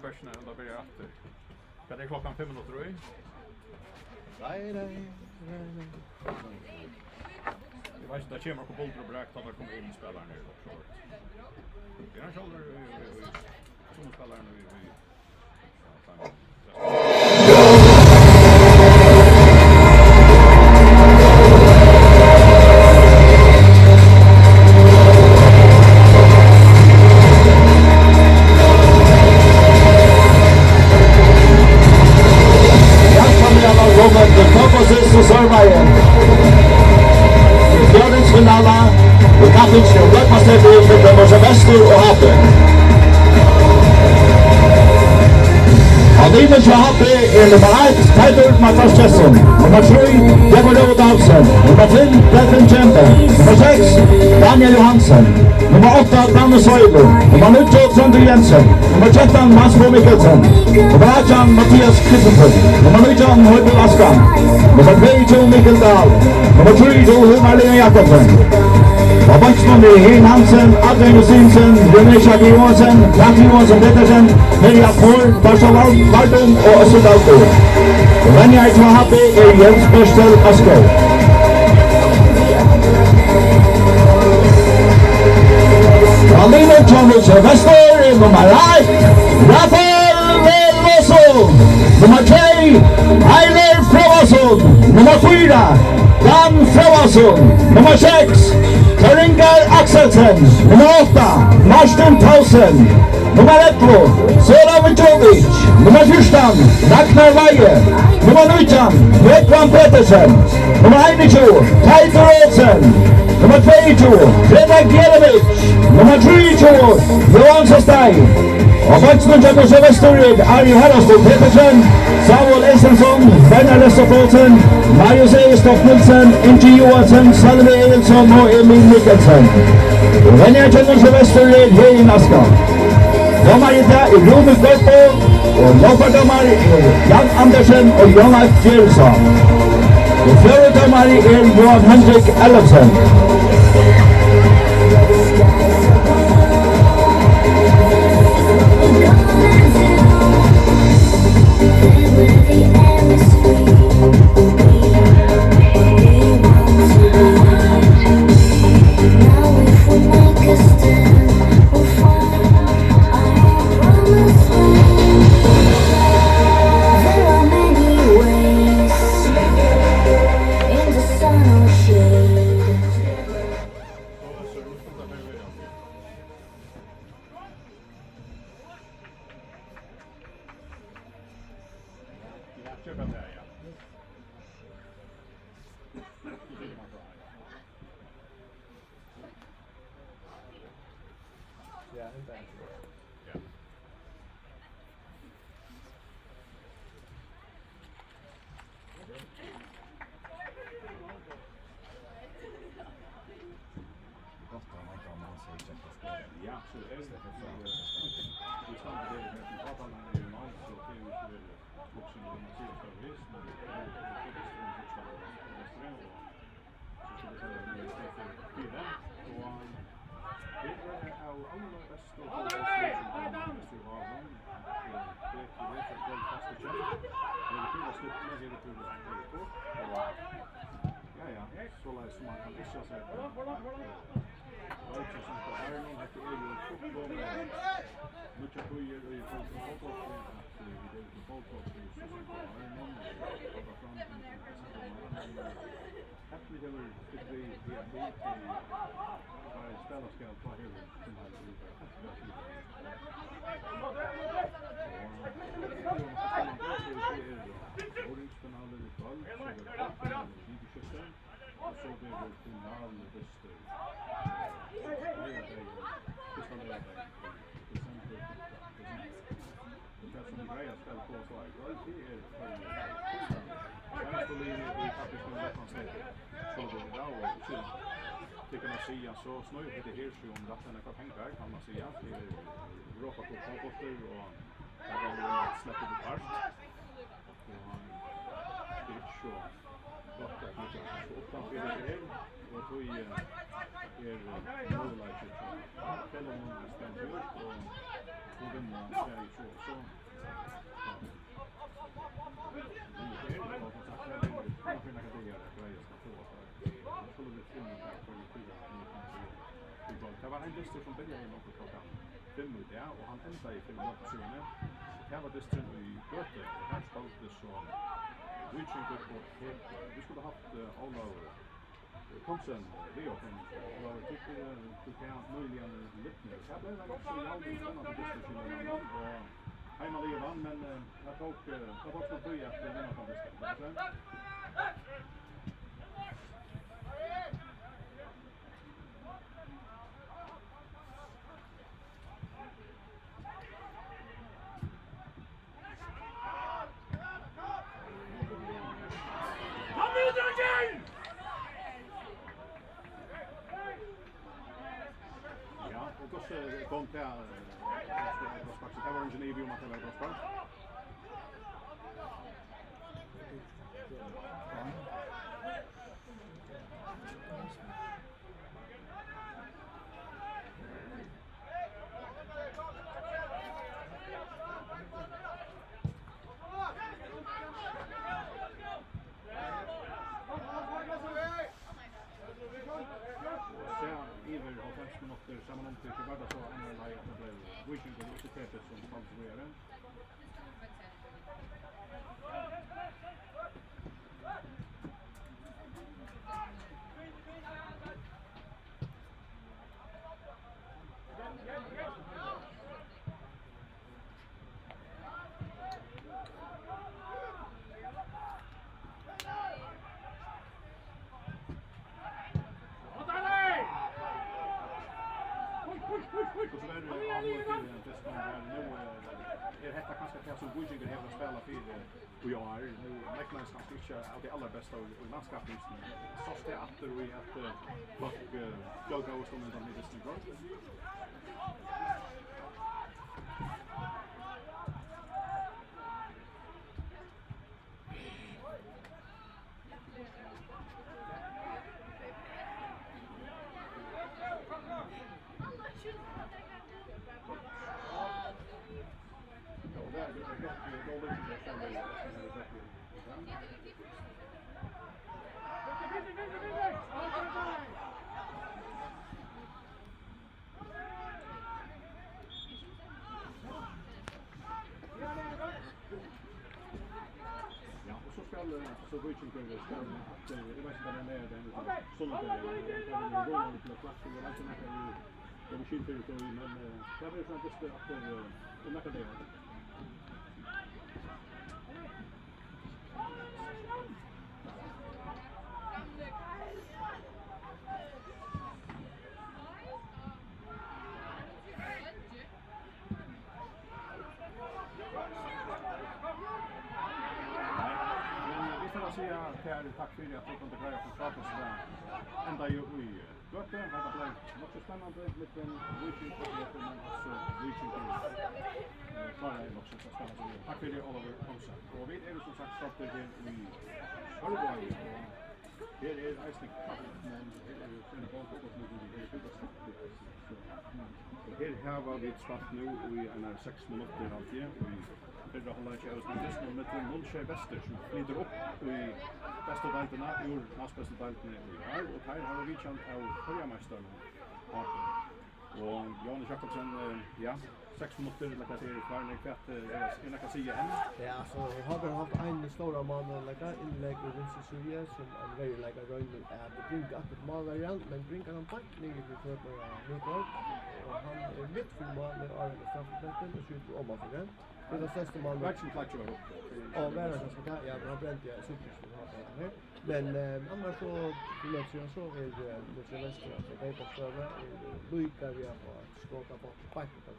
börsen och då börjar jag efter. Kan det klockan 5 minuter då? Nej. Jag vet inte, det kommer på bolter och bräkt att det kommer in spelare nu också. Det är shoulder som spelar nu Roman, the purposes to serve my end. finala i kappingen om Løkmasterfri mellom Morsa Vestur og Happe. Adine Chahappe nummer 1, Teitur Matas Chesson. Nummer 3, Jebber David Davidsen. Nummer 5, Delfin Kjempe. Nummer 6, Daniel Johansen. Nummer 8, Danne Soilu. Nummer 9, Trønder Jensen. Nummer 13, Mats Bo Mikkelsen. Nummer 18, Mathias Christensen. Nummer 19, Høyby Askan. Nummer 22, Mikkel Dahl. Nummer 3, Johan Arlene Jakobsen. Og bankstående Hin Hansen, Adrian Justinsen, Rune Sjaki Johansen, Rati Johansen Pettersen, Mirja Kåre, Barsal Vardum og Øssel Dalko. Venjar til å happe Jens Børstel Asker. Alina Thomas Vestor, nummer 1, Rafael Velvason. Nummer 3, Eiler Fravason. Nummer 4, Dan Fravason. Nummer 6, Karingar Axelsen. Nummer 8, Marsten Tausen. Nummer 11, Sora Vintovic. Nummer 14, Ragnar Veie. Nummer 19, Rekvan Petersen. Nummer 21, Teitur Olsen. Nummer 22, Fredrik Jerevic. Nummer 23, Johan Sostei. Og baksmen kommer så Vesterud, Arjo Herrastad Petersen, Samuel Esensson, Bernhard Lestoflåsen, Marius Egestoff Nilsen, Ingi Johansen, Salve Egilson og Emil Mikkelsen. Og venner kommer så Vesterud her i Naska. Dommer i dag er Rune Gøypo, og lovfordommer er Jan Andersen og Jonas Gjersson. Og fjerde dommer er Johan Henrik Ellefsen. Köpa det, ja. Ja, inte ens. Ja. Ja, så är det. Vi stannar där med att prata med en man så det är ju också en naturlig service men det är ju mucha tuya y så snöjer det här så om att den kan tänka kan man säga att det råkar på komposter och där är det släpper det part och det är så gott att man så ofta är det här och då är möjligt att fälla någon stämmer och den man säger så det var en dyster som började med något klockan 5 ut ja, och han ändade i 5 minuter senare. Det var dystern i Göte och här spalade så Rytschenko på helt. Vi skulle ha haft Olav Thomsen, Leo Thomsen, och jag tycker han möjligen lite mer. Så jag blev också jävligt spännande dyster till en annan och hemma vann men jag tog också böja att det var dyster. kom til det var ingen idé om att det var Rosberg. Samman om till vardag så använder jag att det blev Viking och universitetet som sponsorerar. Detta kanske är som Viking har spelat för och jag är nu Nicholas kanske inte av det allra bästa och landskapet så står efter vi att block Jogo och som den med det gott. Så Viking kan det stämma att det var inte bara med den utan sånt där det går inte att plats och alltså när det skjuter ut och men jag vill säga att det är det. Tack för att du kunde greja för pratet så där. Ända ju i Göte, det blev mycket spännande med den Viking och men också Viking klara är också så spännande. Tack för det Oliver Olsen. Och vi är som sagt startar det i Uruguay. Här är Iceland Cup men det är ju en bra fotboll med det är här var vi start nu i en 6 minuter alltid och det håller inte ut med det med den Munche Väster som flyter upp i bästa dalterna ur nästbästa dalterna i här och här har vi chans av förjamästaren och Jonas Jakobsen ja 6 minuter lika det är kvar när kvart jag kan säga än ja så har vi haft en stora man lika inlägg i Vincenzo som är väldigt lika run att bringa att det mål igen men bringa han back ner i för Newport och han är mitt för mål med Arne Staffbäcken och skjuter om av igen. Det är det sista man verkligen klart ju upp. Ja, värre så ska jag har bränt jag super som har det här. Men annars så så är det Väster att det är på större Luika vi har fått skåta på backen på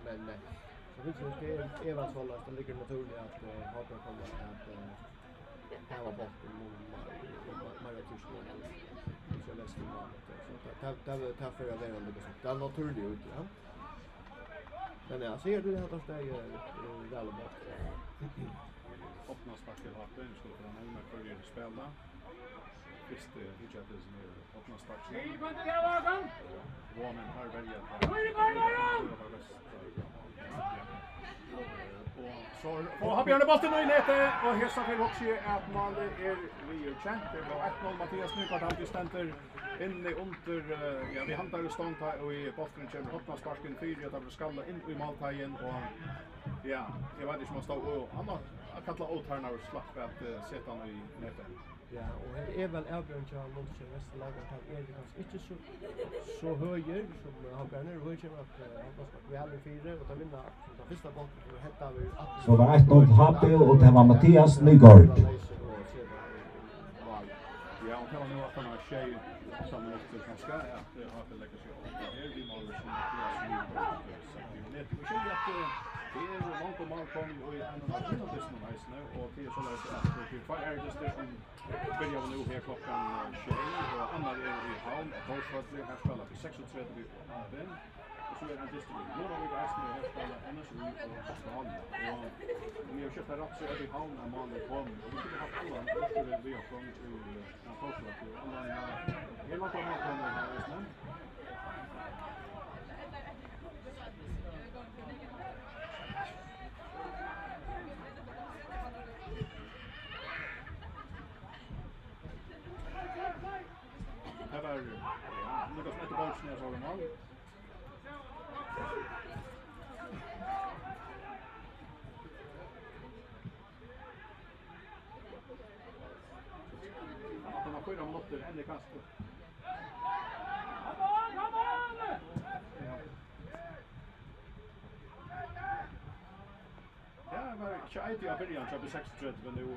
men så det är Evans hålla att det ligger naturligt att Hakan kommer att här var botten mot Maria Tursgård så Väster så det för jag där lite så det är naturligt ut ja. Men jag ser du det här steg väl bort. Öppna sparkel har det skulle kunna nämna för det spela. Visst det är ju nu öppna sparkel. Woman har välja. Så har Björn bollen i nätet och hälsa till också att mål är vi ju känt det var 1-0 Mattias Nygaard han bestämmer inne under ja vi handlar stånd och i bollen kommer öppna sparken 4 att skalla in i måltagen och ja jag vet inte om man står och han har kallat åt här när slapp att sätta han i nätet. Ja, och det är väl Elbjörn Charles Munche Västerlaget han är kanske inte så höger som han kan nu höger att han ska väl i 4 och ta vinna den första bollen och hetta vi Så var 1-0 HP och det var Mattias Nygaard. Ja, och kan nu att han har tjej som också kanske att det har för läcka sig. Det är vi mål som Mattias Nygaard. Det är ju det är långt och mål kom och en av disken nice nu och det är så där att vi får är just det som börjar nu här klockan 6 och andra är i halv och Forsvart här spelar vi 36 den och så är det distrikt. Nu har vi resten av spelarna NSU och Pascal. Och om jag köper rätt så är det halv av målet kom. Och vi skulle ha alla efter vi har från Forsvart och alla hela kommer här resten. Det var Lucas Mette Bolsen är så normal. Han har 4 minuter än i kastet. Det var inte idé att börja köpa 6-3 men nu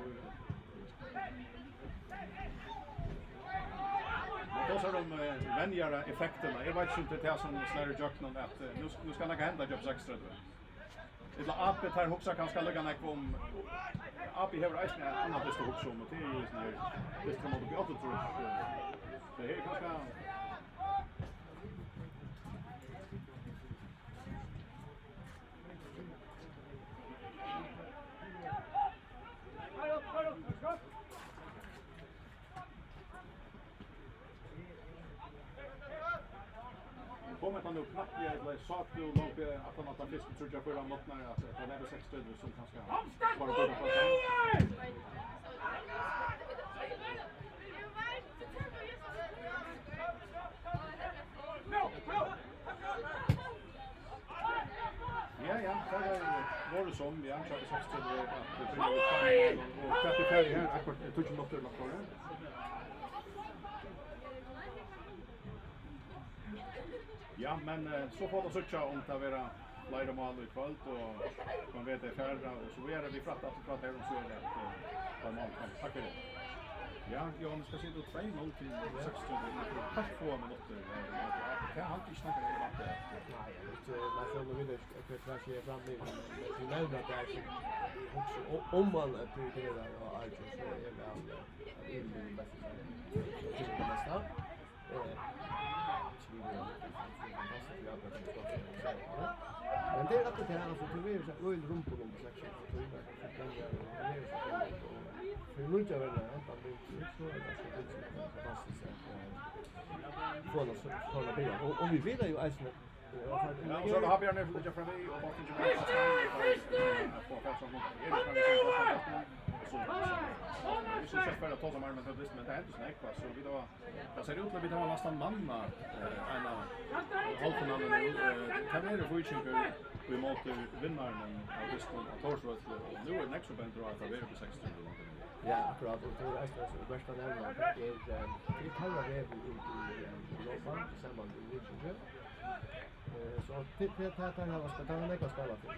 då så de vänjara effekterna. Jag vet inte det som snarare jocknon att nu ska lägga hända jobb 6-3. Det AP här också kan ska lägga näck om AP har resten annat det står också om det är ju sån här det ska man gå åt tror det är ganska kommer han upp knappt eller så att du långt att han tar fisk tror jag förra månaden att det är 6 stöd som han ska vara på plats. Ja, det var som vi antar 6 stöd att det blir och 35 här akkurat touch mot det lockar. Ja, men så får det söka om det vara lära mål i kväll och man vet det färra och så är det vi pratar här om så är det att man kan tacka det. Ja, jag ska se då 2-0 till 60 tack för minuter. Jag har inte snackat om det. Nej, man får nog inte att kanske fram det. Det är det där som också om man prioriterar och allt så är det väl det bästa. Det nästa. Men det är att det här så det är så roligt runt på den section så det är så för nu jag vill inte att det så är det så fantastiskt att få oss hålla på och vi vill ju alltså Ja, så då har vi nu lite från mig och bakom till på fast mot det är så så för att ta med det men det är inte snäck så vi då jag ser ut att vi har nästan manna en halvfinal kan det vara ju vi möter vinnaren av distan av Torsvart nu är nästa band drar att det är 60. Ja, akkurat och det är så bästa nämna det är vi kallar det ut i Europa tillsammans med Richard. Så det här har varit det har nästan spelat för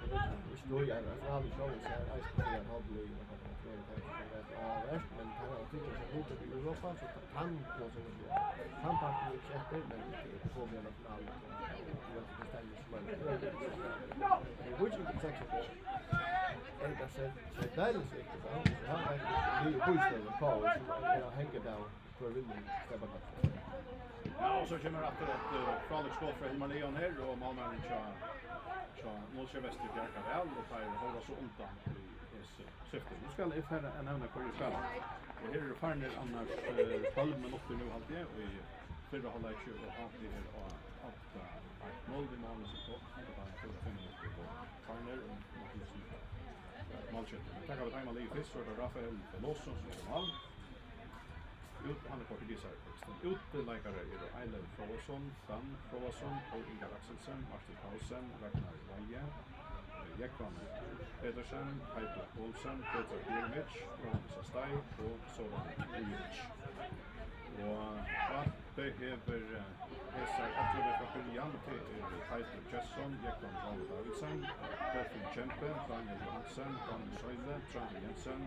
det står ju att han har show så här ice cream har blivit men han har tyckt att det är i Europa så han på så där. Han passar ju inte men det får vi alla final. Det är bestämt som det är ju inte säkert. En där så det är så viktigt att han har ju boostad på så jag hänger där för vinning stämma. Ja, och så kommer att Felix skott för Hilmar Leon här och Malmö så Nordsjö Väster Bjärka väl och tar hålla så undan i syfte. Nu ska det för en annan kvar spel. Och här är det farner annars 12 minuter nu alltid och i förra halvlek och alltid är att 0 i mål så på det var 5 minuter på farner och Malmö. Tackar vi Hilmar Leon först och Rafael Veloso som mål. Han är portugisare. Utläggare är Eilert Frovason, Dan Frovason, Ingar Axelsen, Martin Pausen, Ragnar Vaje, Jekvan Pedersen, Peter Olsen, Peter Birmic, Ron Sastai och Soran Ujic. Och det heter Esar Atlever från början till Peter Jesson, Jekvan Paul Davidsen, Delfin Kempe, Daniel Johansen, Daniel Söjle, Trander Jensen,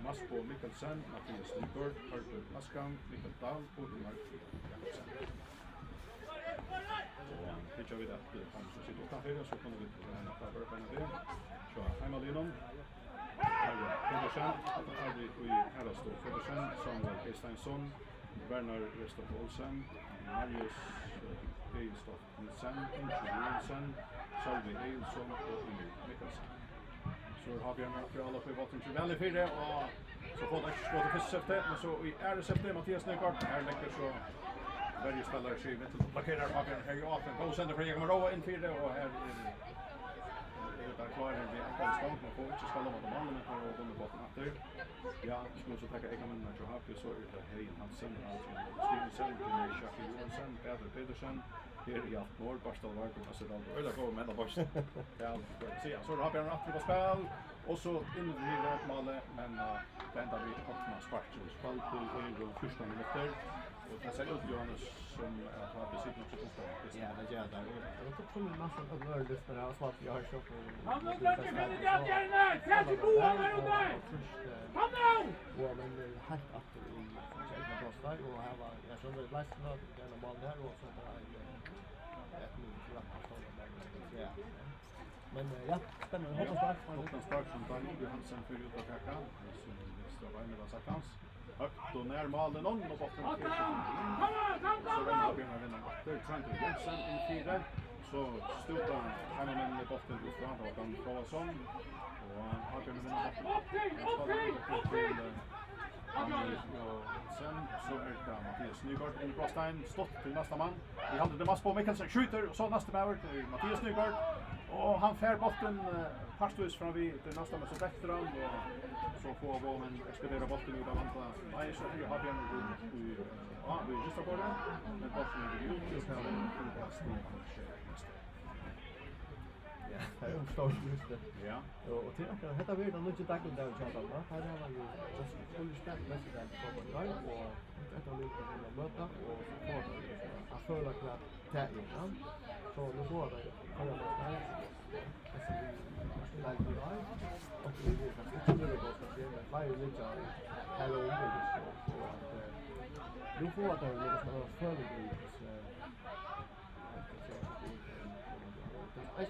Maspo Mikkelsen, Mattias Nyberg, Arthur Askan, Mikael Dahl och Ingmar Jakobsen. Så det kör vi det att han som sitter utanför så kommer vi ta börja på det. Så Heimal Linom, Pedersen, Arvid i Herrastå Pedersen, Samuel Esteinsson, Werner Restov Olsen, Marius Egilstoft Nielsen, Inge Johansson, Sölvi Egilson och Emil Mikkelsen. Så har vi en material uppe i botten till väl i fyra och så får det inte skåta först säfte, men så i är det säfte Mattias Nygaard, här läcker så varje spelare sig vet att blockerar Fabian här ju åt en go center för Egon Roa in fyra och här är det där klar här vi är stånd och får inte spela mot mannen men har vunnit botten efter. Ja, skulle så tacka Egon men jag har haft så är det Hejen Hansen, Stevenson, Jackie Johansson, Peter Petersen. Här i allt norr, Barstal Varg och så då öde gå med box. Ja, så har vi en aktiv spel och så in i det målet men det enda vi öppnar spark spel till Egon första minuter och det ser ut Johannes som att ha besitt något sånt där. Ja, det gör det. Och så tror jag nästan att några lyssnare har svart jag har köpt. Kom nu, Glöcke, för det där gärna! Sätt i goa med dem där! Kom nu! Och men helt att i själva Brostar och här var jag som det läste något den boll där och så där ett minut för att förstå det. Ja. Men ja, spännande. Hoppas start som Daniel Johansson för ut att kaka. Så var med oss attans. Högt och när malen on och botten. Så den har vi en vinner. Det Trent Jensen i fyra. Så stod han med i botten ut fram och Dan Karlsson. Och han har en vinner. Sen så är det Mattias Nygaard in Brostein stått till nästa man. Vi hade det mass på Mikkelsen skjuter och så nästa mål till Mattias Nygaard. Och han fär botten parstvis fram vid till nästa med så bättre och så får gå men expedera botten ut av andra. Nej så här har vi en vi just har det men botten är ju just här en fast ja, det är stor just det. Ja. Och till att detta blir den nya dagen där jag chatta. Här har vi just full spel med det på den och ett av lite som möta och så får vi att föra klart tävlingen. Så nu får det komma med här. Alltså vi har och vi vet att det är det bästa det är varje lite här och så att nu får det något som är förberett I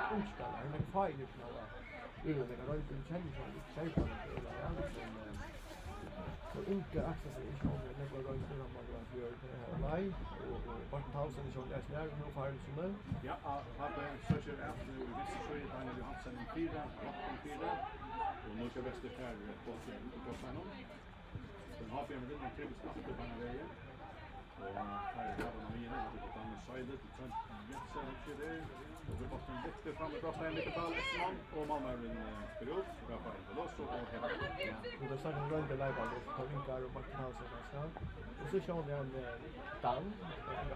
think han är fine nu. Det kan inte kännas som det säger på det. Så inte access i show det går runt på de andra gör det här live och Barthausen som är snär nu för som ja, hade social efter vi visste så är Daniel Johansson i fyra, Rotten fyra och nu ska bästa här på Brostein. Sen har vi en vinner trivs efter på den vägen. Och här är det någon igen och på den sidan till Trent Jensen också där. Och vi fått en viktig fram med Brostein lite på Alexman och Malmö är en period. Vi har fått en loss och hela. Och då startar runt det live och tar vinkar och Barthausen nästan. Och så kör han Dan.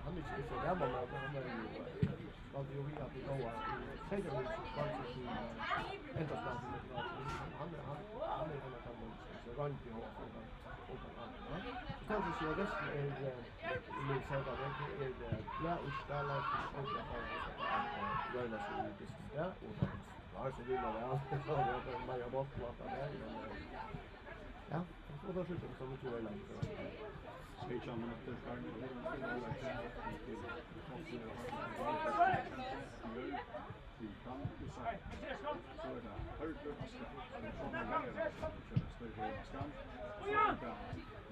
Han är inte så gammal men han är ju vad vi har på då säger vi så kanske så ända fram till det. Han är så runt i håret och kanske så resten är nu så där det är ja utställare och röra sig i det där och var så vill det allt så det man jag bort vad det är ja och då skjuter vi som vi tror lite Speech minuter för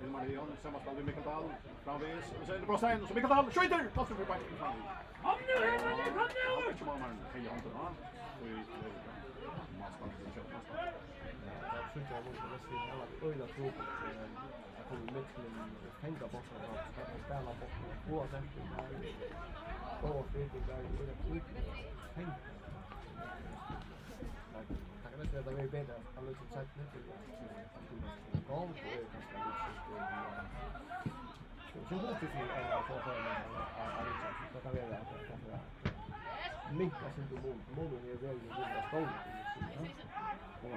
Vilmar Leon, samma spel vid Mikael Dahl, framvis, och sen är det Brostein, och så Mikael Dahl, skjuter! Plåster för backen fram. Kom nu, Herman, kom nu! Han fick man heja han till han. Och i maskan för köpa maskan. Jag försöker att vara nästan alla öjla tråkigt att kommer med till en tänka bort och spela bort och sen och det där är det sjukt tänk jag kan säga att det är bättre att alla som sagt nu till att gå på det kanske så det är till för att kan vara att minka sin mål är väldigt bra stånd och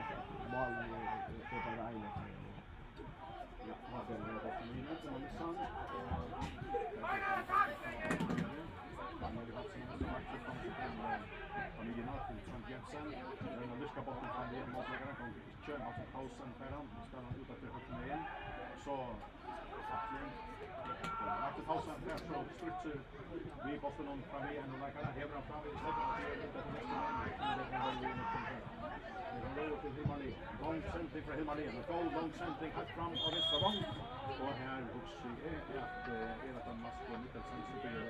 Malmö och på Rhein Ja, har vi en bort en minut som är sant. Daniel Johansson som matcher från familjen till Trent Jensen. Den lyska botten från det målsläggaren kom till Kjön, alltså pausen för han. Spelar ut efter högt igen. Så efter pausen där så strutsar vi botten om fram igen och läkarna häver han fram i släppen och gör det bättre till Hilmali. Lång centring för Hilmali. Lång centring här fram av västra vång. Och här också är att en mask på Mikkelsen så blir det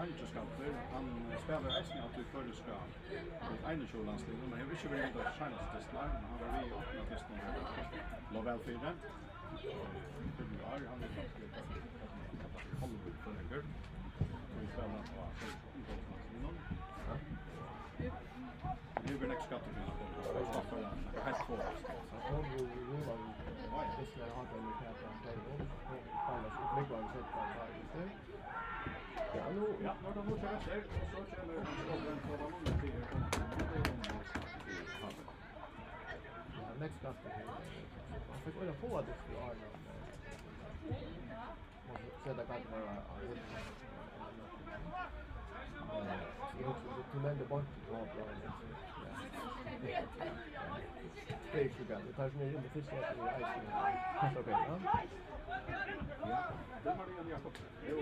Kanskeskapter, han spelar eisen at du føreska Einekjø landslivet, men jeg vil ikke være enda seneste testler, men han var vi i 8. testen her, lå vel 4. Han er faktisk Hollywood føringer, og vi spelar på innholdslandslivet. Nu blir nästa skatt till att skaffa det här två. Hon vill rulla just när han kommer till att han spelar om. Pallas och mycket har sett på det. Ja, nu När de måste resta så känner de skolan på vad man till next skatt. Jag fick väl få att det skulle ha någon. Måste sätta kanske några det är också så tremende bort på planen. Spelprogram. Det tar sig ner in med fisk i isen. Okej, ja. Ja, det var det Jakobsen. Det var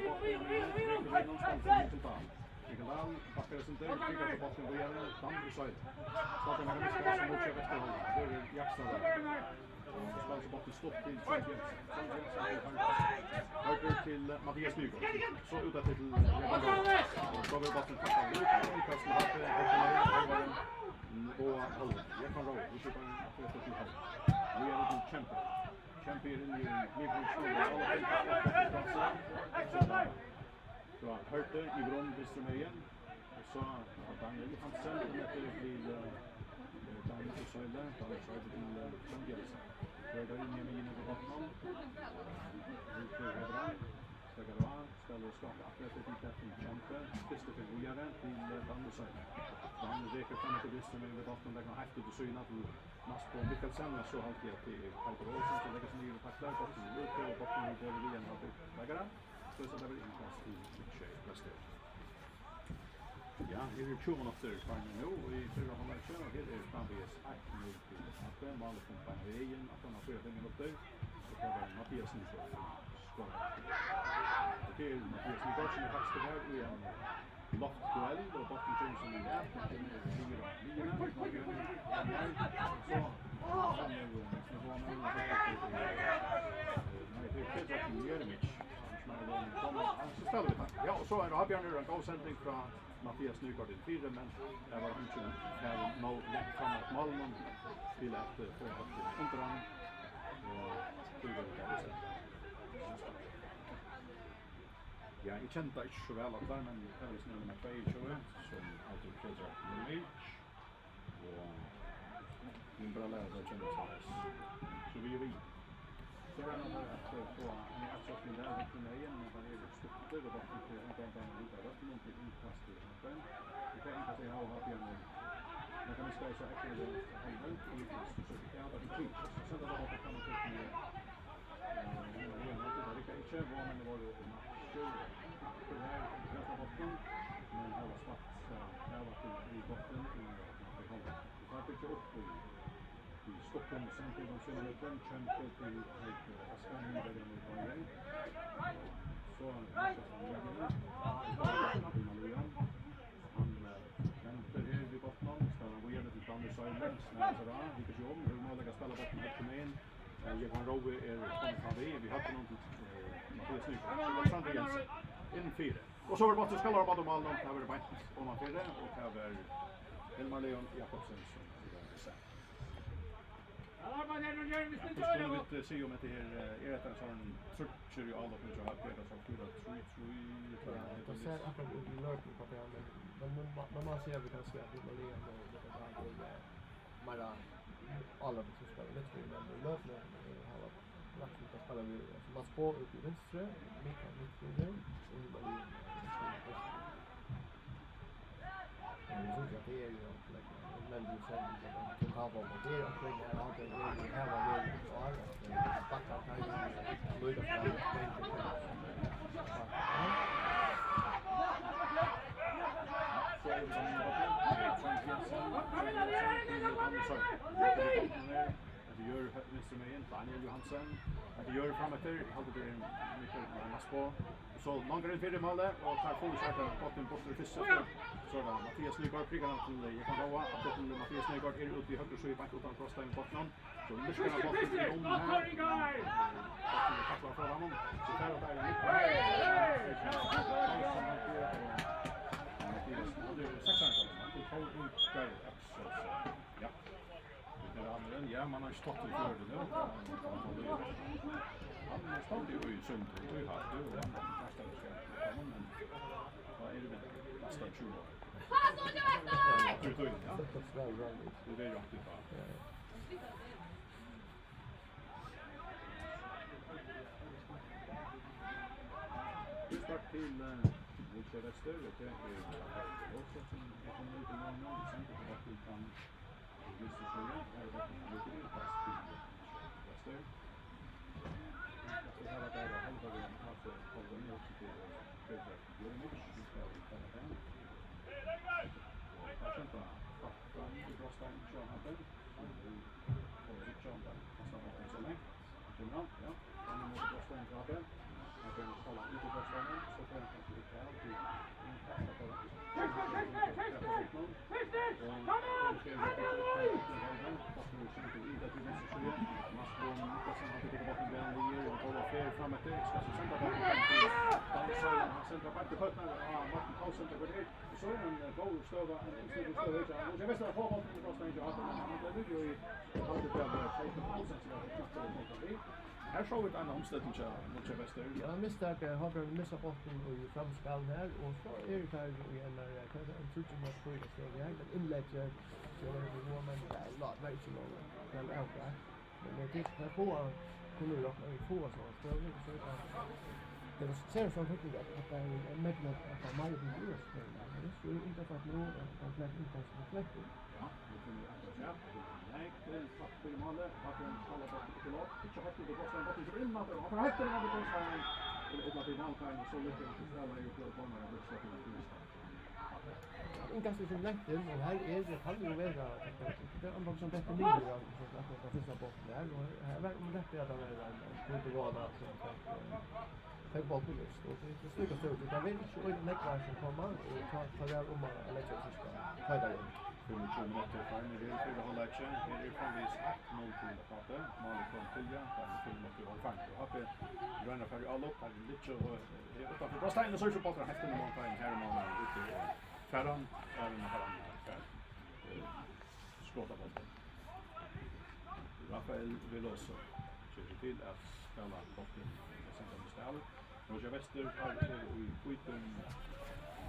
bara någonstans till fan. Mikael backar sen där, klickar på botten och gör en damp startar med en skott som mot vänster håll. Det är Jackson där. Och spelar så botten stopp till Champions. Höger till Mattias Nygård. Så utåt till så vi botten tappar ut. Vi kastar bort det och håll. Jag kan roll. Vi ska bara till håll. Nu är det en champion in i så hørte i Bron Bistrømøyen, og så Daniel Hansen, som heter til Daniel Søyle til Landgjelse. Så der inne med inne på Vatnån, Rute Hedran, Stegarva, skal skape akkurat et lite kjempe, første til Ujere til Daniel Søyle. Han reker frem til Bistrømøyen ved Vatnån, der kan helt ut i syne til Mast på Mikael Semler, så alltid til Peiter Olsen, så legger seg nye takler, Botten ute, og Botten i Bøverien har blitt leggere. Så det var innkast i prestert. Ja, her er 20 minutter farne nå, og i fyrre halvleikje, og her er framvis 1-0 til Appe, Malefumpa i veien, at han har 4 minutter, så det var Mathias Nygård skåret. Og her er Mathias Nygård som er faktisk her i en loftduell, og Botten Johnson i det, og den er 4 av liene, og så ja, og så er det avgjørende en god sending fra Mathias Nygård til 4, men det var ikke her nå lett frem at Malmö til at få hatt under han, og det var det. Ja, jeg kjente ikke så vel at det, men jeg har snøret med 22, som alltid Fredrik Norwich, og min bra lærer der kjenner seg. Så vi er vi. Så var det at få en avsøkning der rundt i nøyen, men han er støtter, og bare til en gang ut av røtten, og til innkast til Hampen. Det kan innkast jeg har hatt igjen. Men kan vi skal så etter det Hampen, og vi så jeg har vært i tid. Så sender det at kan man ta til det kan ikke være, men det var jo en matcher. Det her rett av botten, men det var svart. Jeg var til i botten, og det var ikke opp i Stockholm, samtidig som kjenner den kjempe til Askan Nyberg i Bayern. Så han kjemper her vid botten, skal han gå gjennom til Daniel Søyle, snart så da, liker ikke om, hur målet kan spille botten helt kom inn. Jevan Rowe kommet fra det, vi hadde noen til Mathias Nygård, Alexander Jensen, innen 4. Og så var det botten skaller om Adam Malmö, her var det Beint om han 4, og her var Elmar Leon Jakobsen som skulle vi se om det här är en sån structure i alla punkter har det så 4-3-3 jag ser att det är löpning på det men man ser vi kan se att det är Leon och det är bara alla som spelar lite men löpning har lagt ut att spela vi man spår ut i vänster mitt och Leon så det är ju men du sa att det har varit det och det har det här var det och backa kan ju löda fram det gör Mr. Meyen, Daniel Johansson. Det gör framåt där, hade det mycket annars på. Så långt in för målet och tar full skott bort den bort till sista. Så då Mathias Nygård prickar till jag kan roa att det Mathias Nygård är ute i höger så i back utan crossa in botten. Så lyckas han bort till om här. Tacklar för honom. Så där är det. det är 600 man det tar ut ja. Det är andra ja man har stått i för det nu. Han stod ju i sönd och du har du och nästa vecka. Men vad är det nästa 20 år? Du tror ja. Det är ju aktivt va. Vi startar till Vilka Väster och det är också som kommer ut i morgon sen på att vi kan lyssna på det här är det lite fast till Väster. Det här är där halva vi har fått hålla ner också till Peter Jeremic vi ska ta den. Jag kämpar fram i Brostan John Happen. Och så John där nästan på så länge. Ja, ja. Han är mot Brostan Happen. Jag kan kolla ut i Brostan så får jag kanske lite här till inkasta på det. Här såg vi en omställning mot Väster. Ja, misstag har vi missat botten i framskall här och så är det här i en tror mot på det så jag men inlägger så det är ju men det är lot very too long. Det är out där. Men det är inte på kunde ju också få så det är så det var ser som riktigt att det är en mängd av mig i det så det är inte för att nå en platt inkomst. Ja, det kunde jag säga. Nej, det är tack för målet. Att en skala på till lag. Inte har det gått en botten så in att och för hälften av det så eller ett till måltime så lite att ställa ju på formen av det Inkast som längden och här är det kan ju vara det är andra som bättre nivå så att det finns en botten där och här var det rätt att det är inte vara så för bollpolist och det är snyggt så det vill ju inte lägga som kommer och ta väl om att lägga sig ska ta det in. 25 minuter för en del för hålla action. Det är från vis 0 till Kappe. Mål från Tilja. Det är 5 minuter och 5. Och Kappe ränner för alla upp. Här lite och utanför Brostan och så på att häften mål på en här mål ute i Ferran. Även Ferran för skåta bollen. Rafael Veloso kör till att spela bollen i centrala stället. Roger Wester har i skiten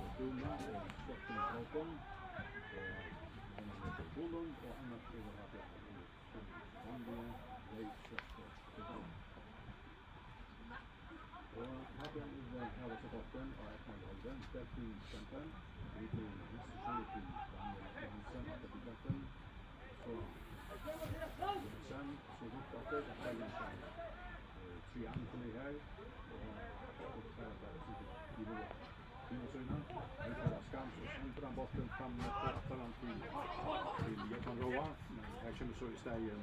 och Duma och skottet i kroppen. Bollen och annars är det att jag vanliga och hade en hela botten och ett mål den ställde in centern det är ju nästan så till Daniel Hansen att det botten så sen så gick det att det är triangel här och så där så det blir Dinosaurierna, det skams och sen på den botten fram efter Atalant till Jetan Roa. Här kommer så istället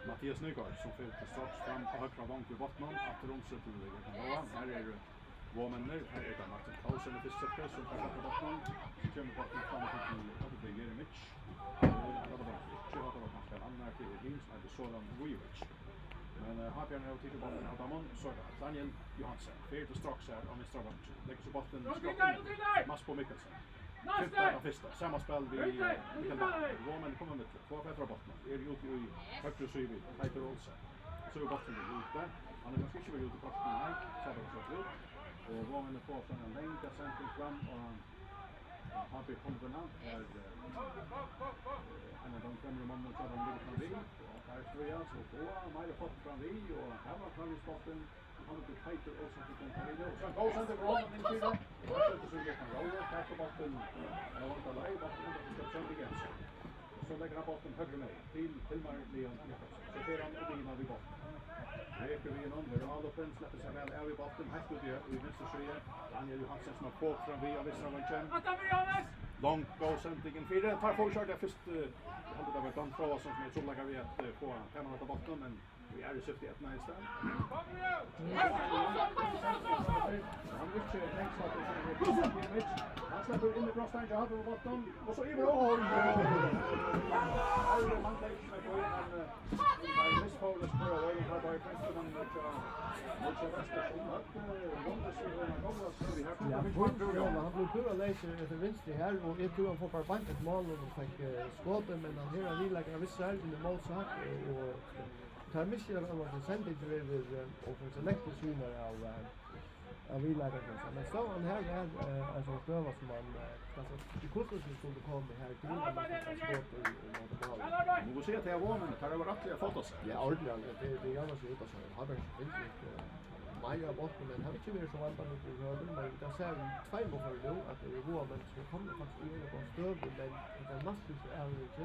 Mattias Nygaard som får till strax fram på högra vång till botten efter omsätt till Jetan Roa. Här är det Våmenner, här är det Martin Paulsen och Fissetter som får på botten. Så kommer botten fram till Jeremic. Det var ganska anmärkt i Hins med Soran Vujovic. Men har vi en titel bollen av Damon så Daniel Johansson. Fyrt och strax här om vänstra vång. Lägger så botten skott. Mass på Mikkelsen. Första samma spel vi Roman kommer med två bättre botten. Är ju ute i högre syvi Peter Olsen. Så är botten ute. Han är ganska inte ute på botten här. Så har det så ut. Och Roman får från en länka center fram och har vi konvenant är en av de främre mannen som de ligger fram vid. Här står jag så på Maja fått fram vid och här var fram i spotten. Han har blivit Peter Olsen till Contarino. Och sen går center Roman in till det. Och här sätter sig Jetan Roa. Här får botten Lavantalaj. Botten ska center igen. Så lägger han botten högre med till Hilmar Leon Jakobsson. Så ser han och Dina vid botten. Reker vi igenom. Veralopen släpper sig väl av i botten. Här står det i vänster skyre. Daniel Johansson som har fått fram vid av västra vänchen. Långt går sändningen 4. Tar fortsatt det först. Jag hade det varit Dan Frå som är troligare vid att få 500 på botten. Men vi är i 71 nästa. Han rycker längst att det är han släpper in i Brostan. Jag hade på botten. Och så Iver. Man lägger sig på en missfålles på och en har bara presset Ja, han blev pura läser efter vänster här och jag tror han får bara bank ett mål och fick skottet men han hela villaga vissar in i målsak och tar mycket av vad han sände till och för select syner av villaga men så han här är alltså stöva som man alltså i kursen skulle komma här till skott i mål. Nu går se att jag var men det var rätt att fota sig. Ja, ordentligt. Det är annars ute så har det inte Maja botten men har inte varit så vant med det hörde men det ser vi två gånger nu att det är vår men så kommer faktiskt in på stöv men det är massor av ärligt det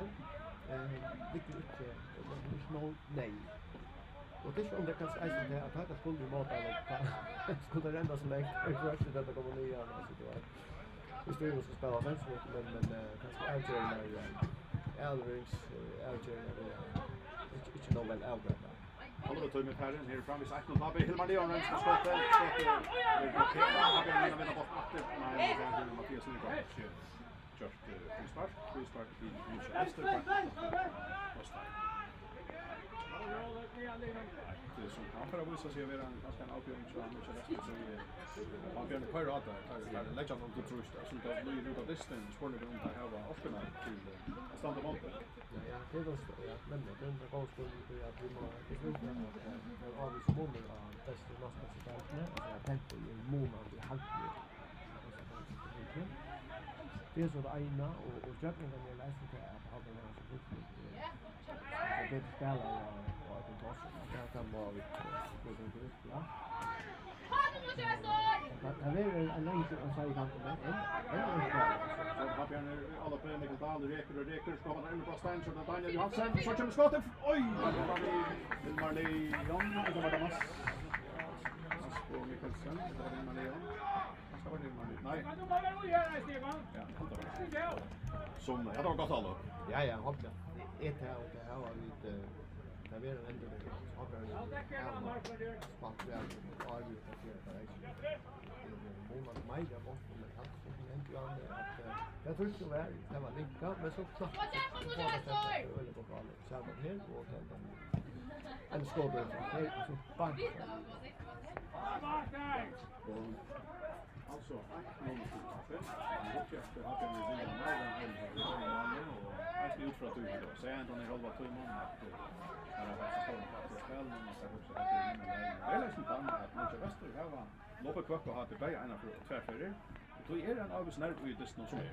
är inte det är nog nej. Och det är om det kan säga det att det skulle ju mata och skulle det ända så länge jag tror att det kommer nya alltså det var det står ju så spela vänster men kanske outgöra Elrings inte nog väl Elrings. Håller det med Perren här fram vid 16 Babbe Hilmar Leon vänster skottet. Okej, vinner bort matte. Nej, det är Mattias Nygård. Just frispark till Newcastle. Det är som kan för att visa sig vara en ganska avgörande så han måste resten så är avgörande kvar att det lägger någon till trust så det blir ut av distans sporten runt här var ofta till stanna mot. Ja, det var så ja, men det är en god skuld för att vi måste besluta att av så många av bästa nästpresidenten så jag tänkte i månad i halvtid. Det är så det ena och Jackson kan jag läsa till att ha den här så viktigt. Det spelar och att det också där kan vara på den gruppen ja. Det är en länge att säga kanske men Så har Björn alla på Mikael Dahl reker ska vara inne på Stein så där Daniel Johansson så kommer skottet. Oj, vad det var det Marley Jon det var det mass. Så Mikkelsen det var det Marley Jon. Ska vara det Marley. Nej. Men du behöver nog göra det, Stefan. Ja, som det har gått alla. Ja, jag hoppas. Ett här och det här var lite där vi ändå det har varit spalt väl och avgjort att det är månad maj där borta men han får inte göra att jag tror så väl det var lika men så klart det var det på alla så här helt och den en skådel så bank alltså någon kaffe och efter att jag vill ha mer än och ut för att du då så ändå när halva timmen att när jag har så att spel men man ska också att det är liksom att mycket väster här var loppa kvart och ha det bäja ena för tvärfärger och då är det en av oss när vi just någon som är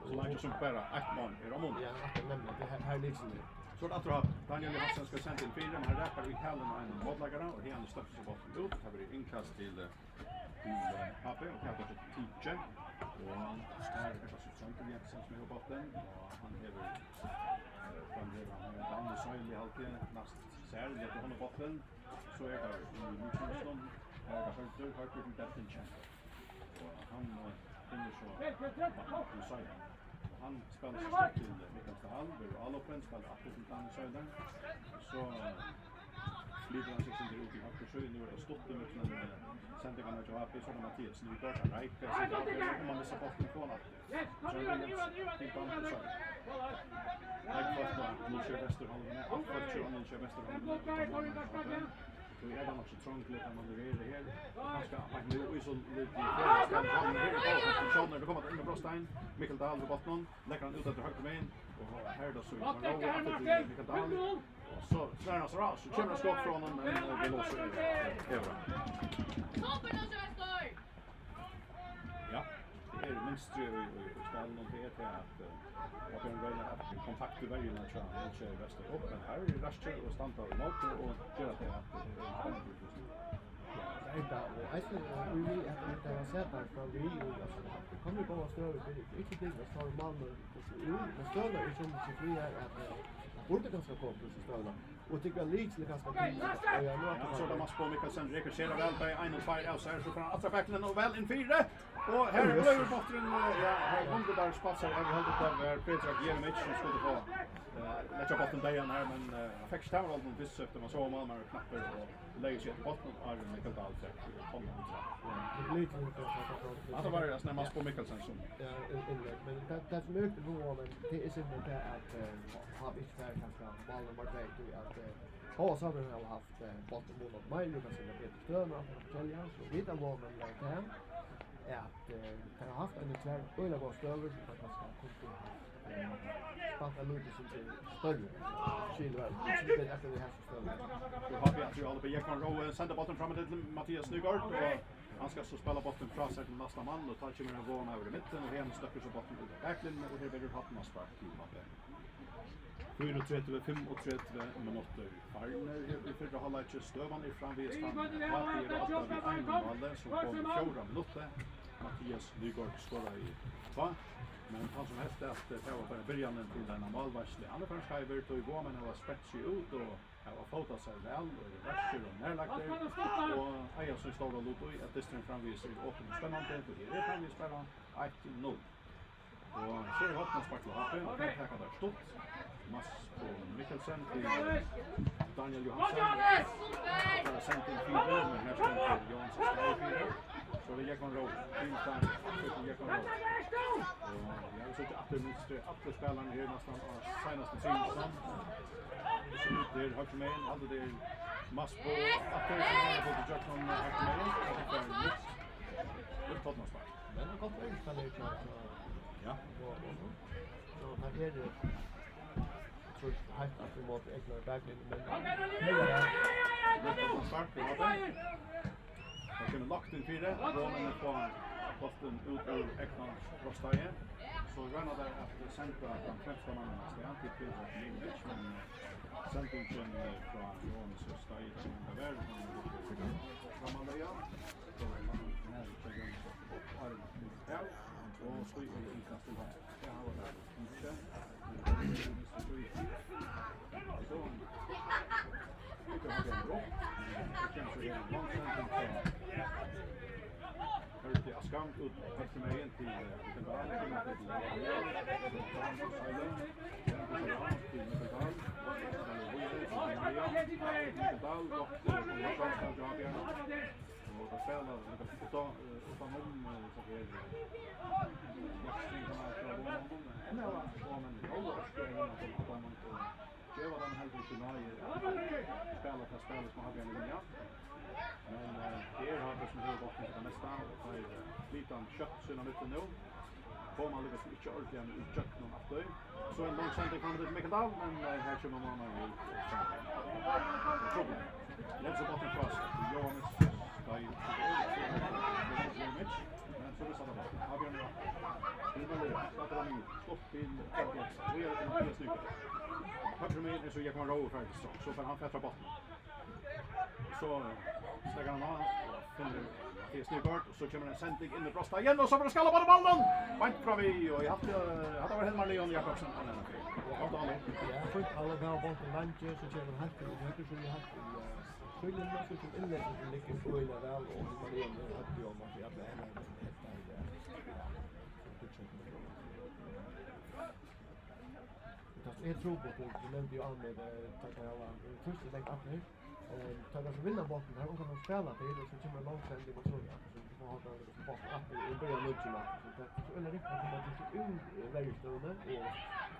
så länge som bara ett man är om ja nämligen det här liksom så att tror Daniel Johansson ska sända till fyra men här räcker vi kallen och en modlagare och han stöps så bort ut har vi inkast till Pappe och Kato till Tietje och här är det så Sankt Jensen som är på botten och han lever från Danne Söjl i alltid näst särskilt att han är botten så är det i Newcastle här är det Harper till Deathchamp och han finner så i Söjl han spelar sig till Mikael Hall och alla offens spelar att till Danne Söjl så flyger han sig inte ut i Hakkersjö nu är det stått med men sändningarna till AP så Mattias Nygård kan räcka så om man missar botten från att så är det inte bara så jag fattar nu kör Västerholm med att köra nu kör Västerholm så är det också trångt lite man det här ganska man nu är så lite det kommer in med Brostein Mikael Dahl på botten lägger han ut att högt med och här då så man går Mikael Dahl så svärnas ras så kommer skott från honom men det låser över. Ja, det är minst i ställen och det är att kan välja att kontakta vägarna tror jag inte är bäst upp men här är raskt och stanna och motor och göra det att inte vi vill att det var sett där från vi alltså kommer ju bara större inte det så har man men större är som så fri är att borde ganska kort så större och tycker jag liks det ganska tidigt och jag nu att så där måste på Mikkelsen rekurserar väl på en och två så här så från andra backen och väl in fyra och här är botten ja här under där spatsar jag hade det där Petra Jemic som skulle få lägga botten där här men jag fick stämma all den visst efter man såg man med knappar och lägger sig botten av Mikael Dahl för tonne. Det blir inte Ja, det var det när man på Mikkelsen som. Ja, inlägg. Men det som ökade på men det är simpelt det att har vi inte färd kanske ballen var väg till att ha så har haft botten mot mig nu kan se det Peter Störner och Kjellja så vet jag vad man lägger hem är att kan ha haft en tvär öle var större så att man ska kunna starta lite som till större skillnad. Det är efter det här så större. Då har vi att vi håller på Ekman Rowe sända botten fram till Mattias Nygård och han ska så spela botten från sig till nästa man och tar inte mer våna över mitten och hem stöcker så botten ut. Verkligen och det blir hatten att sparka till Matte. 34-35 minuter. Farner i förra halvlek stövan i framvistan. Vad är det att vi en boll som kom 4 minuter. Mattias Nygård skorar i 2. Men han som helst att det var bara början till denna målvarsle. Andra först ska vi tog gå men det var stretchy ut och har fotat sig väl och växer och närlagt det. Och Aja som står och lutar i att distrin framvisar i åpen spännande. Det är framvisspelaren 1-0. Och ser vi vattnet sparkla hapen och kan täcka där stort. Mass på Mikkelsen till Daniel Johansson. Det är sent in 4 men här står till Johansson ska i 4. Så det gick en roll. Till Ekman Rowe. Och jag såg att det spelaren här nästan senaste tiden. Så det är högt med allt det är mass på att det är fått jag någon högt med. Det tar någon spark. Men han kommer inte kan det ja. Så här är det så helt att vi måste ägna verkligen men det tar spark på det. Jag kommer lagt in 4 Roman på botten ut ur Ekmans Rostaje. Så gärna där efter centra från kräftsmannen ska han till Lindex men centringen från Jonas Rostaje som är där från Malia. Så man här checkar upp armen här och så är det inte så här. Jag har det inte. Så det har jag bra. Det känns ju långsamt. Hörde Askam ut efter mig in till Mikkel Men det har det som har gått med det mesta och har lite kött sina mitten nu. Får man lyckas inte ordentligt ut kött någon efter. Så en lång sändning från till Mikkel Dahl men här kommer man ju problem. Läggs upp botten fast. Johannes ska ju men så det sa det. Avgörande. Det var det. Startar de ut. Stopp till Carlos. Det är det Mattias Nygård. Högre med så jag kan Rowe faktiskt så får han fätta botten. Så slänger han av finner Mattias Nygård och så kommer en sändning in i Frosta igen och så får det skalla på bollen! Vant från vi och jag hade varit Helmar Leon Jakobsen. Ja, för alla bra bollen lanje så kör man helt i höger så vi har skillen så som inlägget som ligger på öle väl och Maria har ju om att jag blir henne jag tror på det, du nämnde ju an med Takayala, först och främst att nu tar att vinna botten här och kan de spela till det så kommer långständigt och så ja, så du får ha det bort att i början lunchen så det är eller riktigt kommer till ut vägstående och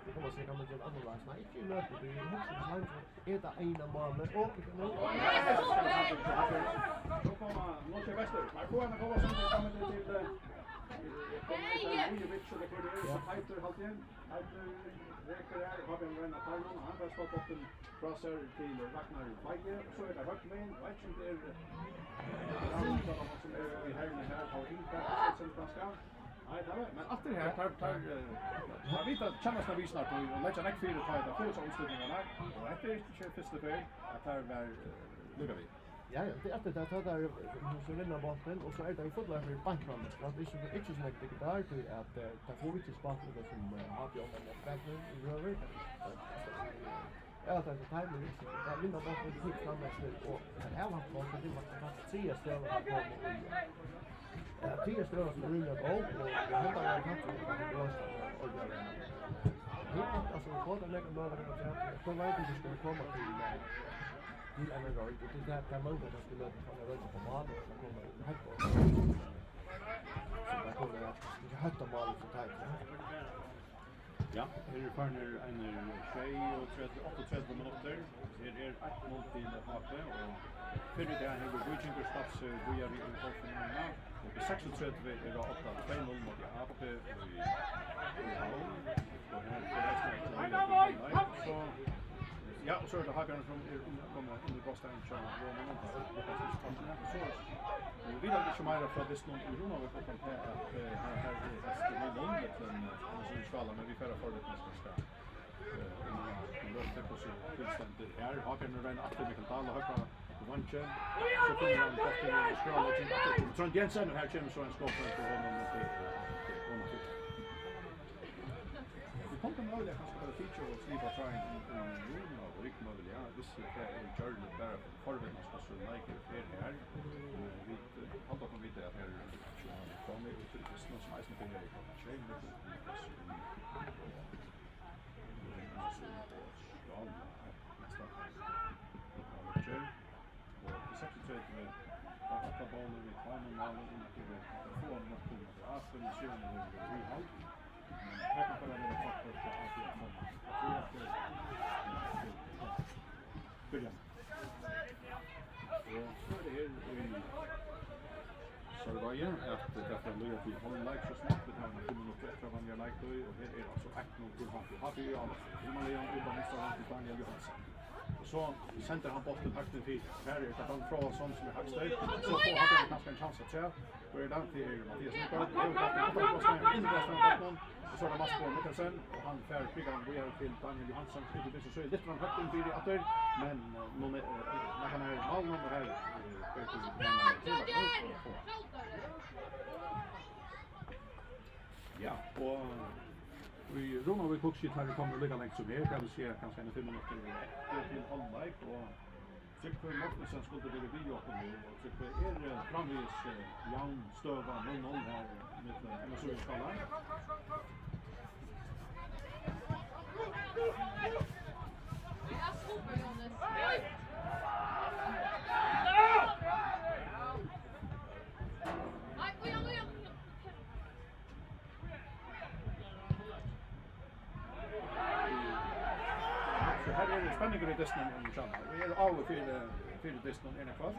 det kommer se kan man göra annorlunda nej inte lösa det är också så långt är det ena målet och nu Så kommer Norge Väster. Marco han kommer som kommer till Ujovic och det är så Peter Haltien. Peter räcker där har vi en renna Tarnon han har stått upp en crosser till Ragnar Weige så är det högt med vet inte är som är i hörnet här har inte sen franska. Nej det var men efter det här tar vi att känna oss när vi snart och lägga näck för det tar det så omständigheterna och efter det första för att här var lugga vi. Ja, det är det att där så vinner bollen och så är det ju fotboll för bankman. Det är inte så mycket där till att ta får vi till sport det som har vi om den backen i röver. Ja, det är tajmen liksom. Där vinner bollen till framåt och det här var på det var fast 3 ställen på mål. 10 ställen som rullar boll och det har bara tagit det var så och alltså vad det lägger några att för vad det skulle komma till en roll. Det är där man kan skulle få en roll på mat och komma in här på. Så det kommer att hatta mål för tajt. Ja, här är Farner en 38 minuter. Här är 1-0 till Hape och för det här har Vikingur stats börjar i kvalfinalen. Och 36 är det 8-2-0 mot Hape i Hall. Och här är det så ja, och så är det Hagen som kommer in i Boston och Roman så vi vill inte mer för det snart i Roma vi får ta att här är det långt men så skala men vi får för det nästa det på sig tillståndet här Hagen och Ryan att vi kan tala höra Vanche så kommer han bort till skala till Trond Jensen och här kommer så en skott för honom till vi kommer nog det kanske bara feature och slipa trying och riktigt möjligt ja det är en journey bara för det man ska så like det här vi hoppas på vidare att här kommer ut till det som är som det är chain med så det var igen att detta löjer till hålllag så snabbt det här med 5 minuter efter man gör like och här är alltså 1-0 till Happy. Happy är alla. Himalaya utan nästa hand till Daniel Johansson. Och så center han bollen högt till här är det han från som är högst upp. Så får Happy kanske en chans att se. Då är det till Mattias Nygaard. Och så är det massor på Mikkelsen och han fär prickar vidare till Daniel Johansson. Det så är lite högt in vid åter men någon när han är Malmö och här ja, och vi Roma vi kuxit här kommer att ligga längs som här kan vi se kanske en 5 minuter till halvlek och Tryggve Mortensen skulle det bli video på nu och Tryggve är framvis Jan Stöva 0-0 här med en så skala. Ja, super Jonas. Så här är det spänningar i Disney om samma. Vi är av och för Disney en kvar.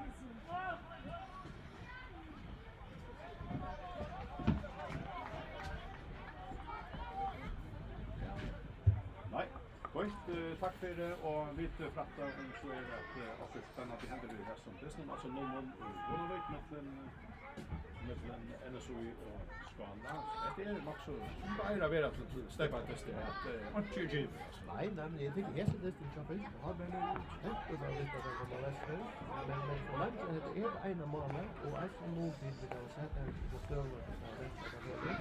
Nej, gott tack för det och lite fratta om så är det att också spännande det händer det här som Disney alltså 0-0 Ronavik mellan NSOI och Skåne. Det är också bara vara till step by step att GG. Nej, men jag tycker det är så det ska bli. Har men helt det var lite att komma läst men och lite det är en månad och alltså nu vill vi då sätta på större och så där det.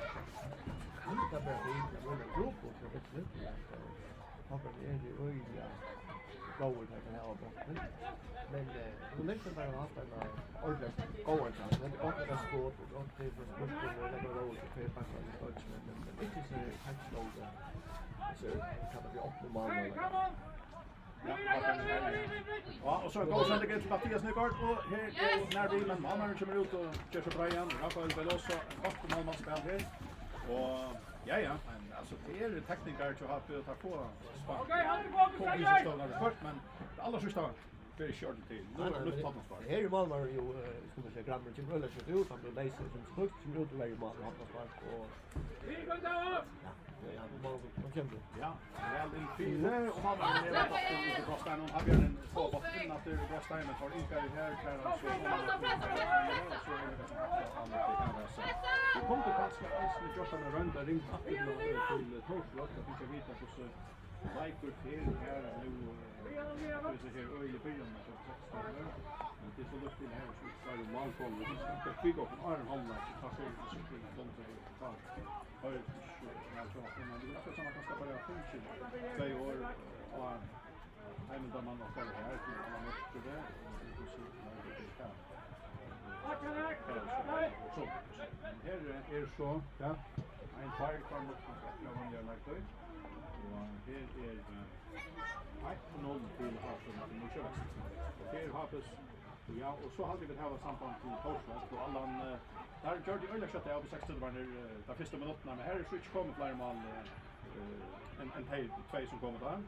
Han kan bara det en grupp och så det hoppas det är det öliga goal här kan ha bort. Men det lägger bara att en ordentlig goal så det är också skott och det är mycket och det går ut för att passa det touch men det är så tack slog så kan det bli optimalt. Ja, och så går sen till Mattias Nygaard och här är när vi men Malmö kommer ut och kör så Brian Rafael Veloso och Malmö spelar här. Och ja, men alltså det är tekniker att ha på att ta på. Okej, han tillbaka så först men det allra sista very short till. Nu är det luft på något. Här är Malmö ju ska man säga Grammer till Röller så ut han blir läser som skott som ut väldigt Malmö har spark och Vi går då. ja, Malmö kommer. Ja, väl in fyra och man är nere på Boston och har en två botten att det Boston men har inte det här där så. Det kommer ganska isligt just när runda ring att till Torsvik att vi ska vita på så Michael till här nu så här öle början med 16 år. Men det är så lust till här så ska det målkoll och vi ska bygga upp en Iron Holland så tar sig så skulle det komma till ta. Har ju så men det är så att man ska börja funka 2 år och även då man har här till alla möter det och så så här är så ja en fire kommer att jag vill göra like det her 1-0 til Hafs og Nordkjøvest. Og her Hafs, ja, og så hadde vi haft samband til Torsvall, og Allan, der gjør de øyelig kjøttet av på 60 var de første minuttene, men her er så ikke kommet flere mål enn de 2 som kommer der.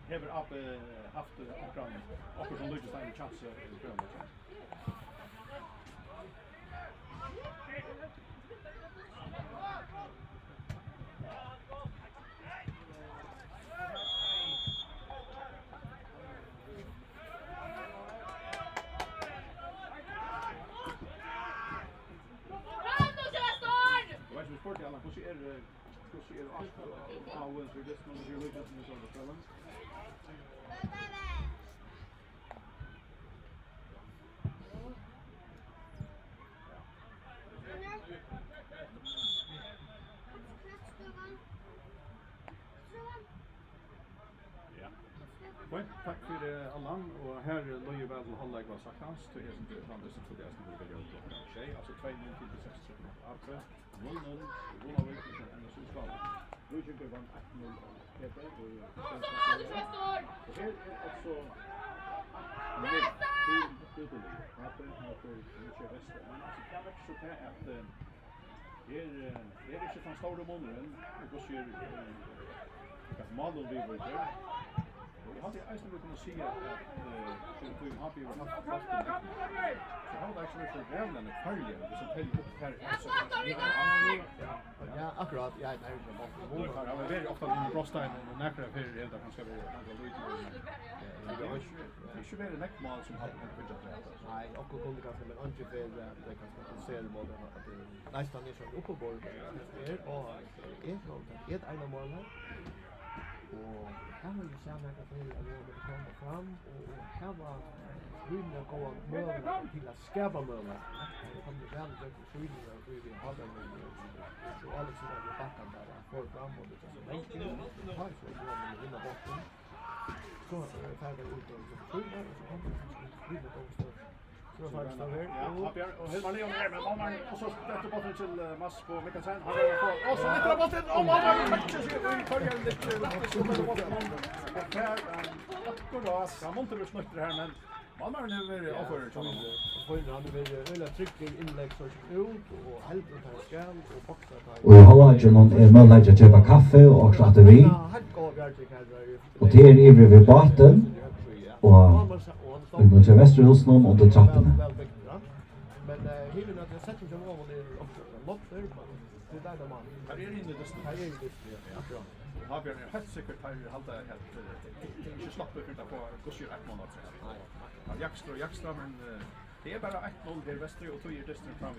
Hever haft akkurat som lykkes en chans i prøven. Vi spurte Allan, hvordan avens for det som vi lykkes med sånne prøven? Tack för Allan och här Loje väl hålla vad sagt hans till er som framvis till det som vill göra klockan 6 alltså 2 minuter till 6 alltså 0-0 och vi kan ändå så skall nu tycker jag vann 1-0 Peter och här alltså till att nu kör väster men alltså kan det så att är inte från stora månaden och så kör att model vi vill göra. Jag hade ju kunnat se att vi har ju haft fast så har det actually för grävlen ett följe det som täller upp här så ja, akkurat. Ja, nej, det var det var väldigt ofta den Brostein och näkra för det där kanske vi några lite det är ju väl näck mål som har kommit ut där. Nej, och kunde kanske men inte för det kanske ser det både att det nästan är så uppe på det är och är ett ena mål och här var ju samma att det kom fram och här var rymden gå mål till att skapa mål. Det kom det väl det skydda och vi hade så Alex var ju backen där för fram och det så länge har så mål in i botten. Så färdig ut och så skydda och så kom det rymden också. Så var det där. Ja, och Helmar Leon är med mamman och så sätter bollen till Mass på Mikkelsen. Han är på. Och så lyfter bollen och mamman matchar sig i förgående lite så med bollen. Och här akkurat. Han måste väl snurra det här men mamman är nu över så han vill öla trycker inlägg så ut och helt och tar skall och boxar tar. Og i halvdagen er mulig å kjøpe kaffe og også at vi. Og det er ivrig ved baten. Og vi må til Vesterhusen under trappene. Men hela det sätter som av det också lotter det där man. Här är inne det. Här är det. Ja. Har vi helt säkert här hålla helt inte slappa ut på goshir 1 månad så. Nej. Jakstra men det är bara 1-0 där Väster och 2 är det fram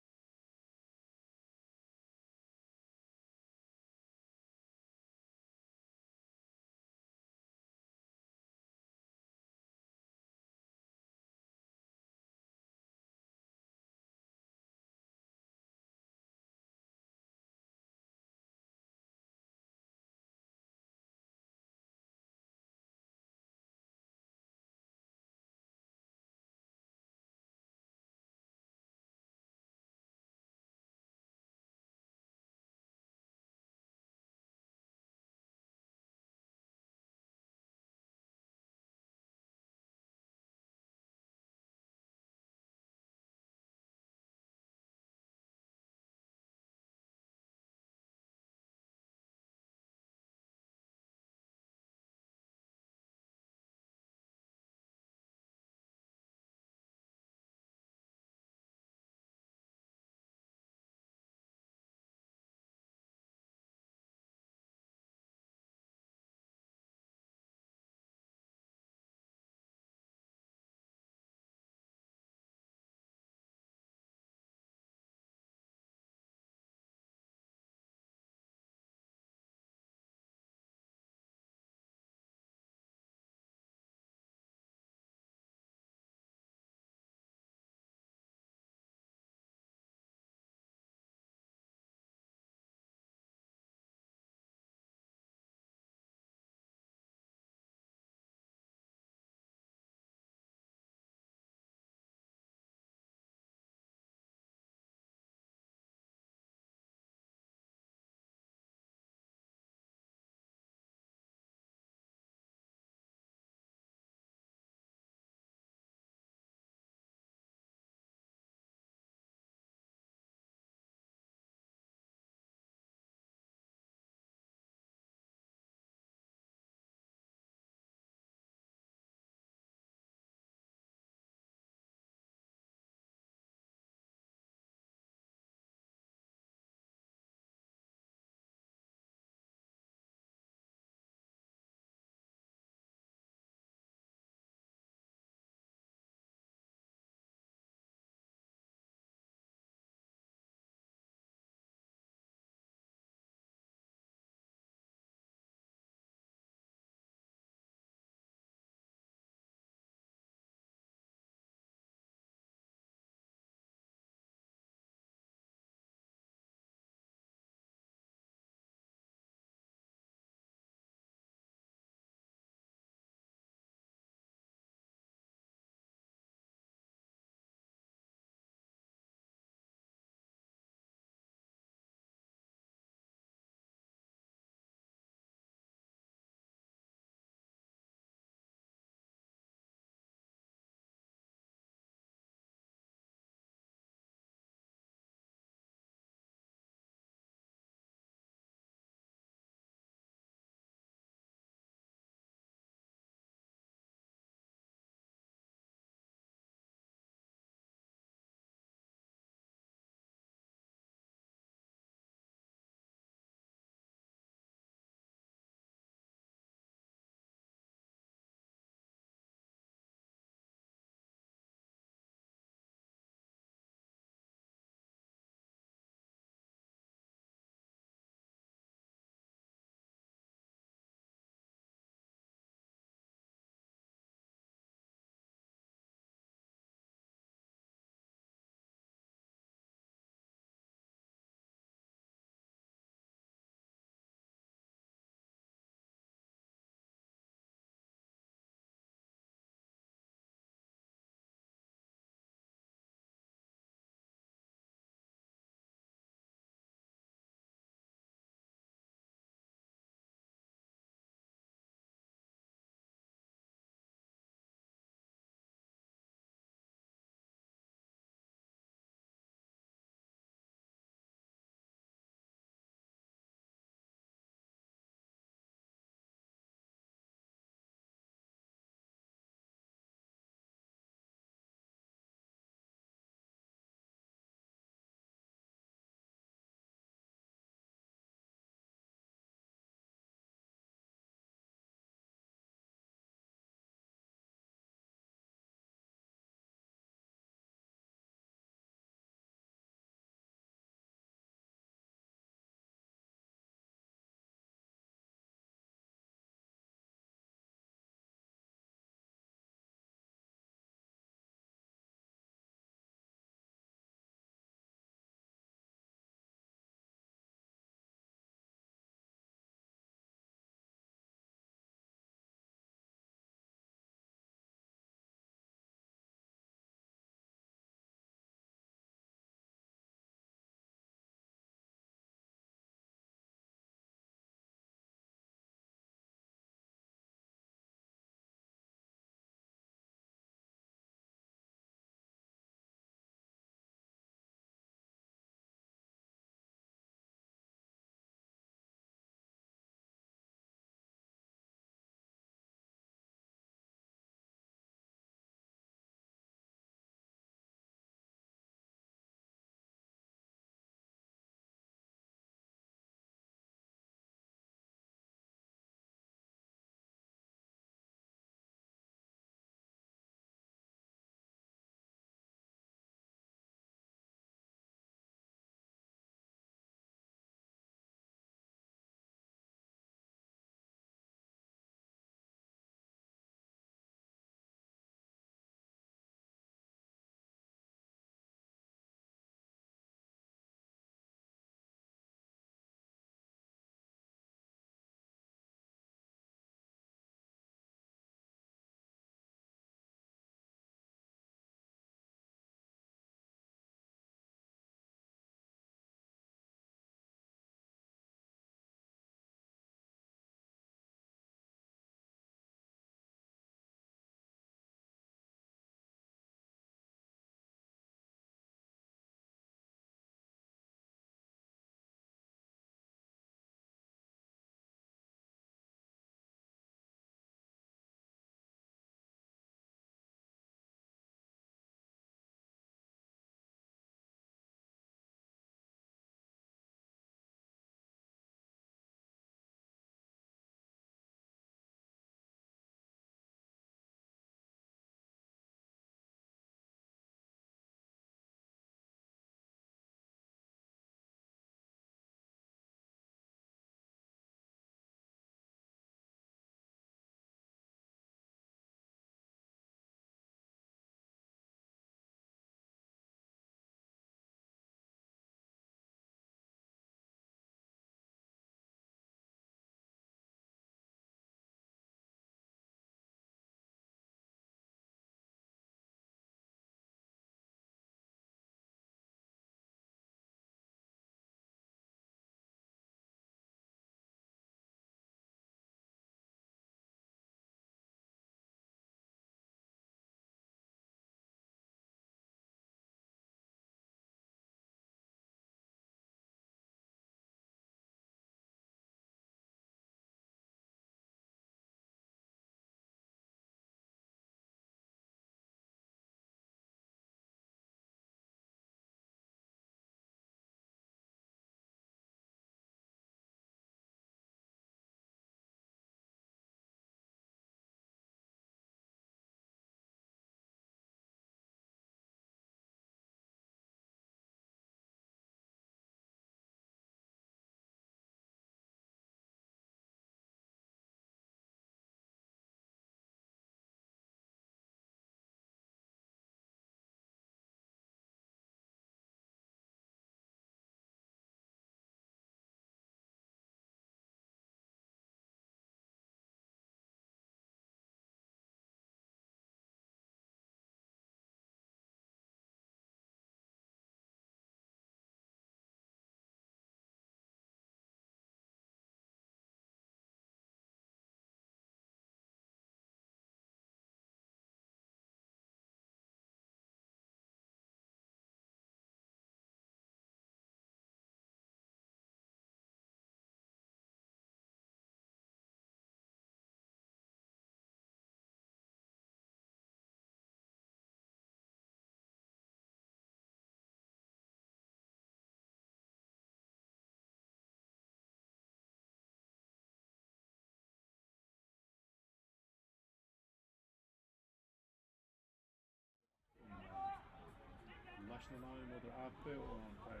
Arsenal mot AP och här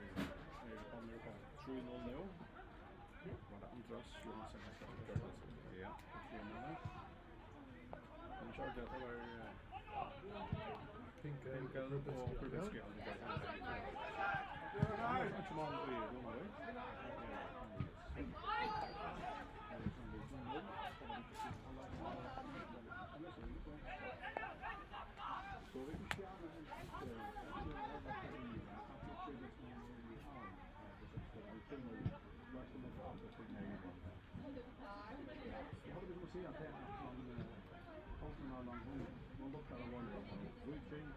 kommer på 3-0 nu. Var det Andras Johansson ja, men körde att det var Pinkel och Kurbinski. Inte man i Romarö. Så vi kan se jag hade velat se att man lockar av varandra på Rydring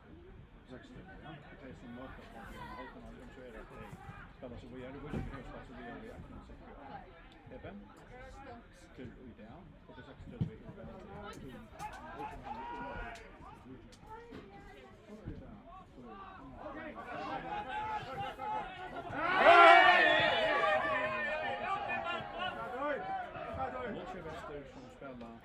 16, ja. Det är som möter på halten av dem så är det att det spelar så vi är det Rydring högsta så vi är i 18-6 Eben till ideal och det 16 vi Målsjöväster som spelar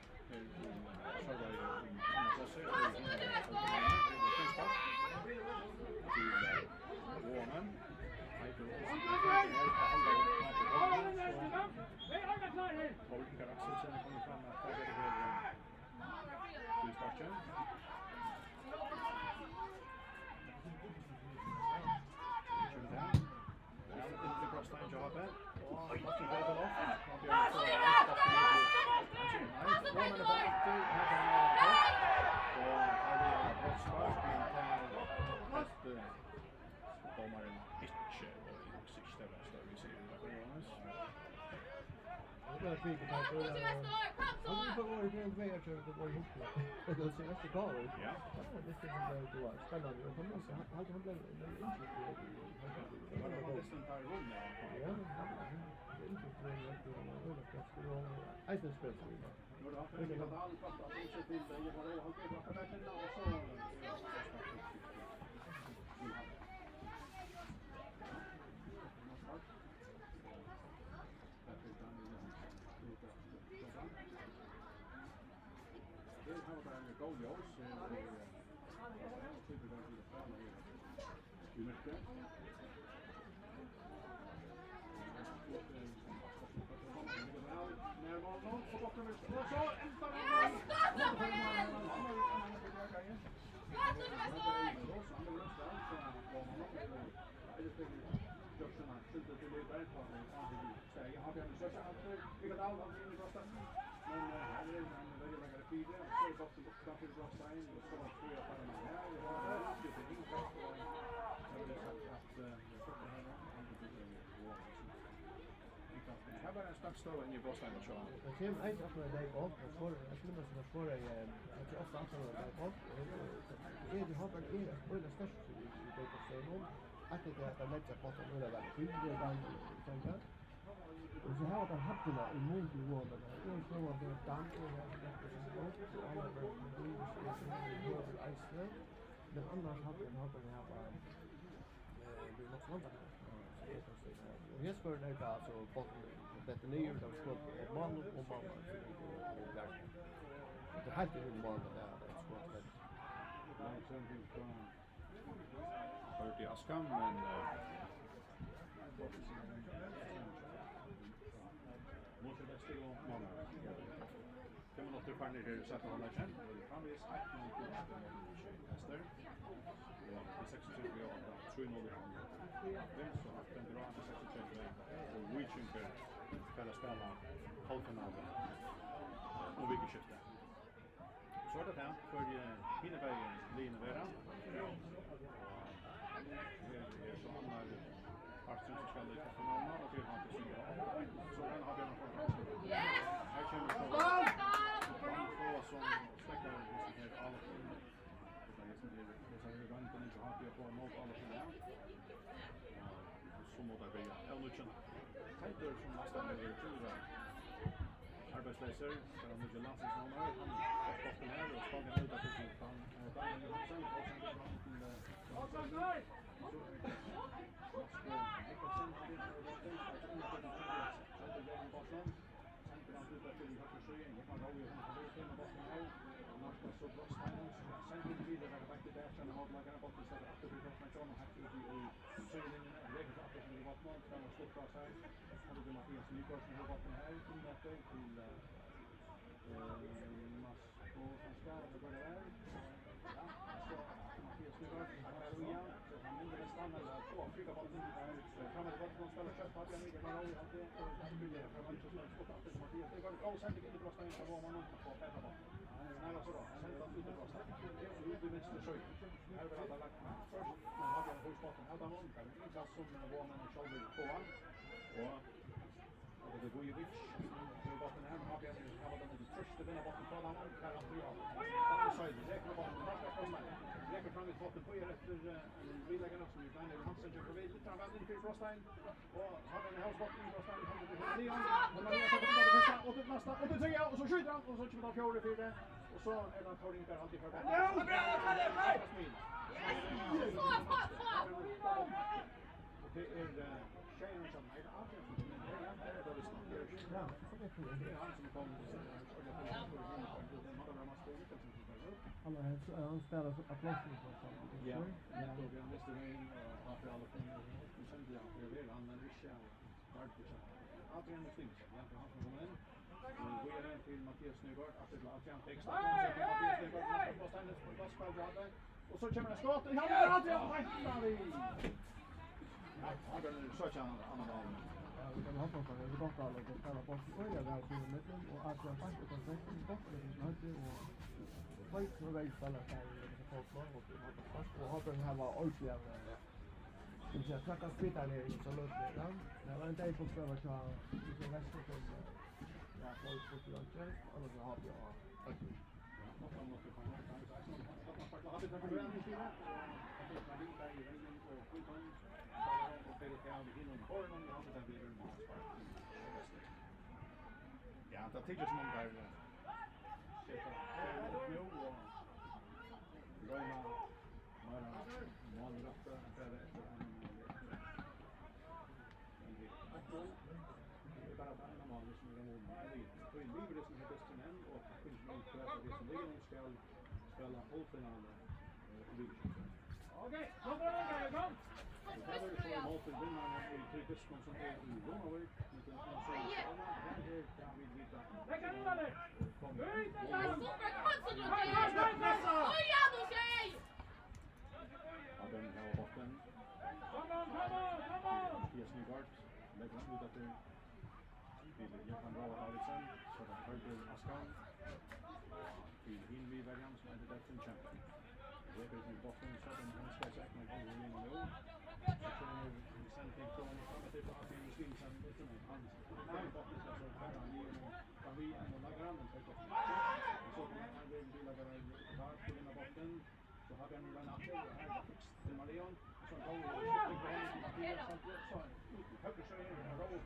Här var en stark stål in i Brosheim och Sean. Det kommer en sak med dig upp och får jag skulle måste ha för jag tror ofta att det är upp. Det har varit en öle störst i det på scenen. Att det är att lägga på att det är väl skiljer den tänker. Och så har det haft det i många år men det är så att det dank och det är alla det men annars hade det här bara det något sånt där. Och jag skulle lägga alltså på det nya där skott ett man och mamma där. Det hade ju man där skott. Hört i askan men måste det stå många. Kan man åter fan det så att man kan framvis att man kan testa. Ja, det 26 vi har 3-0. Vem så att den drar till 26 och reaching för att spela halvfinalen och vikskifte. Så är det här för Hinneberg Linevera. Det är som man Arsen som ska lika finalen och det har inte så den har vi någon från. Här kommer två som stäcker här alla det är ranken inte har på mot alla för det. Så mot där blir Elnuchen. Tighter som nästan är det tror jag. Arbetslöser från det landslaget som har han fått den här och spelar ut att det kan i Söderlinjen, Rekers Appelsen i vattnet, ska man stå kvar sig. Och det är Mattias Nygaard som har vattnet här, inåter till Masko Sanska, det går det här. Ja, så Mattias Nygaard, han är igen, så han mindre nästan, eller två, flyga bollen. Framåt vattnet, spelar kött, Fabian Nygaard, man har ju alltid, och bygger framåt, så slår skott alltid till Mattias Nygaard. Och sen tycker jag inte bra stäng, så var man nog på färra bollen. Nej, alltså då, sen tar ut det bra stäng. Och ut i vänster sjöjt. Här vill alla lagt med först, men har vi en höjspotten här, där det är en insats som var man själv på han. Och det är Vujovic som botten här, men har vi en den första vinna botten på han, här han tror jag. Offside, räknar botten, där ska komma. Räknar fram i botten på efter en biläggare som är Daniel Hansen som kör vid lite av vänd in till Frostein. Och har den här husbotten i Frostein, kommer till Leon. Och man gör på det första, och det nästa, och det tredje, och så skjuter han, och så kommer det fjärde, fjärde. Och så är det Torin där alltid för botten. Det är tjejen som är avgörande. Ja, så det tror jag. Det är han som kom Han spelar så applåsen på så. Ja, då vi har nästan en av alla från Sandra för väl han men inte Marcus. Adrian Stings, ja, han som kommer in. Vi är en till Mattias Nygaard, att det Adrian text. Mattias Nygaard på stannet på passspelare. Och så kommer det skott. Ja, Adrian fightar. Ja, han går så tjänar andra bollen. Ja, vi kan hoppas att det går alla att spela bort i början där på mitten och Adrian fightar på sektorn bort med höger och fight så väl spelar sig i fotboll och och har den här var ordentliga. Det är så att spela ner i så låt det. Det var inte på för att ta det nästa på. Ja, folk på fronten och så har vi ja, det tycker som om där Roma Målrafta där efter det bara en mål som är mål. Det är Libres som heter Sten och kunde prata det som ligger ska spela halvfinal i ligan. Okej, kom kom. Det var ju så mål till vinnarna i Tryggvason som är i Romawork. Men här kan vi vita. Det kan du väl? Ut Det är superkoncentrerad! Oj, Janus, tjej! Ja, den här botten. Come on! Mattias Nygaard lägger ut att det till Johan Rauer Davidsen. Så det höjder Askan. Till Hinvi Verjan som är det där från champion. Det är ju botten så den ska säkert med gånger in och nu. Så kommer vi sen till från till Patrik Svinsen lite med hans. Nej, botten ska så här han ger kan vi ändå lägga an den på botten. Så kommer han vill lägga den tillbaka till den botten. Så har vi en run up här till Marion. Så går vi och skjuter Mattias så höger så är det Rauer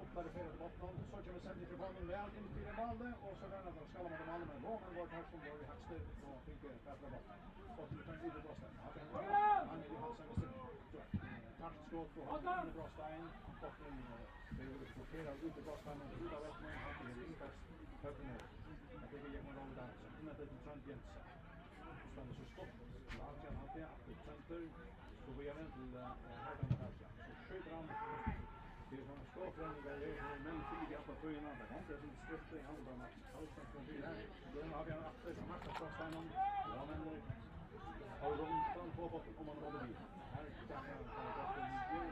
upptar det för botten. Så kommer sen till bollen väl in till bollen och så där då ska man med bollen med Roman går här som går i högsta och fick fälla bollen. Och nu kan vi det då stanna. Han är ju Hansen och så. Kanske skott på den bra stein. Botten det är ju sorterar ut i botten och ut av ett men har det inkast högre. Jag tycker jag måste hålla så innan det är Trent Jensen. Så det så skott. Lagen har det att center så vi är väl till här den här. Så skjuter han. Det är en skåfränning där det är men tidigt på tröjorna. Det är inte så stött i handen. Allt som blir här. Då har vi en efter som matchar från steinen. Ja, men har runt på botten om man håller vid. Här kan man ta botten nu.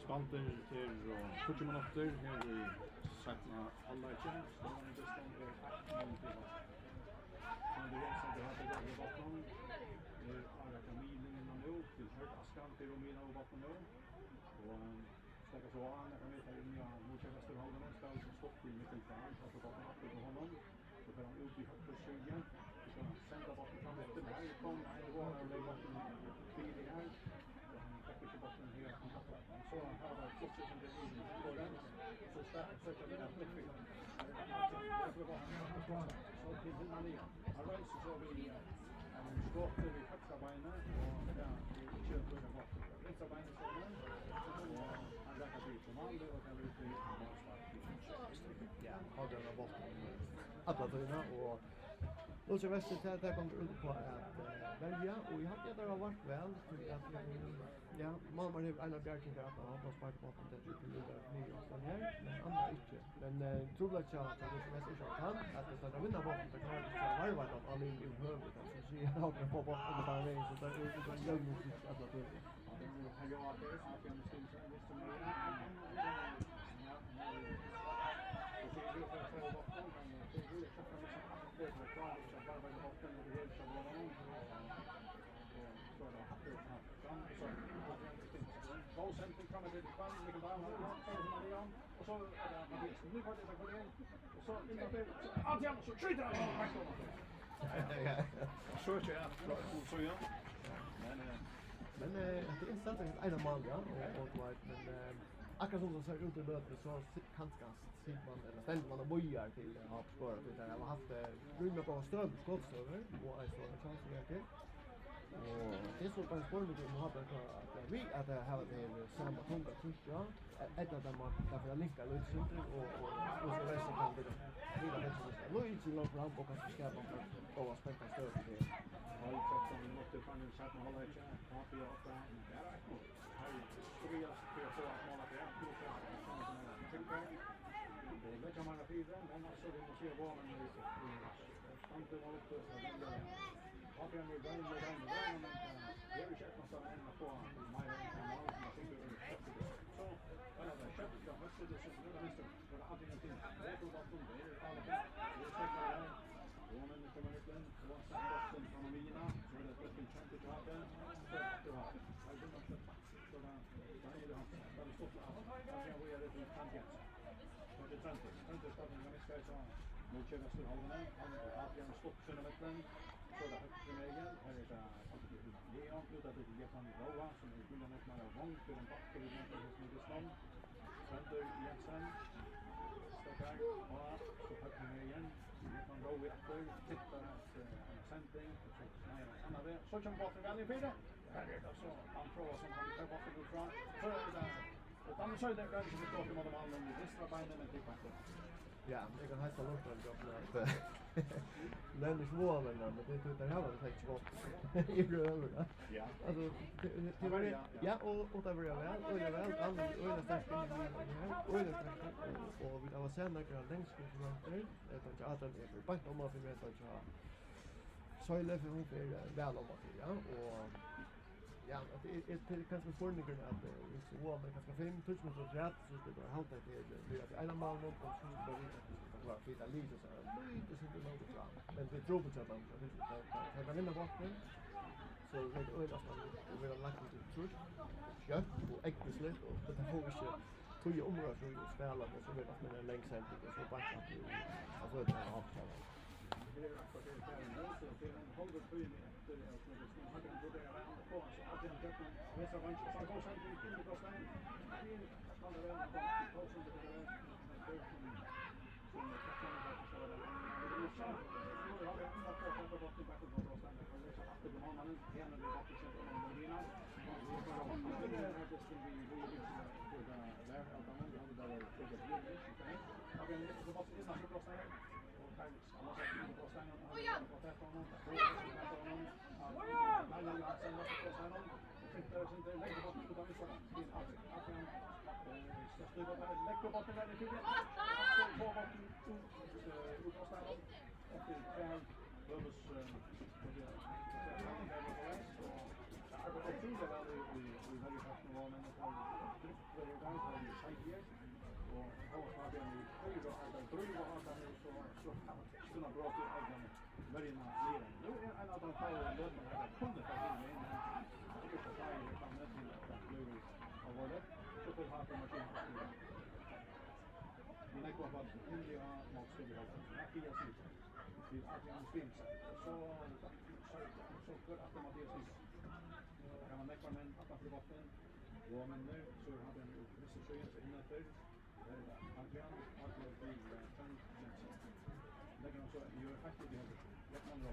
Spalter till 40 minuter här i Sättna halvleken. Stående bestämd är 8-0 till oss. Men det är så att det har det i botten. Det är Ara Kamilin innan nu. Till Hört Askan till Romina och botten nu. Och stäcka så an. Jag kan veta att nya Norrköpingsterholden ska alltså stopp till mittelplan. Så att botten upp på honom. Så kan han ut i högt för 20. Så kan han sända botten fram efter mig. Det kom en gång och lägger botten tidigt här. Täcker sig botten helt från botten. Så han har varit så som det är i början. Så söker vi efter kvill. Så till hinna ner. Alright, så vi skåter vid högsta beinet. Och vi köper det botten. Vänstra beinet står den. Och han räcker till som andra och kan vi ut i målspark. avgörande bollen alla tiden och Lucia Wester där kommer ut på att välja och jag hade det varit väl för att ja mamma har en av bjärkingar att han har sparkat på den där till det nya och här men andra inte men tror jag att Lucia Wester så att det ska vinna bollen så kan det vara att alla i huvudet så ser jag att på bollen på den vägen så där är det jag måste alla tiden Men det är intressant att en mål ja och men akkurat som de ser ut i löpet så kanske sitter man eller ställer man och bojar till avspåret det där. Jag har haft rymma på stöd skottsöver och jag såg en chans att göra och det är så på en spår med att ha att vi att ha det samma tunga tryck ja ett av dem därför att linka lite center och så resten kan det vidare bättre så Luigi långt fram och kanske ska på och spänna stöd till Håll så som måste fan en chat med hålla ett chat på och där är det. Här skulle jag få att måla det här till det lägger man att vidare men också det måste vara en stampe var upp så att jag nu går in med den men det är ju chef som står inne på mig och jag tycker det är så alla där chef ska måste det så det är för att allting till det är bara så det är alla det är så och men kommer det in så var sen från Mina så det är ett chans att ha den så det var jag vill också så där är det han stopp att jag vill det kan jag det är inte stopp men jag ska så nu kör jag så håller han har en stopp för mitten så där högt med igen här är det är inte att det ger han Roa som är bilden att man har vångt till en back till den som är snabbt Sander Jensen Stockar och så högt med igen man går efter tittar att sändning och så det så kommer bollen väl i fyra här är det så han provar som han tar bollen ut från för det och han så där kan vi prata med dem alla i västra benen med tillbaka ja jag kan hälsa långt från jobbet men det var väl men det där har det faktiskt gått i över ja alltså ja och det var väl och det väl alla och det starkt in här och det starkt och vi har sen några längst från där det tar att det är på om man vill veta så jag lever hon för väl om det ja och ja, det är kanske förordningen att det är så var men kanske 5 touchminutes och rätt så det går halt det att en man mot på så där det var lite lite så lite så det låter bra men det tror på att man kan vinna bollen så det är öde att man vill ha lagt lite tryck ja och äggbeslät och det får vi inte tog området och spela och så vet att man är längst helt och så backa till alltså det är avtal det är också det är en hållbar tröja efter att man hade en både around på så att den kan visa vart så går sen till det då sen det kan det väl på så det där som kan vara så där det är så nu har vi ändå fått det bort tillbaka på då sen det så att det man igen det bort så att man vill vinna och det är det ska vi för där att man har det där för det blir inte ja men det måste ju snart på sen och har vi nu höjda att driva att han så kunna bra till att han börjar ner. Nu är en av de få lösningarna att kunde ta in men det är så att han kan inte att nu har varit så för har man inte vi lägger på att India måste vi ha att jag ser till att han finns så för att Mattias kan man lägga men att han botten och men nu så har han ju vissa sjöar så innan för Adrian har det blivit lägger de så gör faktiskt det lägger man då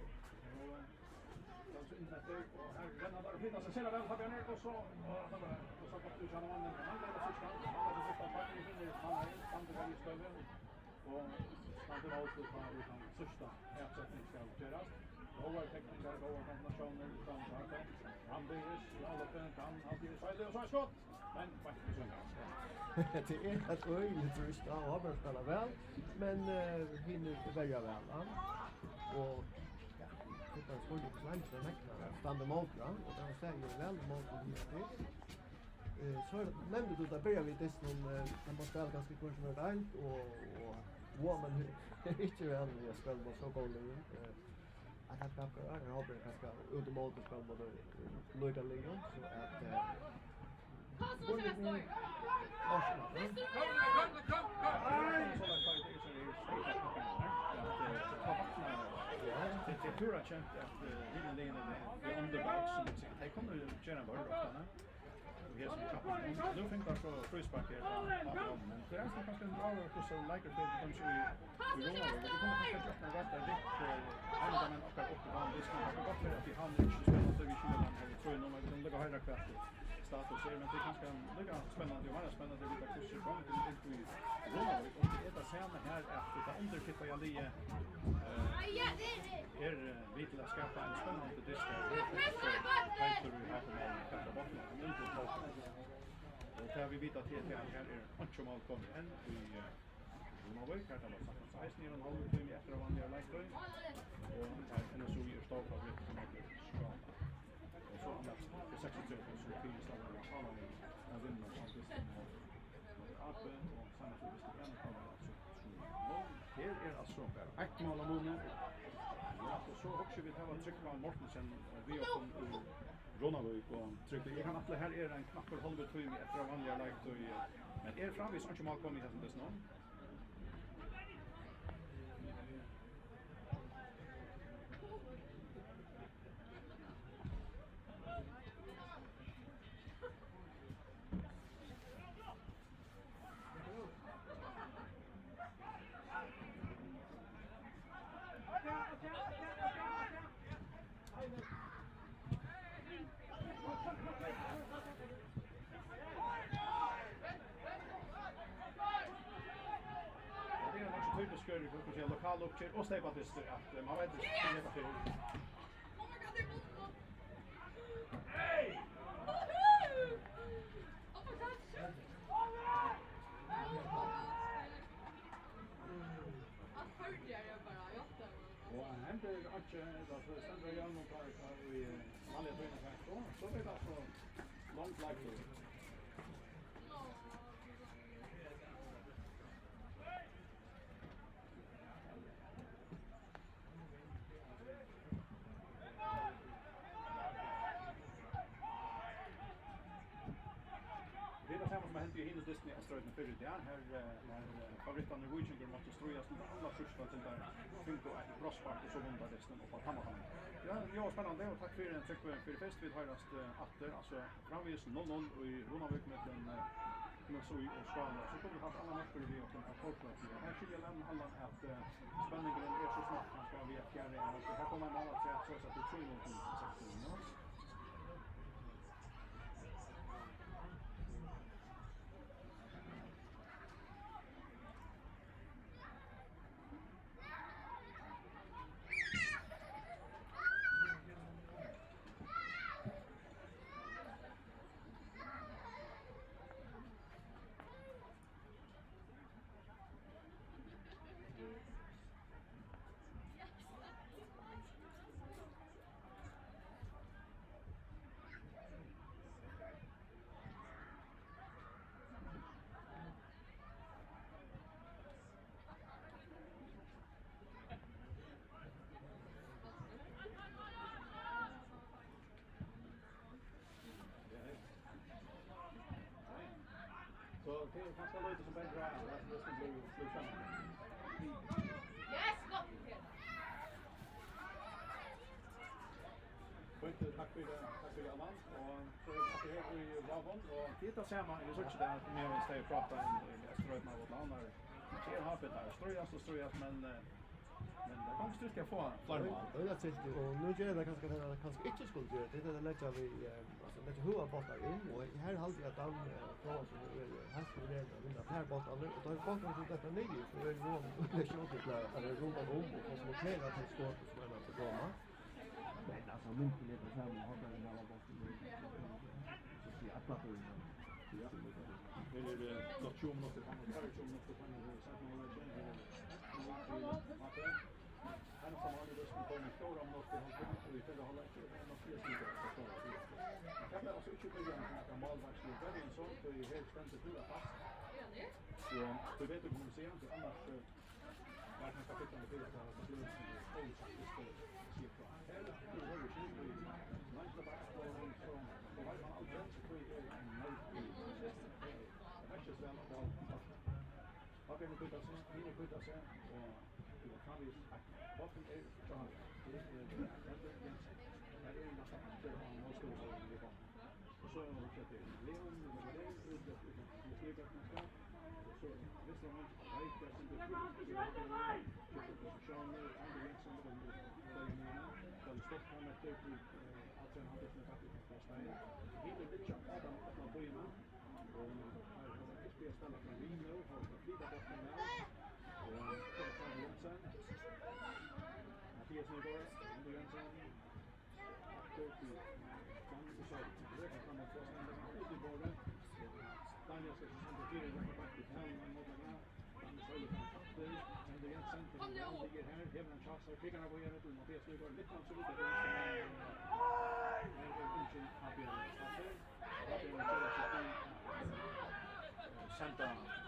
så inte det och här den har flyttat sig själva väl Fabian och så och så att du känner man den andra sista han har sista backen in i han är inte kan ju stöva Och stannar mot på utan sista ersättning ska göras. Over tekniker går kombinationen utan starta. Han blir alla kan alltid säga och så skott. Men faktiskt så Det är ett öjligt trist av Haber spelar väl, men hinner välja väl. Och ja, det är svårt att slänga den här stannar mot den och den säger väl mot den. Så nämnde du att börja vid det som man måste spela ganska kontinuerligt och woman inte väl jag spelar på så golden. Att han ska jag hoppas att ska ut och mot spela både Lloyd och Leon så att Pass mot Västerborg! Det är pura känt att hela linjen är underbart som det kommer att göra bara då. Nu fick jag så frispark här. Men det är kanske en bra och så like det de så vi rolar. Det kommer kanske att öppna rätt där ditt alla de och upp på listan. Det går för att vi har inte spelat det vi skulle ha här. Tror nog att de lägger högre kvart status ser men det kanske kan ligga spännande och vara spännande det där kurser kommer till i rolar och det är samma här att det underkittar jag det vill att skapa en spännande disk här. Det är så vi har på målet och där vi vet att det här är inte mal kommer än i Romaborg kan det vara så här snir en halv timme efter vanliga lagtröj och här är så ju start av det som är ska och så annars för 63 så finns det alla en vinner som det och samma så visst kan komma alltså här är alltså bara ett mål om månaden. Ja, så också vi tar Tryggvan Mortensen vi har kom Ronavik och Tryggvan. Jag kan att det här är en knapp halv timme efter vanliga lagtröj men är framvis inte mal kom i hästen dess någon. Skulle lokal uppkör och stäva det att man vet inte det för. Oh my god, they're both gone. Hey! Oh my god. Jag hörde jag bara, jag åkte. Och han det att så ständer jag nog på i vanliga träningsvärk så det alltså långt like. Som hänt ju hinner Disney att ströda för det här favoriten Norwegian går mot Strojas med alla första till där finko ett crossbar och så väntar resten och på Hammarby. Ja, spännande och tack för en tryck för fest vi hörast åter alltså framvis 0-0 i Ronavik med den så i Skåne så kommer vi ha alla matcher vi och den här folkligt. Här skiljer lämna alla att spänningen är så snabbt man ska vi att göra och här kommer man alla till så att det tror någonting så Så det är ganska lite som bättre är att det ska bli slutsamt. Yes, go! Tack för Allan och så att det är i Ravon och titta samma i så där med oss där prata i Österrike med vårt land där. Det har haft det där. Strojas men Men det kommer styrka att få fler mål. Det är det och nu gör det kanske det kanske inte skulle göra det är det lägger vi alltså lägger hur bollar in och här håller jag Dan från som är här skulle det vinna per boll och då är bollen så detta nej så är det nog lägger något till att det rullar om och så måste det att skåra så är det att komma. Men alltså mycket lite så här har det en annan boll så ser jag att Ja. Det är gott 20 minuter fram och 20 minuter fram och så att man håller igen. Han som har det bästa på en stor om något och vi får hålla ut och något fler sidor så står det. Jag kan alltså inte bygga en målvaktslig där en sån för i helt ständigt hur fast. Så du vet hur man ser inte annars vart man ska titta med det så blir det faktiskt så på. Här är det ju skickligt. Man ska bara stå och vad man alltid så får det en noll. Det är just väl på. Vad kan vi putta sen? Vi putta sen och kan vi botten är så här. Det är en massa saker som måste vara i gång. Och så sätter Leon med det ut att vi ska gå på så nästa gång right där som det är positioner andra som de de stoppar med det att sen har det faktiskt första är det lite chans att man får in och här spelar ställa från Vino och flytta bort den där och så tar vi sen Mattias Nyborg och Jönsson då till kan vi så det kan man få sen ut i bollen Daniel ska sen till det på backen men mot den här så är det men det är sen till ligger här även en chans att kicka på igen och Mattias Nyborg lite så lite det är inte Santa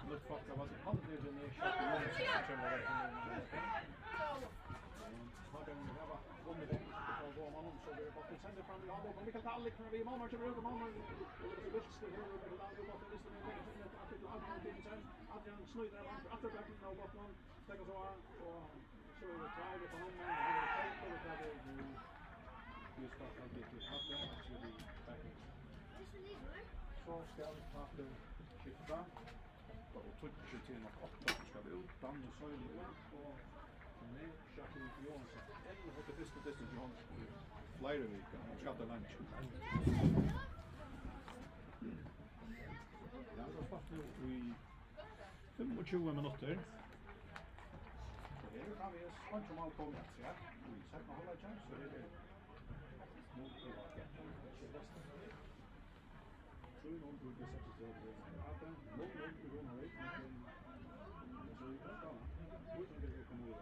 luftfakta vad det hade det ner så som var det har de här vunnit och går man om så det var det sände fram ja då Mikael Tallik när vi mamma kör ut mamma och det visst det är det där och det visst det att det hade det sen att han snöjde att det backen och vad man tänker så så är det träd på honom och det är det just att det är att det actually backen så ska vi ta det skifta och trycka till något 8 ska vi ut Dan och Söyle och nej Jacques Johansson eller har det visst Johansson flyer week och ska ta lunch ja då fast vi 25 minuter så här kan vi spänna mal på det ja vi sätter hålla chans så det är mot så nu då det sätter sig att den låg i gång här men så det då utan det kommer ju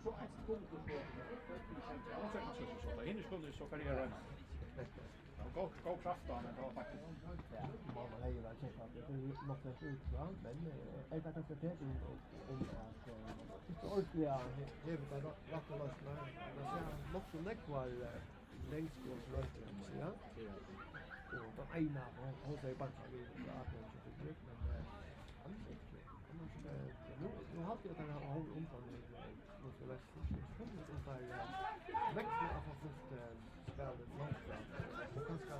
så ett punkt på så hinner skulle så kan jag röna. Gå krafta men det var faktiskt man lägger väl check att det måste ut fram men är det kanske det om att inte ordentliga det var rätt och löst men det ser något som nekvar längst och löst ja och då ena och så bara vi att det är men nu har jag den här omfånget mot det väster så det är växlar av första spelet och kanske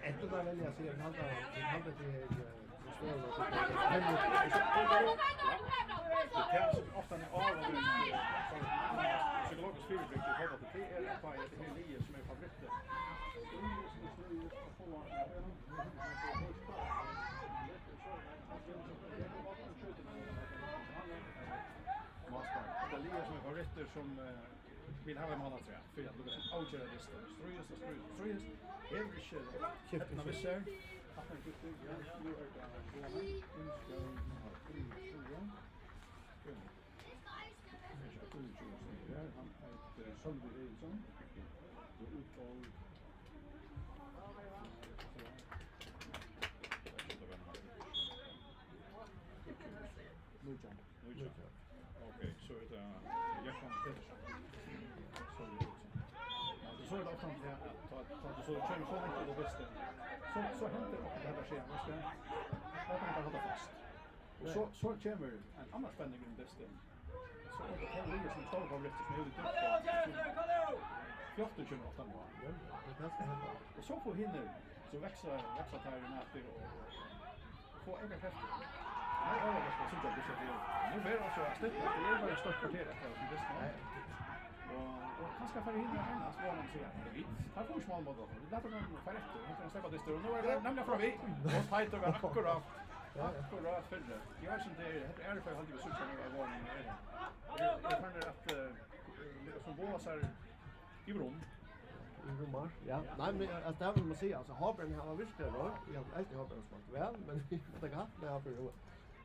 inte bara välja sig en halva det till förstår vad det kan ofta en av psykologisk feedback det har det är på det är Elias som är favoriten det Elias som är favoriter som vill ha en annan trä för att det är outgöra distans ströjs every shit när vi ser att man tycker ja nu är det han heter Sölvi Eriksson och utval Okej, så är det Jakob Pettersson. Sölvi Eriksson. Så är det ofta att så känner så mycket och visst så händer det här sker måste jag kan inte hålla fast. Och så kommer en annan spänning i det. Så är det Elias som står på rätt som är ute. fjorten kommer ofta nu. Det är ganska hända. Och så får hinner så växer tärgen efter och få egen krafter. Nej, jag vet inte så det så nu blir det så stött att det är bara ett stort kvarter efter att det är och kanske för hinner hennes var man säger vi tar för smal mot då. Det därför man får efter. Man kan släppa det står nu är det nämligen från vi och tajt och akkurat. Akkurat för det. Jag vet inte det är för hade vi så som var varning är det. Jag fann att det som båsar i bron. Romar. Ja. Nej men alltså där vill man säga alltså Habern har visst det då. Jag har alltid Habern spelat väl men det går med Habern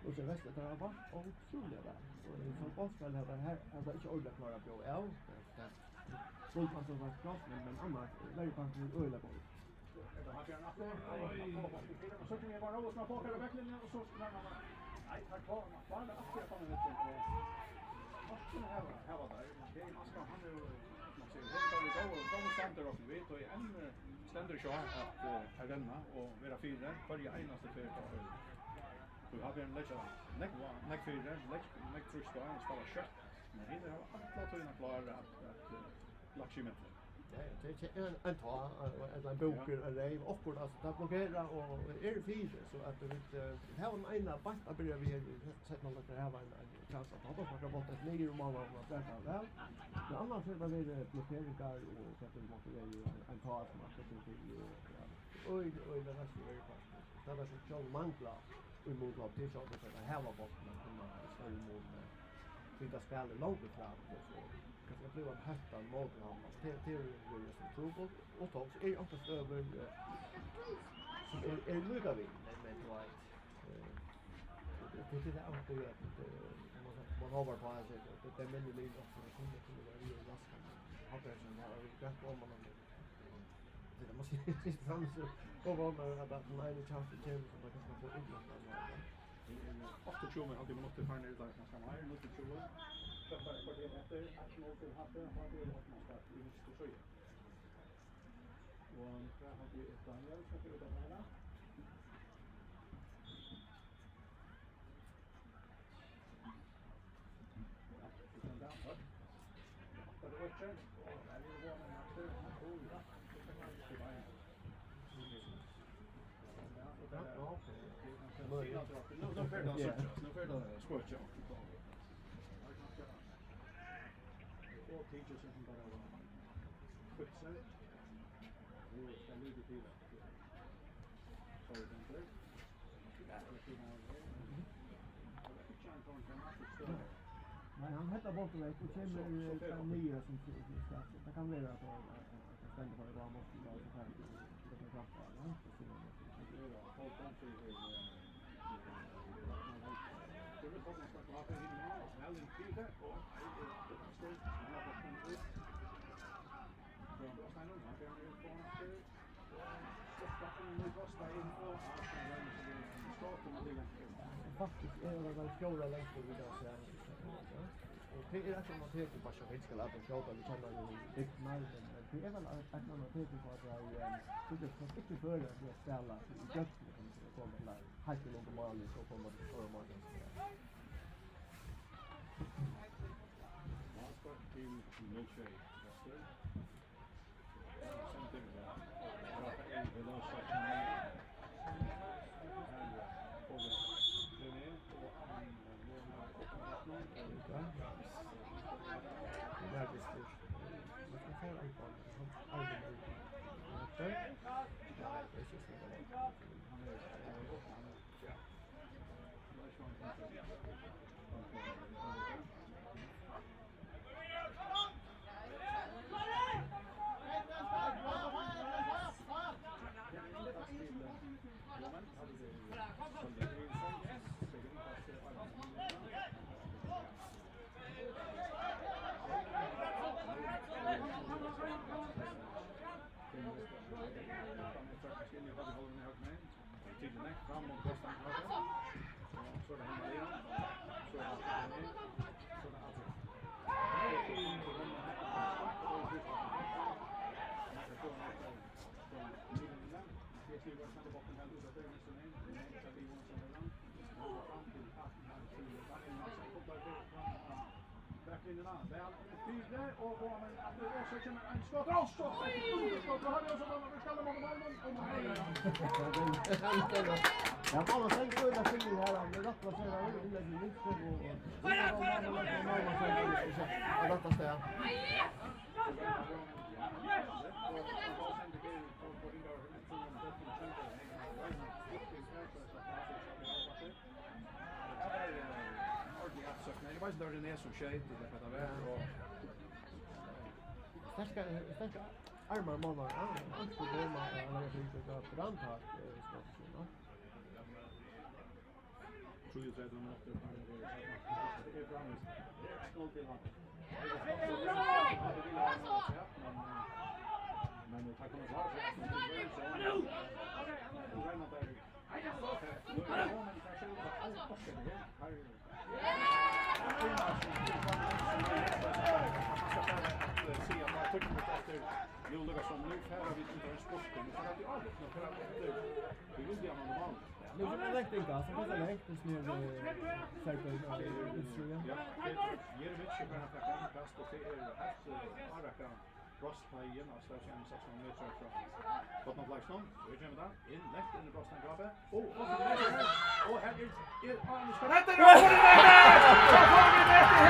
och så resten där var otroligt väl. Och så bossväl här har inte ordentligt klarat på L. Så kan så vara klart men annars väldigt fantastiskt öle på. Det har jag och så kan jag bara åt på och verkligen och så ska man nej tack kvar man bara att jag kommer ut och så här var där. Det är Oskar han är man ser det då ständer upp vet och en ständer ju att herrarna och vara fyra för det enaste för du har en lägga neck fyra neck trust då och spela kött men det har alla tydligen klara att laximent. Det är en ta en bok eller uppåt alltså det blockerar och är det fint så att det här var en av bästa börjar vi sett något där här var en chans att hoppas man kan bort ett ligger om alla och där väl. Men annars är det blockeringar och så att det måste vara en ta som att det till oj det var så väldigt fast. Det var så John Mangla emot av det så att det här var bort men man står emot det spelar långt fram så jag blev en hästan mot honom. Det är ju så trubbel. Och så är det också över som är lugga vid men right. Det är det också att man har varit på alltså det är mindre liv också som det är ju ganska har det som har rätt om man det måste ju fram så och vad man att nej det chans till så man kan få in något. 28 men alltid måste få ner där ganska mer nu till 20. Så för det efter att man får ha det har det att man ska in till så. Och där har vi ett Daniel som får det här. Ja, det kan där va. Det var ju och det var en efter ja. Det var Nu får det så. Nu får det skotcha. Och teachers som bara var skjutsar. Nu ska ni det till. Så det inte. Det är det fina. Det är chans från kan man Nej, han heter bort och kommer den nya som ska. Det kan vara att det ständer på det där måste vara så här. Det kan klappa. det är folk som säger det är folk som ska ha för himla väl i tiden och det är har fått en ut från Bosnien och han är på stoppen nu kosta in och att han är så starten och det faktiskt är det väl skåla längst vid där så och det är att man tänker på så helt ska låta skåla vi känner ju big night men det är väl att man tänker på att det är så mycket för att spela i djupet som kommer där hade någon mål så kommer det för mål Man ska till milkshake restaurang. Sen till det var så Vidare och men att det också kommer en skott. Skott! Skott! Då har vi också då ska de mål. Ja, bara sen går det till här om det rätt vad säger jag vill lägga lite på och detta står. Det var inte det som skedde det för att vara och Starka armar månader. Inte problem att alla är lite av brandtak skottsna. tror ju att de måste det är bra. Skål till honom. Men det tackar man så. Nu lukkar som nu färra vi inte en sporten. Nu får vi avsluta för att det vill jag normalt. Nu är det rätt inte alltså det är längt det snur cirkel utström. Ja, ger vi inte för att ta en kast och det är att araka Frosthajen och så känns det som mer så från något slags någon. Vi kommer där in lätt in i Frosthajen. Och här är Arne ska rätta det. Så får vi det här.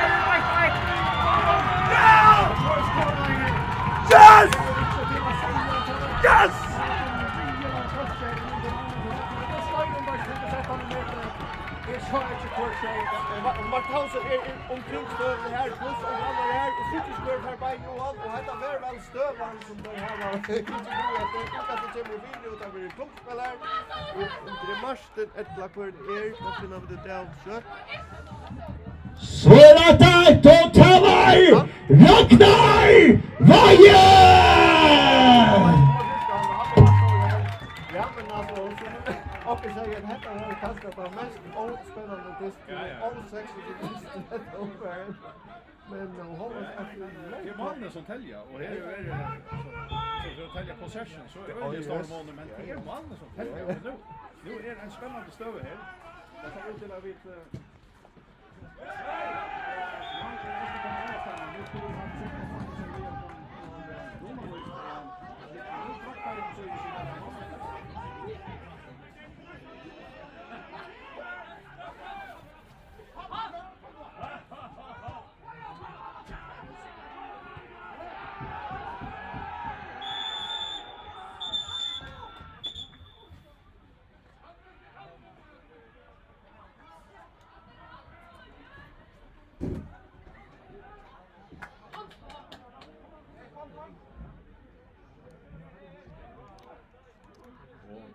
Yes! Yes! Markhausen är omkring stövlen här plus och alla är här och cykelskör här by Johan och heter väl stövlan som det här var. Det är inte video där vi klubbspelare och det marschen ett lag för att finna det down shot. Så är det och Tamar Ragnar Vaje! Ja, men alltså och jag säger att detta har kastat på mest spännande disk all sex over. Men hållas det är mannen som täljer och det är ju så att tälja possession så är det stor mål men det är mannen som täljer nu är det en spännande stöve här. Jag tar ut det lite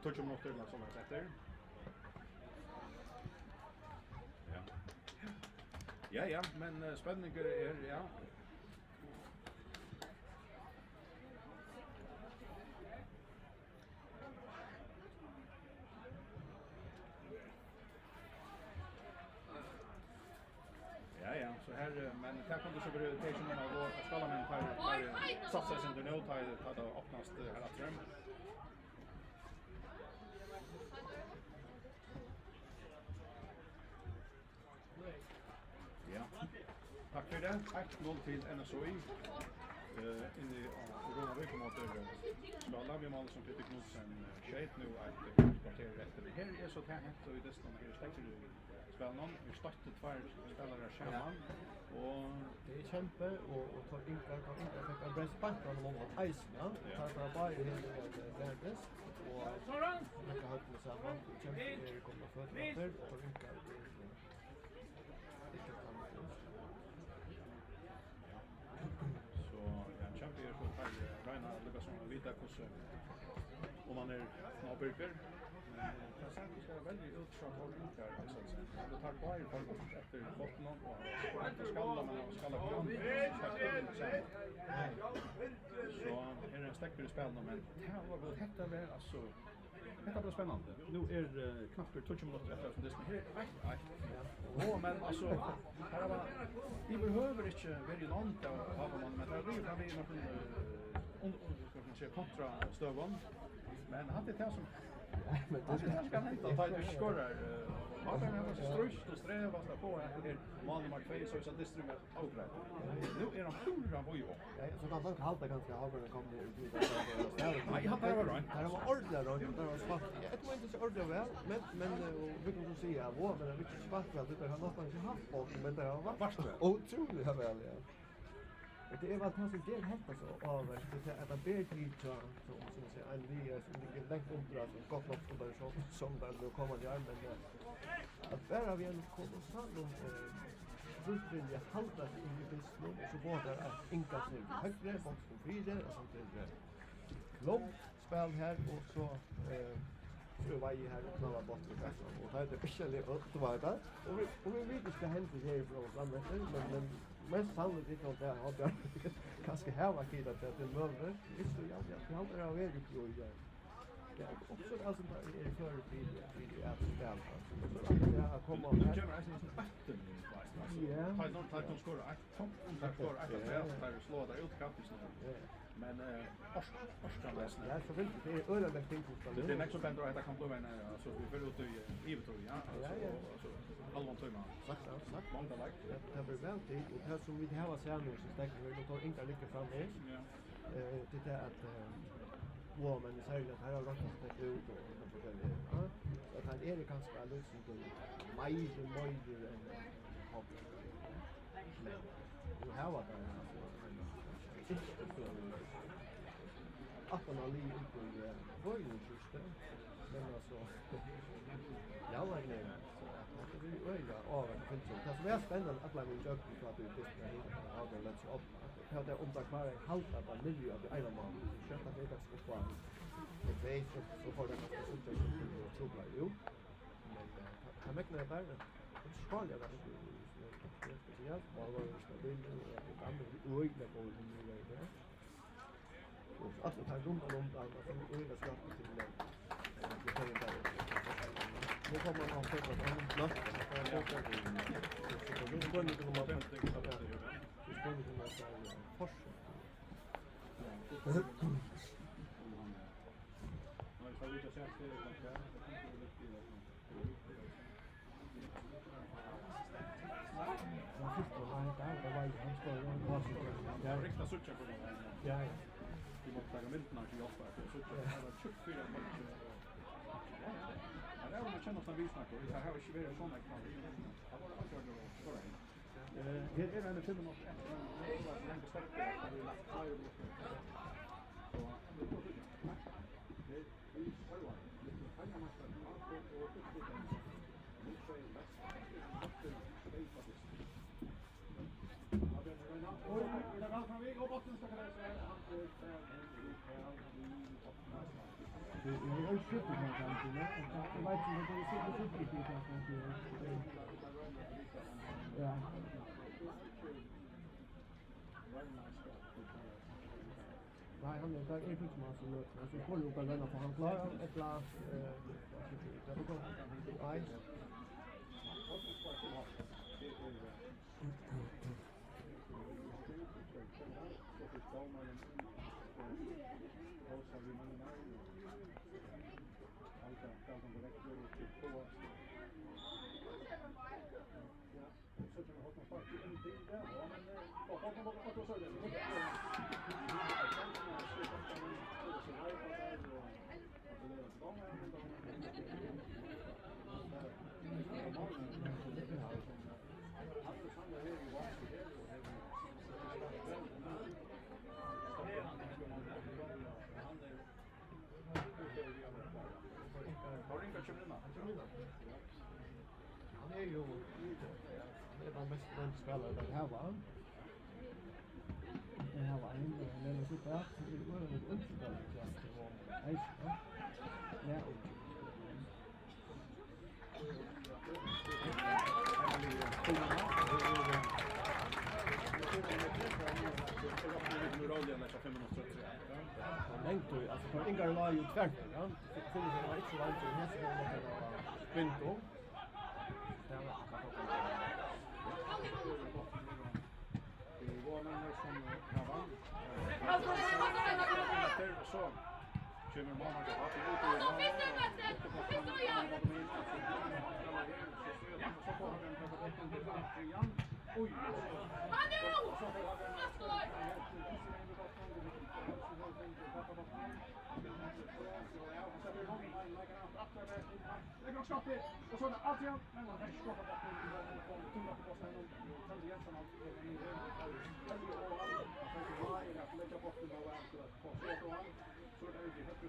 touch om något eller sånt där. Ja, men spänningar är ja. Ja, så här men här kommer så blir det som man då ska man ta satsa sin den ut ta då öppnas det hela tiden. Tack för det. 1-0 till NSOI. In i Ronavik mot Skala. Vi mål som Peter Knudsen skjut nu att kvarter efter. Här är så tätt och i destan här stäcker du spelarna. Vi startar två spelare samman och det är kämpe och tar inte fick en breastbank från någon av isen. Tar för bara hela värdes och man kan ha det samman. Kämpe kommer för och tar inte vita kurser om man är snabbburger men det sen ska väldigt utsatt och utklar alltså det tar på i form efter botten och skalla men skalla fram så är det en stäcker spel men det var väl hetta väl alltså detta blir spännande nu är knappt 20 minuter efter från det här men alltså här var vi behöver inte väldigt långt av vad man men det blir någon kontra stövon men hade det som men Det ska hända. Ta du skorrar. Vad kan jag strösch och sträva så på att det mål nummer 2 så är det distribuerat outrätt. Nu är de fulla på ju. Ja, så kan man halta ganska halvare kom det ut. Nej, jag har det right. Det var ordentligt då, det var svart. Jag tror inte så ordentligt väl, men vi kan ju säga vad men det är mycket svart väl det har nästan inte haft folk men det har varit otroligt väl ja. Det är väl det som det heter så av det att det blir tid så som säger en vi är längt under alltså gott nog för så som där då kommer det men att bara vi en kolossal vilja halta i det nu så går det att inka sig högre box för friare och sånt där. Långt spel här och så så var ju här och klara bort det och det är det speciellt att vara där och vi vet inte hända det här från landet men mest sannolikt inte om det har jag kanske här var tid att det möver visst så jag har det av väg ju ja också alltså det är för video att spela så att komma Nu här kommer jag sen åter nu faktiskt. Ta någon tack om skor. Tack för att jag slår där ut kapten. Men Oskar läsna. ja så vill det är överlägg ting Det är nästa bänd då att kan bli en så vi vill ut i Everton ja. Så allon två man. sagt Långt där like. det blir väl tid och det som vi har ser nu så stäcker vi då inte lika fram här. Ja. Det är att men säger att här har gått att ut och så där. Ja. Så att är det kanske lösning till major än hopp. Men det här var det alltså att man ali inte börjar just det. Men alltså ja vad det är så att det blir öga av att det finns. Det som är spännande att man vill öppna för att det är av det lätt så upp. Det är om det kvar en halta på miljö av det ena man. Köpa det där ska kvar. Det är så får det kanske inte så bra ju. Men kan man inte bara det skal jag det speciellt vad var det stabil och det andra öga på det. Och att det tar runt om där som öga ska till det. Det kan inte nu kommer man att sätta på en plats för att få det. Så det går inte att komma fram till det. Det står inte att säga forsa. Så vi kan se att det är ganska jag riktar sucha på det. Ja. Vi måste ta myntorna till jobba för sucha. Det var 24 minuter. Ja, det är väl känns som vi snackar. Vi har ju svårt såna kvar. Det var alltså det. Det är en 5 minuter. Det var en stark. Det var fire. Så det går det. Det är själva. Det kan man säga och Nej, han är där är inte man så löst. Så får du bara vänta på han klarar ett glas det går. Nej. Han är ju det är den bästa spelaren det här var. Det här var en men så där det var en underspelare klass det var nice. Ja. Längt alltså för Ingar la ju tvärt ja. Det var inte så långt så här så det var pinto. Det var det var någon som kavan. Så kommer mamma till att det är Så finns det Matte! Finns det jag? Oj! Hallå! Maskor! Lägger och skapet och så där Adrian men han har skottat bort på tunga på posten och sen Jensen har lägger bort den där på så där det högt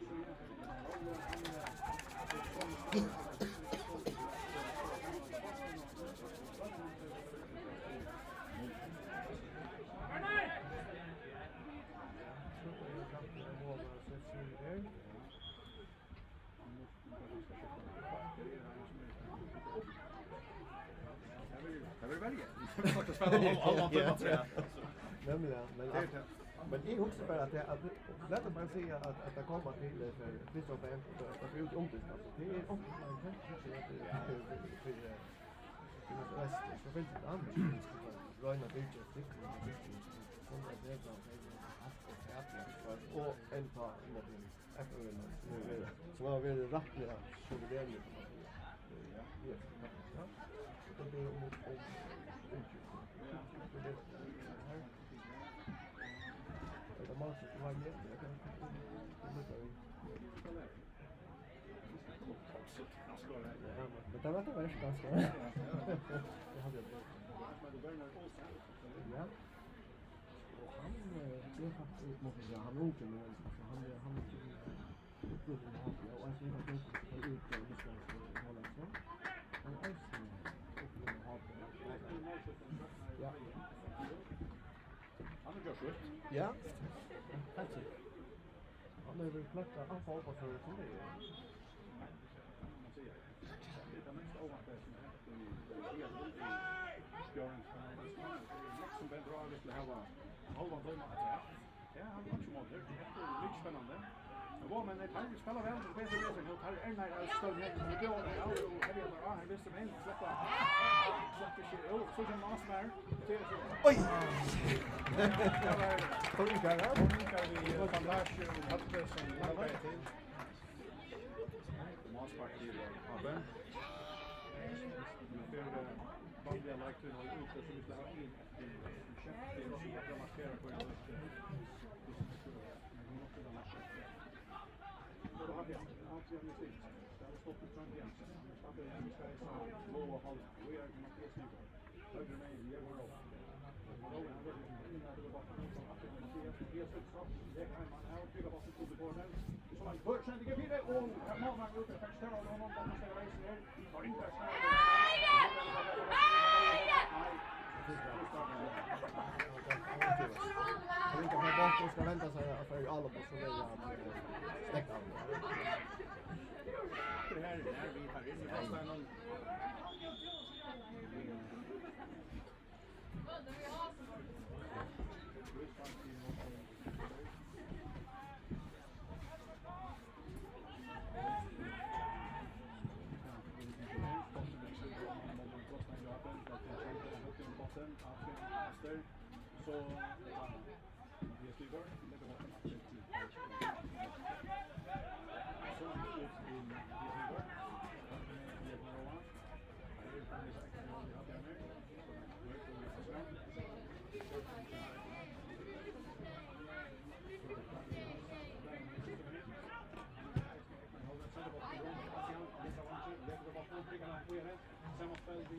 Jag vill välja. Jag ska spela alla tre. Nämligen, men jag också för att lätt att bara säga att det kommer till för Kristoff att få ut omtrycknad. Det är också en kanske att det är för rest. Så finns det andra som ska röna bygga stycken. Kommer att lägga och en tar någonting efter en som har väldigt rattliga så det är lite. Ja. Det är mot det måste vara med. Jag kan men det var det värsta ganska. Jag hade det. Ja. Och han är faktiskt måste jag han åker med han och jag syns att det är ut och det ska hålla så. Han är ja. Han har gjort sjukt. Ja. Faktiskt. Han är väl platta han får på för som det är. Det är mest ovanligt som hänt i Björns som Ben Dravis skulle ha halva döma att ja, han var inte mål. Det är mycket spännande. Men det kan ju spela väl. Det är det som tar en när stund med det och här är bara han visste men släppa. Så som Masmar. Oj. Kan vi kan Lars och Hattes som lagar till. Masmar till Abben. Nu för vanliga läkare och ut så vi ska ha in ett käpp som ska markera på en då hade jag alltid musik. Där var stoppet från Jensen. Startade en i Sverige som blå och halv. Då är det Mattias Nyberg. Högre mig i Jävlar upp. Och då är han väldigt innan det var bara som att det var Mattias. Mattias utsatt. Det kan man här och fylla basen tog det på den. Så man bör sen ligga vidare. Och här måste man gå upp. Först ställer honom. Där man ställer rejsen ner. Tar inte där snart. Jag vet inte om jag ska vänta sig för alla på så länge stäcka av. Det här är när vi tar in i fastställan. Så vi skriver det var en absolut så sen måste vi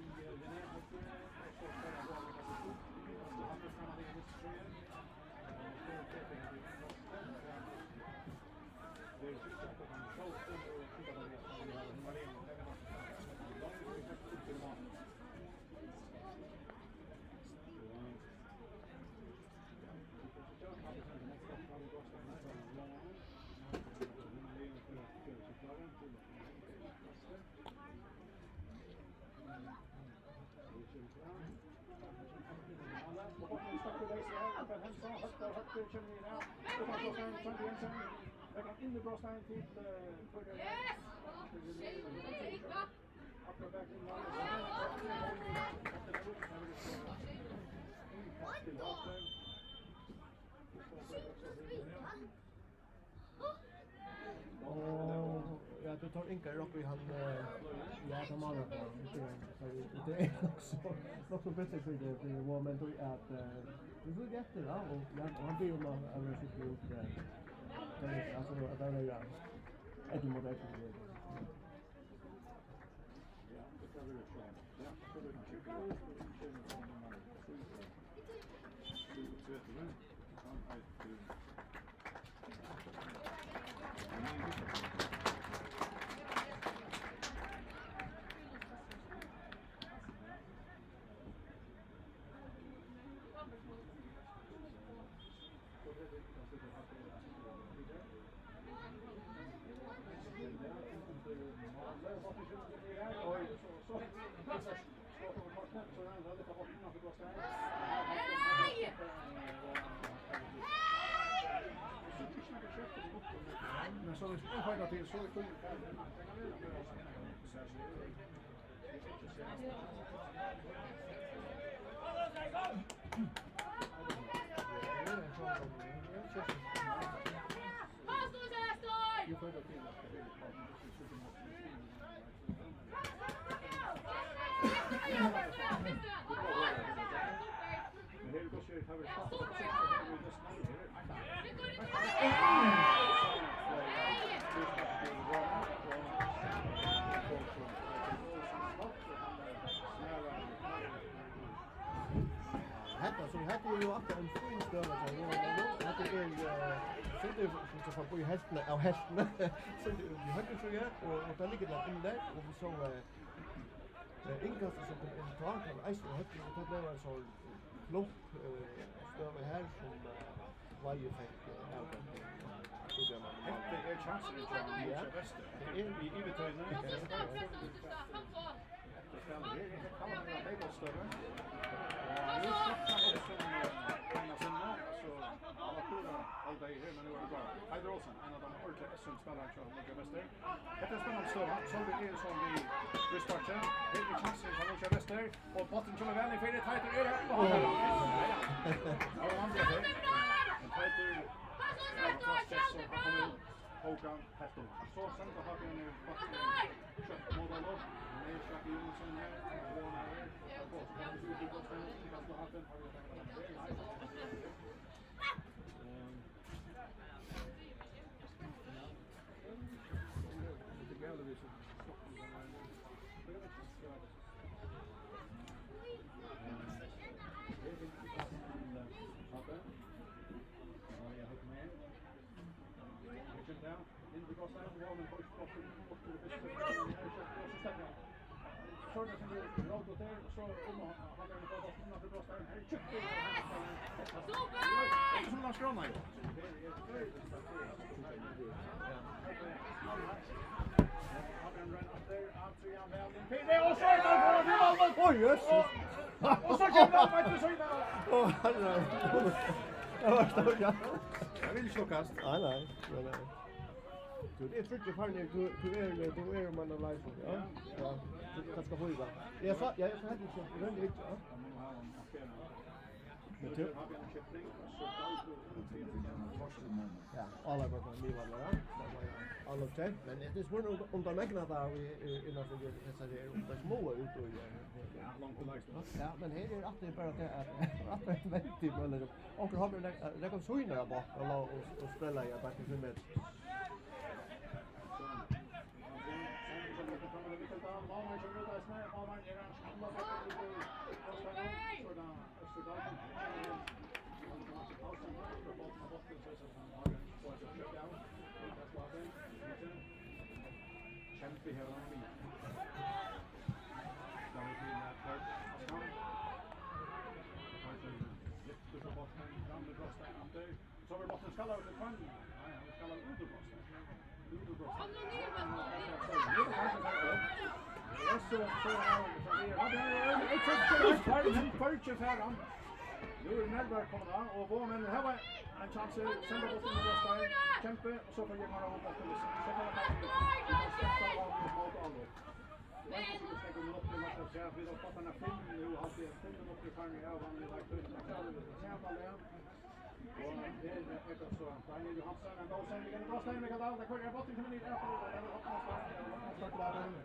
in the bra stand till Yes! uppe i han ja de andra på det är också bättre för det moment att det så jätte och han blir ju man alltså så gjort det alltså att det är ett modell Men så hvis en fejler til, så er det Hetta er jo akkurat en fin støve til hetta sitter som så på i helten av helten så vi har det så ja og der ligger der inn der og vi så innkast som en tag kan eisen hetta og det var så flott støve her som varje fikk Hette er chansen til Michael Vester. Det er i betøyne. Heider Olsen, en av de ordentlige SM-spillerne som Michael Vester. Dette er spennende støve, som det er som vi starter. Det er chansen til Michael Vester, og botten kommer vel i fire. Heider er her, og han er her. Heider Håkan Hetto. Så sender Hagen ned kjøtt mål opp. Med Sjakke Jonsson her. Og her. Og så kan vi ut på stedet. Vi kan slå Hagen. Det gælder vi så. Down into the cross down the wall and push off to the best. Så det som är långt åt där så om han har den på botten av cross down här. Super! Som man skronar ju. Han run up there after Jan Velden. Det och så är det på oj jösses. Och så kommer han faktiskt så där. Åh herre. Det var stort ja. Jag vill slå kast. Nej. Det är trycket här nu du är man alive ja. Ja. Det ska höra. Jag hade ju den lite ja. Men typ ja, alla var på livet där. Alla okej, men det är svårt under mägna där vi innan för det så det är små ut och Långt på lägsta. ja, men här är att det bara att ett väldigt eller och har vi det kan så innan bak och spela i backen för med Kämpe här om mig. Så vi måste skalla ut det fram. Nej, vi skallar ut det bossen. Nu är närmare kommer han och vår men här var en chans att sända bort den där kämpe och så får jag bara hoppa till det. Så kan jag släppa av mot alla. Men så ska vi upp till matchen så vi då fattar när film nu har det 5 minuter kvar i av han vill ha till att köra det. Sen bara Och det är det så Daniel Johansson and goes in again. Bra stämning Mikael Dahl. Det kommer bort till minut efter det. Det har någonstans.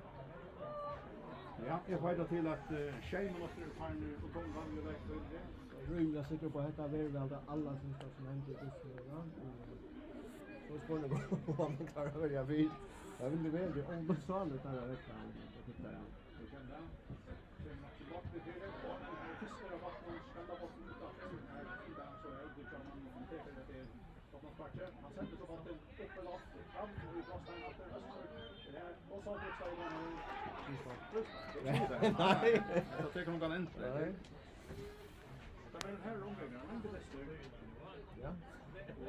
Ja, jag vet till att Shane måste ju ta nu på gång han ju direkt ut det. Rymliga sikker på detta väl alla som händer just nu. Ja. Så ska det gå om man klarar att välja bil. Jag vill inte välja om det så alldeles där veckan. Det kan det. Sen måste bort det till det. Och den fiskar av vatten ska bort ut av det. Där så är det kan man tänka det är att man sparkar. Man sätter så vatten upp och loft. Fram och i fasta att det är där. Och så det ska det Nej. Så tar hon kan inte. Nej. Det är den här omgången. Men det är stöd. Ja.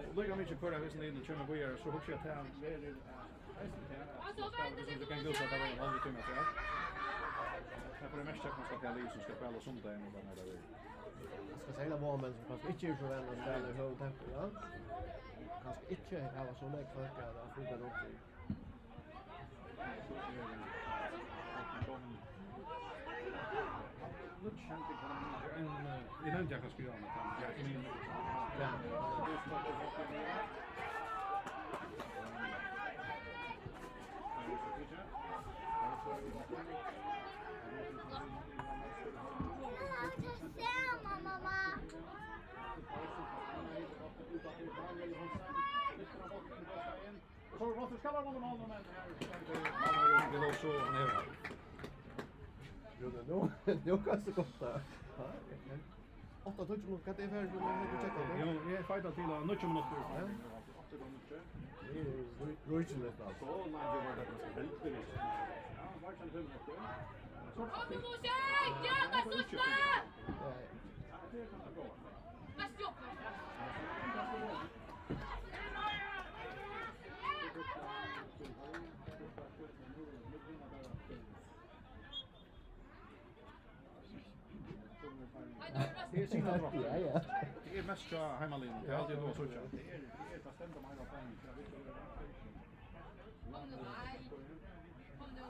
Och lägger mycket för det här sen in och börjar så hur ska jag det är du kan gå så där en halv timme så här. Men för det mesta kan man ska ta som ska spela sånt där och när det är. Jag ska säga vad men som kanske inte är så vänner spela i hög tempo, ja. Kanske inte har så mycket folk att flyga upp till. Look chanting en innan jag kan skriva med han. Jag menar Ja. Mamma. Så vad ska vara någon annan men här det låter så nära. Jo, det kan så gott där. Ja. 8 touch mot kan det vara så man har checkat det. Jo, jag fightar till att nutcha minuter. Ja. Det är rojligt alltså. Så när det var det så väldigt. Ja, var kan 5 minuter. Kom nu Moshe! Jävla sossa! Ja. Det kan gå. Fast jobb! Det är sina bra. Ja, ja. Det är mest hemmalin. Det är alltid då så. Det är fast ändå man har poäng. Jag vet inte. Kom nu, nej. Kom nu.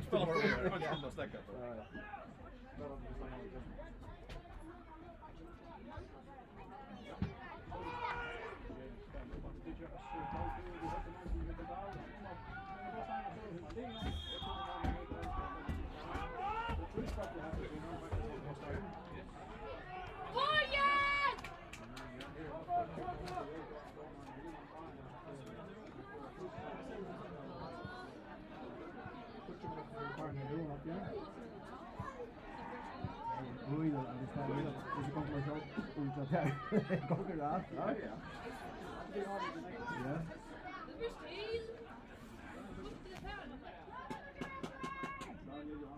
Spela bara det. Jag kan inte stäcka. Ja. Borgen! Oj, det ska vi. Det ska komma så ut att här. Konkurrens. Ja, ja. Ja. Du still!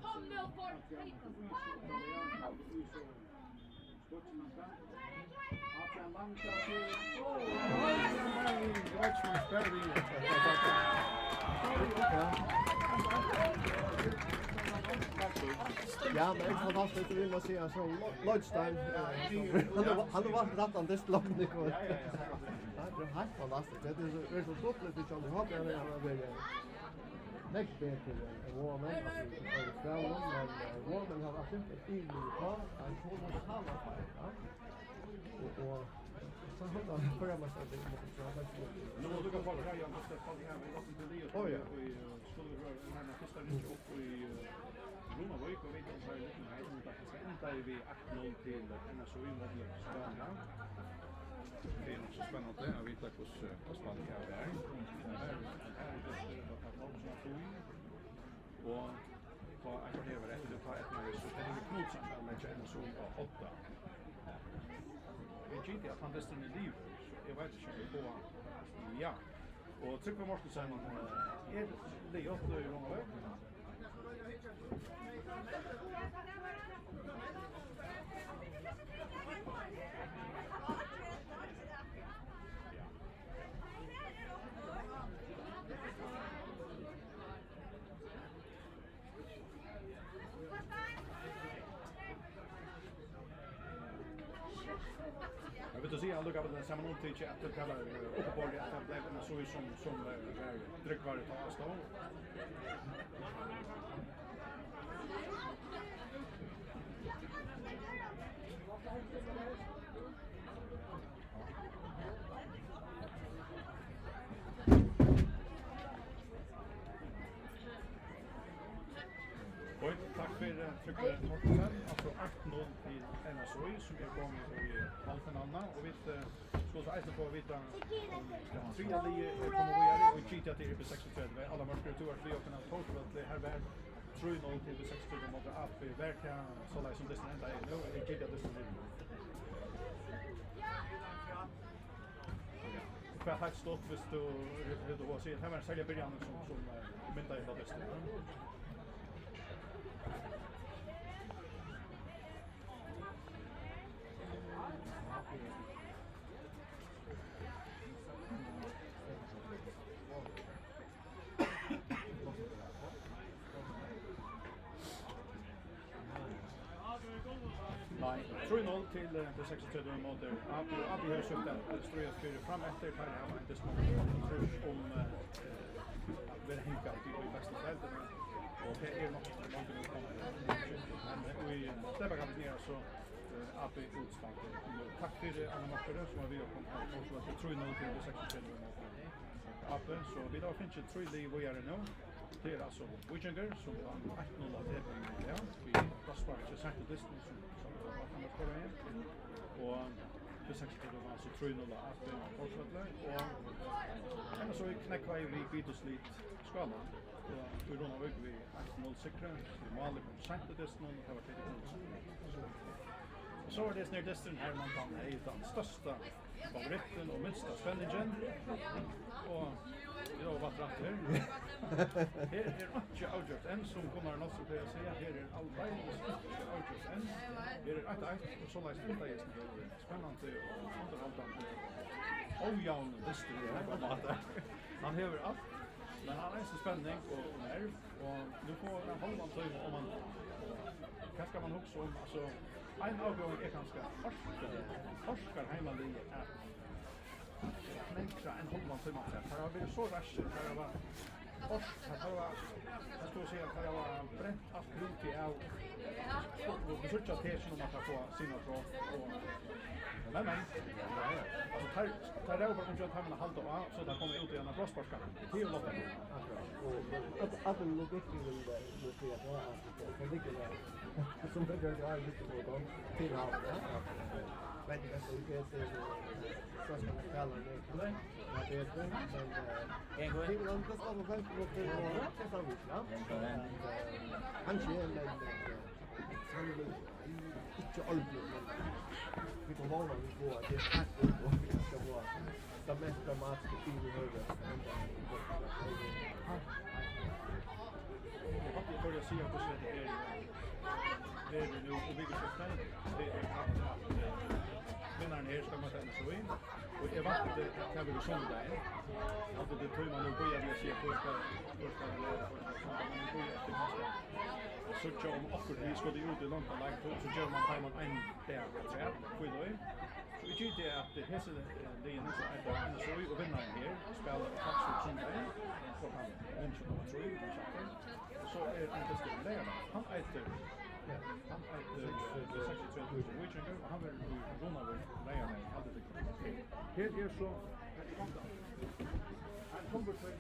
Kom nu bort! Ja, men det är fantastiskt att vinna sig så Lodstein. Han har varit rattan det slått nu. Ja, det är helt fantastiskt. Det är så stort lite som det har det han har varit. Next bättre än Warman. Men Warman har varit inte i lokal. Han får nog samma fight, ja. Och så har han förra matchen det mot Frankrike. Nu måste jag kolla här. Jag måste kolla här. Vi måste till det. Oj, ja. Skulle röra den här första mycket upp i Roma var ju på väg att säga lite här. Så inte är vi 8-0 till NSOI mot Spania. Det är nog så spännande. Jag vet inte hur Spania är. Och ta akkurat över efter det tar ett mer så är det knutsamt att lägga NSOI på 8. Jag tycker att han dessutom är liv. Jag vet inte på ja. Och Tryggve Mortensen är det 8 i Roma. Jag Vill du säga lukka på den samma någonting att det kallar uppe på det att det blev så som dryckvaror tar stå. Tack för trycket Mortensen, alltså 8-0 till NSOI som är igång i halvfinalen och vi ska så äta på att vita tredje lige kommer vi göra och chita till UB36 alla mörkare tour för öppna total att det här var 3-0 till UB36 mot AP verkar så där som det ända är nu är chita det som för att ha stått visst då var så här var sälja början som mynta i det ställe. Nej, 3-0 till det 36 mot Abi har sökt att ströja för fram efter här har inte små om att vara hängt i bästa fältet och det är något långt nu kommer vi släpper kan ner så Abi utstånd. Tack för Anna Markare som har vi kommit på så 3-0 till det 36 mot Abi så vi då finns det 3 liv vi är nu. Det är alltså Wichinger som vann 8-0 av tävlingen där. Vi Gaspar så sagt det distance som kan man kolla in. Och det 60 då var alltså 3-0 av Forsvaret och så knäckva vi Beatles skalan. Och vi runnar väg vi 8-0 säkra. Vi målade på sagt det distance och det var det. Så är det snär distance här man kan är den största favoriten och minsta spänningen. Och det har varit rätt här. Här är inte avgjort än som kommer något att säga. Här är alldeles inte avgjort än. Här är 1-1 och så läs ända just nu. Spännande och underhållande. Ojämn distance. Han har allt. Men han har en spänning och nerv. Och nu får han halvan tid om man vad ska man också om alltså en avgång är ganska forskar hemma linje är knäcka en halvan timme så här har vi så rasch här var här var jag skulle säga att det var bränt att bruka av och vi söker testen om att få sina tråd och men alltså tar det över om jag tar mina halta så där kommer ut igen att bröstborska det är låt och att det logik i det så att det ligger där som det gör lite på dem till halva men det är så mycket så ska man kalla det vad det är men en gång till de ska vara väl på det så vi han ser men inte alltid vi får vara vi får det är och vi ska vara det mest dramatiska i det höga jag börjar se på så det är nu och bygger sig själv det är att vinnaren här ska möta NSOI och jag vet att det kan bli sånt där att det tror man nog börjar vi se första så tjå om akkurat vi ska det ut i långt lag så gör man time on en där så här för då så vi tycker att det här det är så att NSOI och vinnaren här spelar faktiskt som det så han mention nummer 3 så är det bästa läge han äter han äter 63 Wichinger och han vill runna över lägen hade det här är så han kommer till mig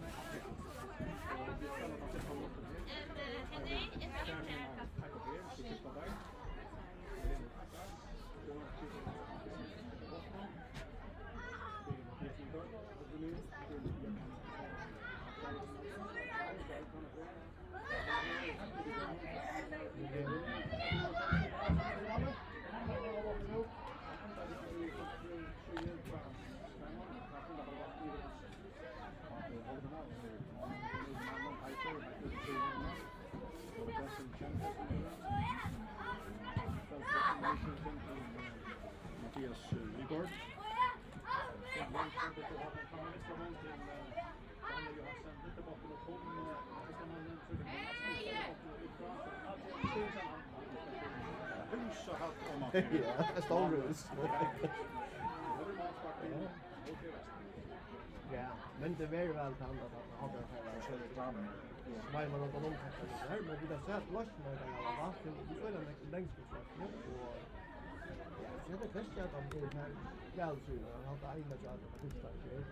Mattias Wigård. Ja, stor rus. Ja, men det är väl väl annat att ha det här. Smile man runt om det här, men vi har sett lösningar där alla va. Vi får den längst ut och ja, så det kanske att de är här väl så han har inte jobb på första steg.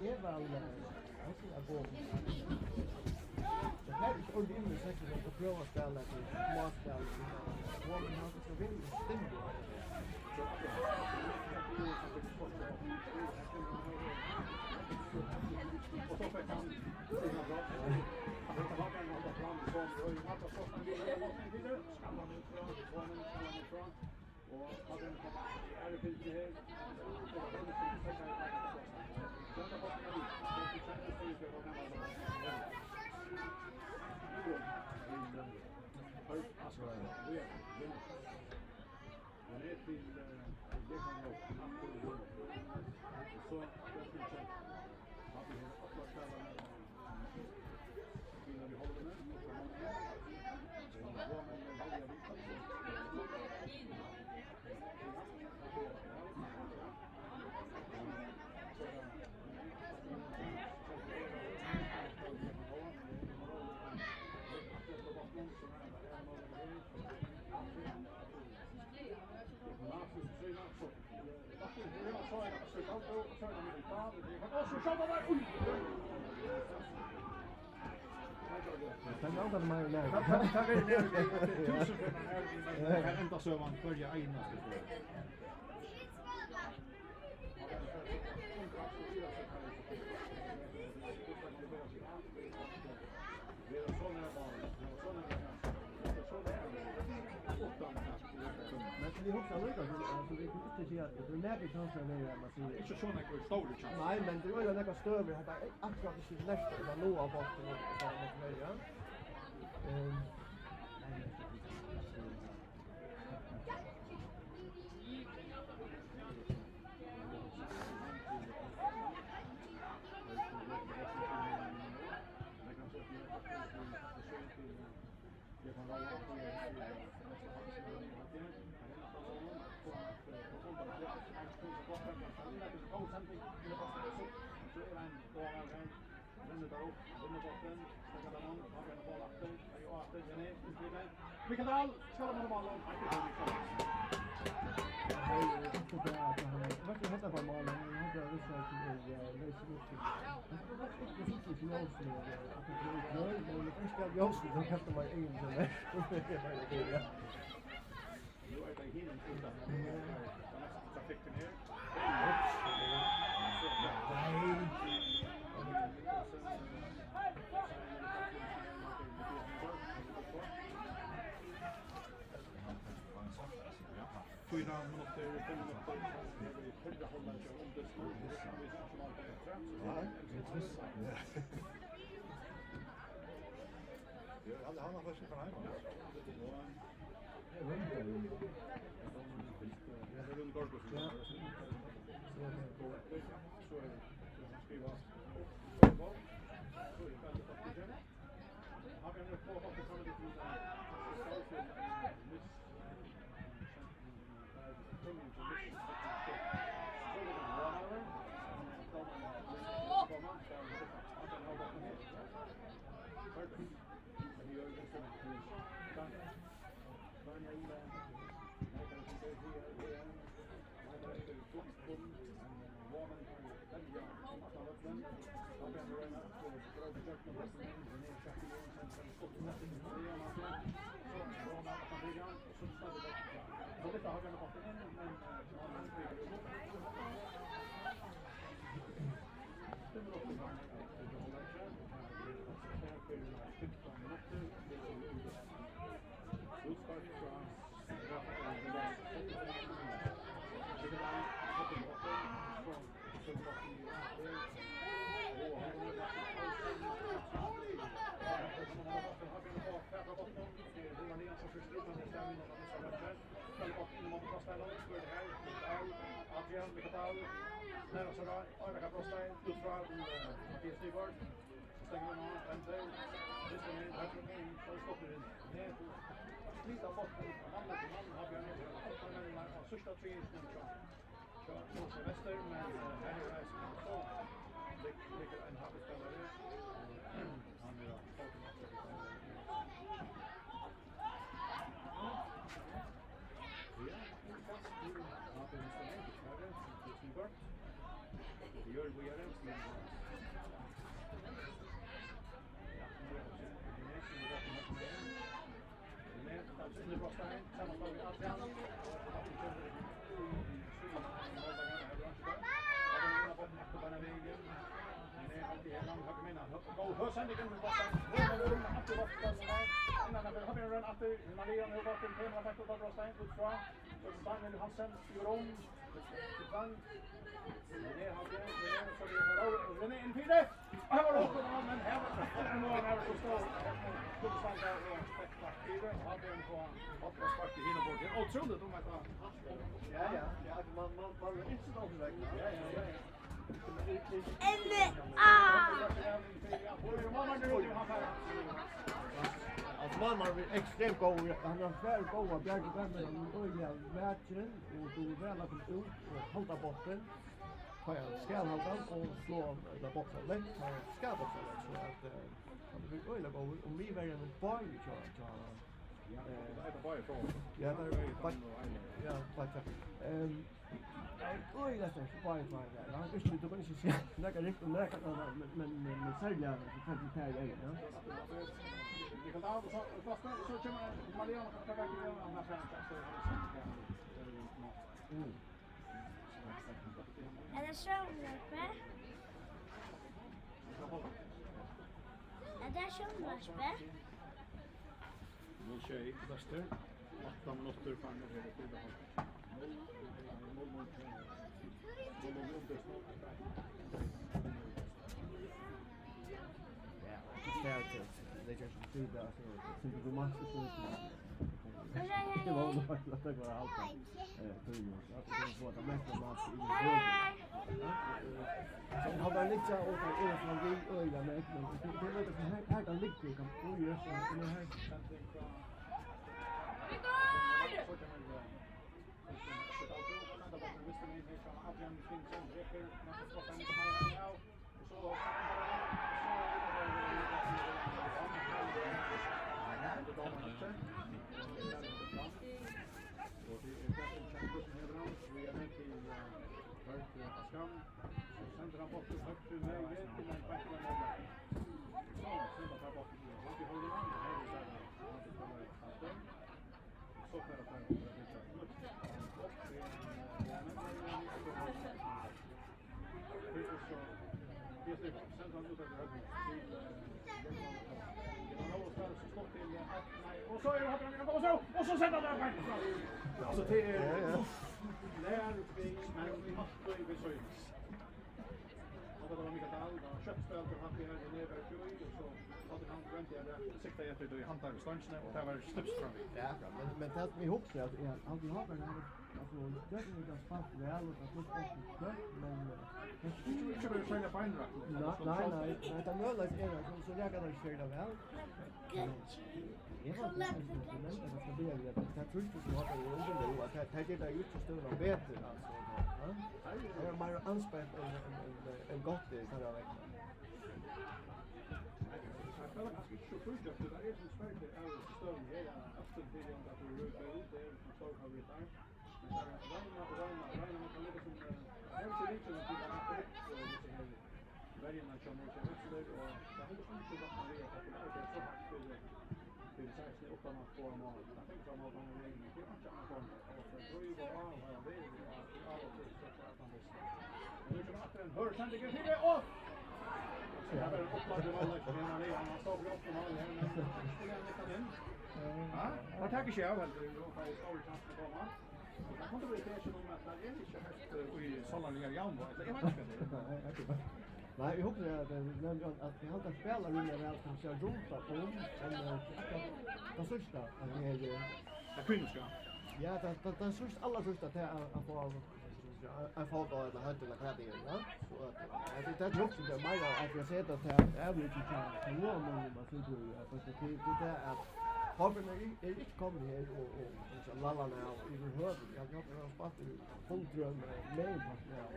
Det är väl alltså jag går. Det här är ordentligt säkert att prova att spela till småspel. Vad man har så vill stämma. Och så fick han sina bra. Han vet vad han har plan på och ju att så han vidare ska man ut från och hade en är det bild här så var det så att jag har fått en det känns det ju vad man har alltså det är men det till det kan nog absolut så jag skulle säga att vi har fått spela när vi håller med Sen antar man ju när. Ta det ner till 1000 här ända så man börjar enas det. Men vi hoppas nog att alltså vi kan inte se att det är chanser med att man ser. Inte såna stora chanser. Nej, men det var ju några större här där akkurat i sin nästa där nå av botten och så något mer ja. Mikael, ska man ha bollen? Varför heter det bara han hade research i Facebook. Det finns inte någon som att det är men det finns det jag så kan man ingen som är. Nu är det helt undan. Trafiken här. Fyra minuter, 5 minuter. Själva håller sig under snurr. Det kan vi som har det fram. Han har först från hemma. Nära så där, Arvika Brostein, utför Mattias Nygaard. Stänger man av, vänster. Det ska in, här från in, så stoppar in. Ner på slita botten, man till man, har Björn sista tre som kör mot väster men här är det så ligger en halvspelare han är gör vi är otroligt om att Ja, man är inte så omvägna. Alltså man är extremt god. Han har väldigt goda bjärgårdar med den öliga matchen och du är väl att ut och hålla botten. Han ska hålla och slå den boxen lätt. Han ska boxen lätt så att han blir öliga god. Och vi väljer en boy tror det är bara ifrån. Ja, ja, faktiskt. Oj, det är så bra ifrån det. Han visste inte kunde se lägga riktigt lägga men sälja så kan det ta igen, ja. Det kan ta så kommer Mariano ta väg igen andra chanser. Är det sjönglappe? Är det sjönglappe? Nu kör jag på väster. 8 minuter fram och hela tiden. Det är kanske tid där så det går massor så det var nog att det var allt. Jag får ta med mig mat i det. Så har man lite åt det från det öliga med men det vet att här kan ligga kan få ju så det här och så sätter han faktiskt. Alltså det är lär vi men vi måste ju besöka. Och det var mycket allt och köttspel för han blev ner där och så hade han vänt jag sikta efter det han tar stansen och det var slips från mig. Ja, men det vi hoppas att alltid har den här alltså det är ju fast väl och att det är men inte vill säga på andra. Nej, det är möjligt så jag kan inte säga väl. Jag har inte det ska bli det tror inte så att det är att det är ju inte stora bättre alltså. Det är mer anspänt en gott det kan jag räkna. Jag spelar ganska så fullt efter det är så svårt det är större hela efter det att du rör dig ut där som står har vi där. Men man kan lägga som en liten lite att det varje match som är väster och det har inte så att man är på det så faktiskt det är så att uppe man får mål. Jag tänker att man har en egen det kan jag komma och så tror jag bara vad det är av och till så att man måste. Nu kommer att en hör sen det går till och så här är uppladdade mål för en annan han står upp på mål här men skulle han lycka den. Ja, vad tackar jag väl det är på stor chans att komma. Jag kommer bli det som att det är inte helt i såna nya jambo. Det är inte det. Nej, jag hoppas att vi har att spela nu väl kanske rota på den första att det är det kunska. Ja, den första alla första att få en fotboll eller hött eller vad det är, ja. Så att det är också det mer att jag ser att det är lite kan nå men man så tror jag att det är att Hoppen är inte kommit här och så lallarna av i huvud. Jag har spatt i hundröm med personal.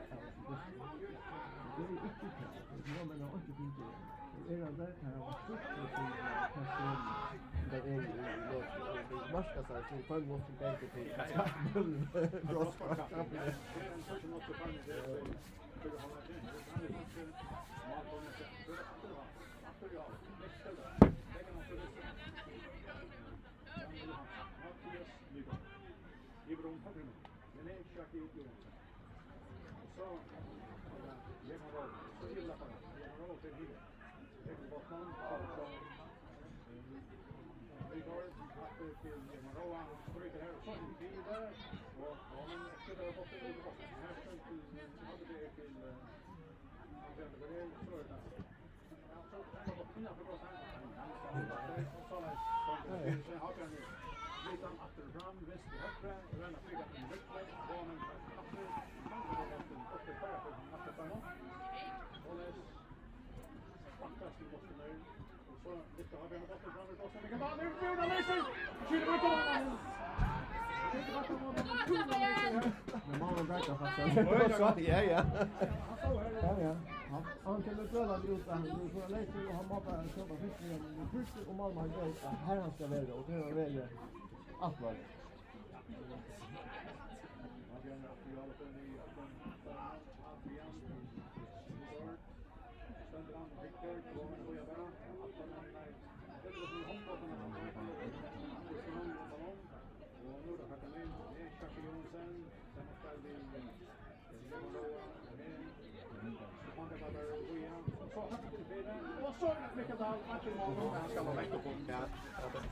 Det är inte det. Jag menar inte det. Är det där kan vara sjukt till person där är i marska sig till på något som tänker till. Brospark. Ibron Fabrino, René Shaki Johansson. Så, Lemaro, så illa bara. Lemaro till Hille. Lemaro Bottman, som Vigor, efter till Lemaro, han stryker här och så in vidare. Och han efter det har fått det i botten. Här ställt till, hade det till Andrea Berger, så är det. Han såg att han har gått innanför botten. Han sa att och så läs. Sen har han nu. Litan efter fram, vänster högra, ränna flyga till högra, banan efter, efter färden, efter färden. Och läs, fantastiskt måste nu. Och så lite har vi en botten fram, och sen kan man nu bjuda läser! Skjuter på banan! Men mannen verkar faktiskt. Ja. Han kan betröda ut att han får läsa och han mappar en köpa fiskningen. Det första och Malmö har gjort att här han ska välja och det är välja allt var.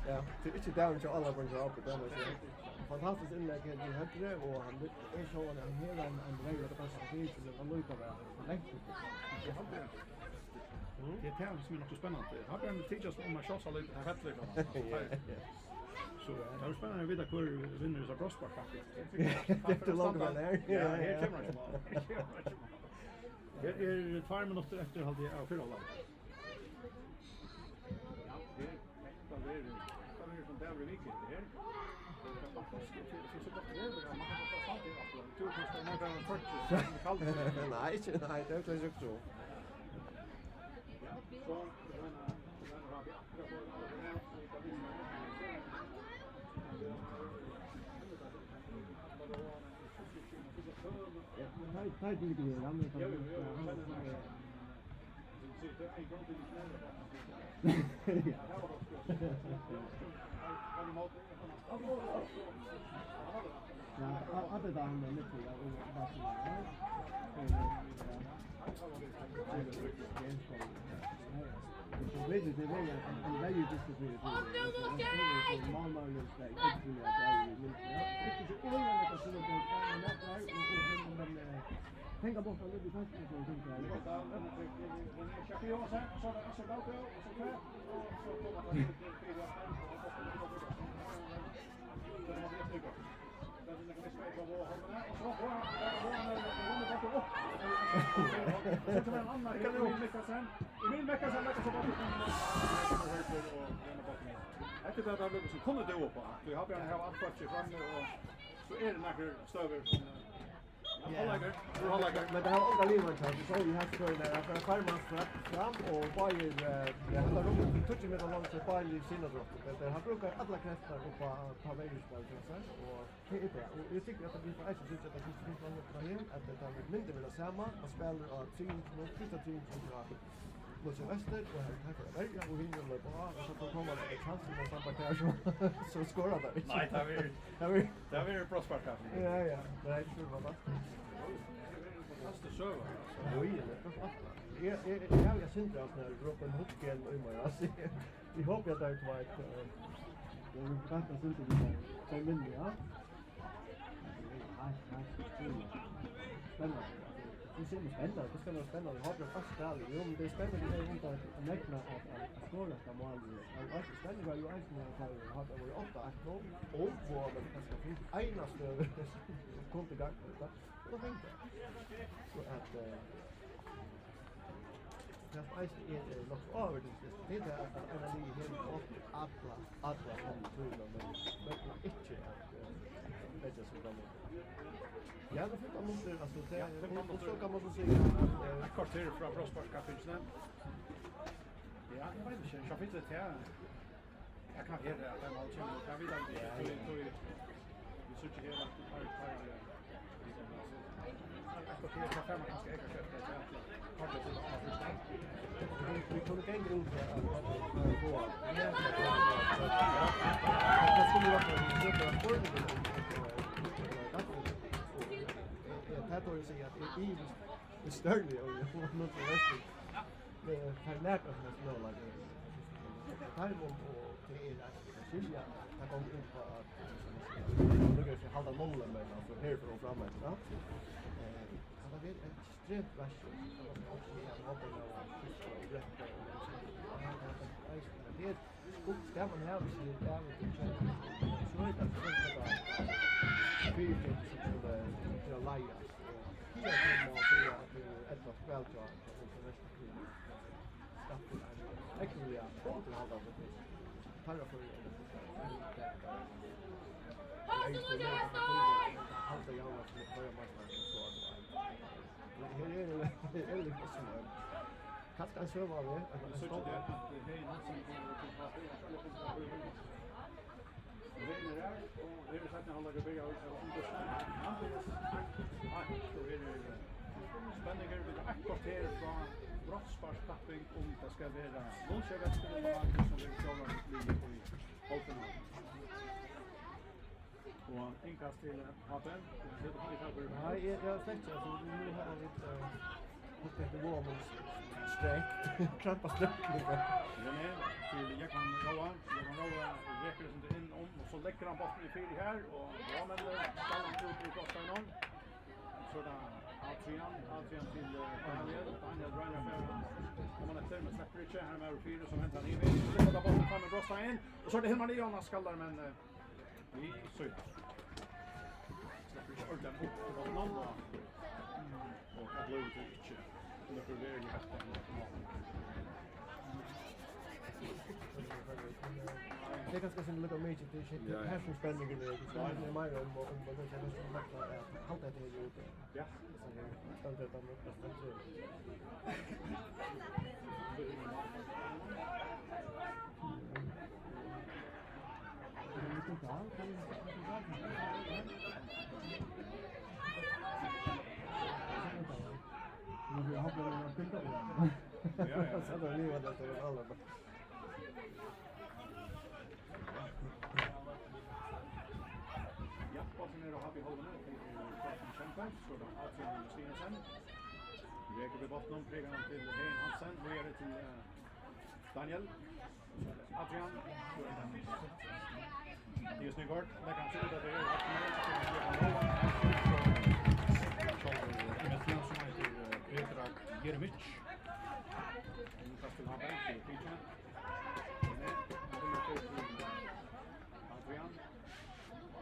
Ja, det är inte där så alla går upp på det. Fantastiskt inlägg i högre och han är så en hela en väg att passa till så han lyckas väl. Det är tävling som är något spännande. Har vi en teacher som man chansar lite här heter så det är spännande att veta hur vinner så Brospark faktiskt. Det är långt väl där. Ja, här kommer det. Det är 2 minuter efter halv av fyra lag. Ja, det är som där vi gick det här. Det är så gott det man kan ta fram det alltså. Du kan stå med en touch kallt. Nej, det är inte så. Så har vi akkurat Nej, det ligger ju han utan. Ja, hade där med lite där och bara så vet det väl en väldigt diskuterad. Mamma vill säga att det är ju inte så illa att det är men tänka bort att det fast så tänker jag. Shaki Johansson så där så bra och så kvar och så kommer det till Emil Mekkasen lägger så bort. Efter det där Lucas kunde det upp på. Vi har gärna ha allt fast fram och så är det några stöver. Men det här andra livet så vi har för det för farmans fram och Bayer det handlar om att toucha med långt så Bayer sina drott. Det har brukat alla krafter på vägspel och det är det. Och jag tycker att det blir för att det finns något på hem att det är mindre med samma och spelar av team och flyttar team som har mot väster och här kan det välja och hinner med bra och så kommer det en chans med samma kanske så skorar där. Nej, det är Brospark. Ja. Det är så vad Fantastiskt server. Oj, det är jag syns det när gruppen hooken och jag ser. Vi hoppas att det var ett det är bättre syns det så men ja. Spännande. Det ser spännande. Det ska vara spännande. Jag hoppas fast där. Jo, det är spännande det är inte att mäkna att skåra ska mål. Jag spännande var ju ens när jag hade varit 8-8 och vad det kanske finns ena större kom till gång. Då tänkte jag så att det som är något övertygelse. Det är att en av de helt och alla som tror men inte att det så bra. Ja, det får man måste alltså det är så kan man så säga ett kvarter från Brosparkaffichen. Ja, jag vet inte. Jag vet inte här. Jag kan höra att man känner kan vi då vi söker hela jag får ta fram ganska äga kött det är har det så att vi kunde inte gå runt att gå. Det skulle vara en sport. Jag tar ju sig att det är större och något resten. Det är lärt oss att slå lag. Timon och det är att skilja att komma ut på att det är halva nollen men alltså härifrån och framåt. Så det är ett extremt värst och det är något av rätt det är god ska man ha sig där och så är det bara fyrtid som det är laja. Det är bara så att det är ett av vältjat och så nästa krig. Stappen är äckliga och det har det. Parra för allt jag har som börjar marknaden så att det är lite så här. Kastan så var det att så det att det är något som kommer till kaffe eller på det är där och det är sätta hålla bygga ut och inte så är det spänningar vid ett kvarter från Brottsparktapping om det ska vara lunchvästen på marken som vi kör i Holten. Och inkast till Hapen. Nej, jag släcker så nu har vi lite woman streck. Krampa sträckningar. René till jag kan roa räcker inte in om och så läcker han bollen i fyr här och ja men skallan ut i kostar någon. Så där Adrian till Daniel Reiner för om man efter med släpper inte här med fyra som hämtar ner vid så får bollen fram med Brosta in och så är det Hilmar Leon skallar men vi söker. Släpper inte ordentligt upp på någon och att lösa inte. Det får det ju bättre. Det är ganska som lite mer till det här som spänningen är så är det mer om vad det känns som att allt det är ute. Ja. Så det är standard att man kan se. Jag har bara pintat det. Ja. Så då lever det till alla. Ja, och sen är det Happy Holmen till Champions så då Adrian Stensen. Väger vi botten pregar han till Hein Hansen och ger det till Daniel. Adrian. Just nu går lägger han till det där Predrag Jeremic. Inkast till Happen till Pitchen.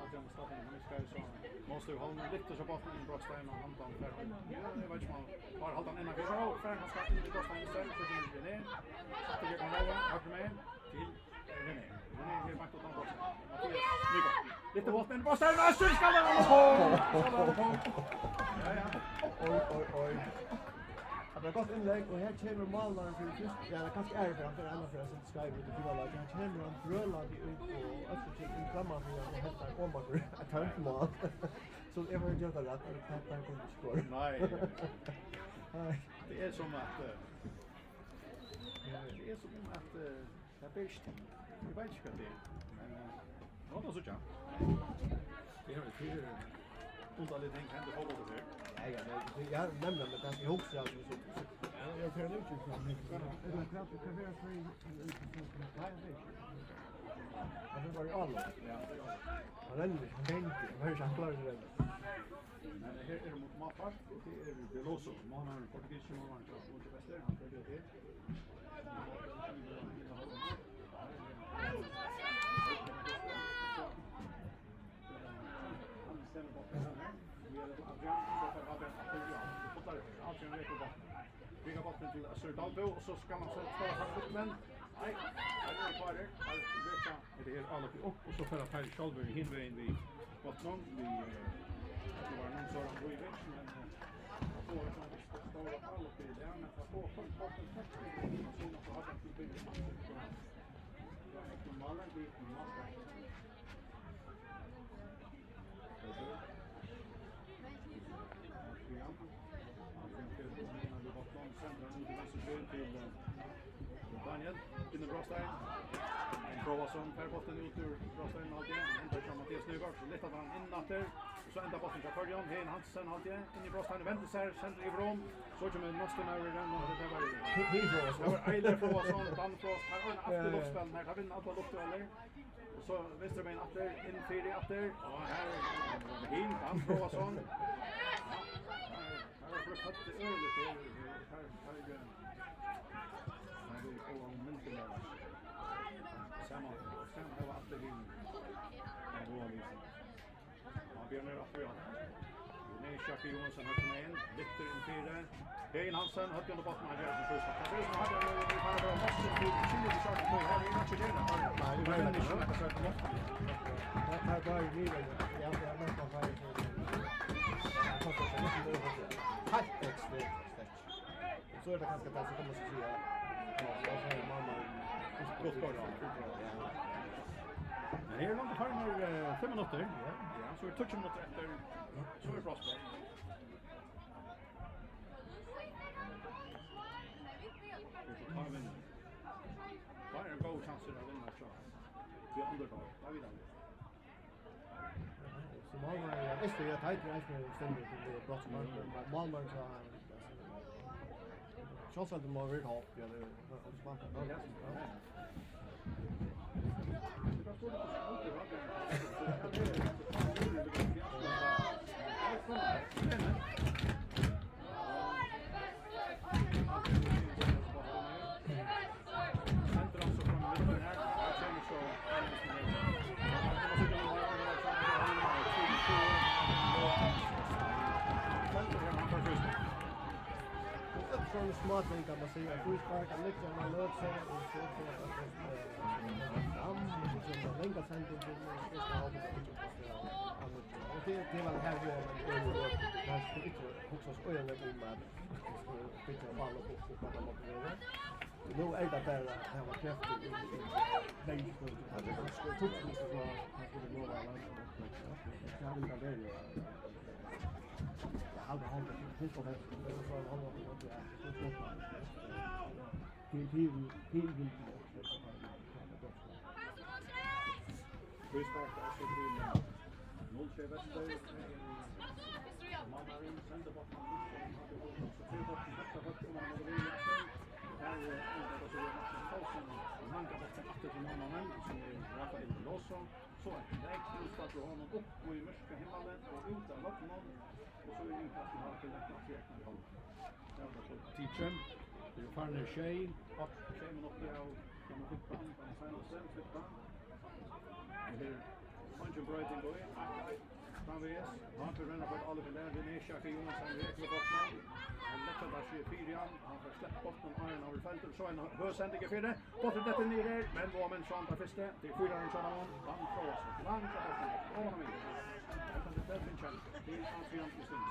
Adrian startar med Miskael så måste ju hålla lite så botten i Brostein och Hantan för ja, jag vet inte bara hålla den ena för så för han ska in i Brostein istället för till René. Så det kan vara högt med till René. René är bak åt Brostein. Mattias Nygaard. Lite botten Brostein och så ska han på. Ja. Oj. Det har gått inlägg och här kommer målaren för först. Ja, det kanske är för att andra för att skriva ut det var här kommer han bröllande ut och efter in framåt och hämtar kombacker att ta upp mål. Så det var ju rätt att han kunde skora. Nej. Det är som att det är bäst. Jag vet inte vad det är. Men vad så tjän. Det är ju underligt ting händer på det här. Ja, jag nämner det att jag också alltså så. Jag kan inte komma med. Det är klart det kan vara för det var ju alla. Ja. Han är ju klar det. Men det här är mot Mafart och det är Veloso. Man har en portugisisk man mot Väster. Han följer det. Bygga botten till Assur Dalbo och så ska man så spela fast men nej, det är kvar där. Det är alla upp och så för att här själva hinvägen vi vad någon vi det var någon sån Ruivex men då var det stora alla på det men att få full potten tack så har det blivit normalt det Daniel, in Brostein. Provason per botten ut ur Brostein alltid. Inte från Mattias Nygaard. Så lättar han in natter. Så ända botten till Förjan. Hein Hansen alltid. In i Brostein. Väntar sig. Sänder i vrån. Så kommer Nosten över den. Det var det var Eiler Provason. Danfrost. Här har en afterloppspel. Här har vi en alla loppdueller. Och så Westerbein atter. In 4 atter. Och här Hein Dan Provason. Här har vi fått det ölet. Samma har alltid in. Björn är uppe igen. Nej, Jackie Johansson har kommit in. Lyfter in 4. Hein Hansen har under botten här i första. Det är så hade vi bara måste till 20 starten på här i matchen där. Nej, det var inte så att det här var ju vidare. Jag har nästan varit på helt extra. Så är det ganska där så kommer man säga. Ja, så är mamma Men här är långt kvar 5 minuter. Ja, så är det 20 minuter efter. Så är det bra spel. Vi tar vinner. Bara en god chans att vinna så. Vi underdog. Där vi där. så Malmö är visst det är tajt med stämmer till Brottsman. Malmö så Charles hade mer vid hopp ja det var från smart thing kan man säga. Du sparkar liksom man låt sig och så får att länka centrum till ska ha det. Och det var här vi har inte också så över det med pitcha boll på de måste. Nu är det där det var kraftigt i längd på det. Det ska tufft så att det går där. Jag har inte det. How the hell this will have så direkt ut honom upp och i mörka himmelen och ut av loppet och så är det inte att vi har till detta fjärkna håll. Det är så teacher. Det är farner tjej och tjejen upp där och kan man flytta på den senaste flytta. Det är punch and brighting boy. Framvis. Han förväntar på att alla vill lära ner Jackie Johansson verkligen botten. Han lättar där 24. Han får släppa botten Iron över fältet. Så en högsändning för det. Botten detta ner där. Men var men Sean på första. Det är 4 Sean on. Han får oss. Långt bort. Och han vinner. Det är en chans. Det är Adrian Kristin.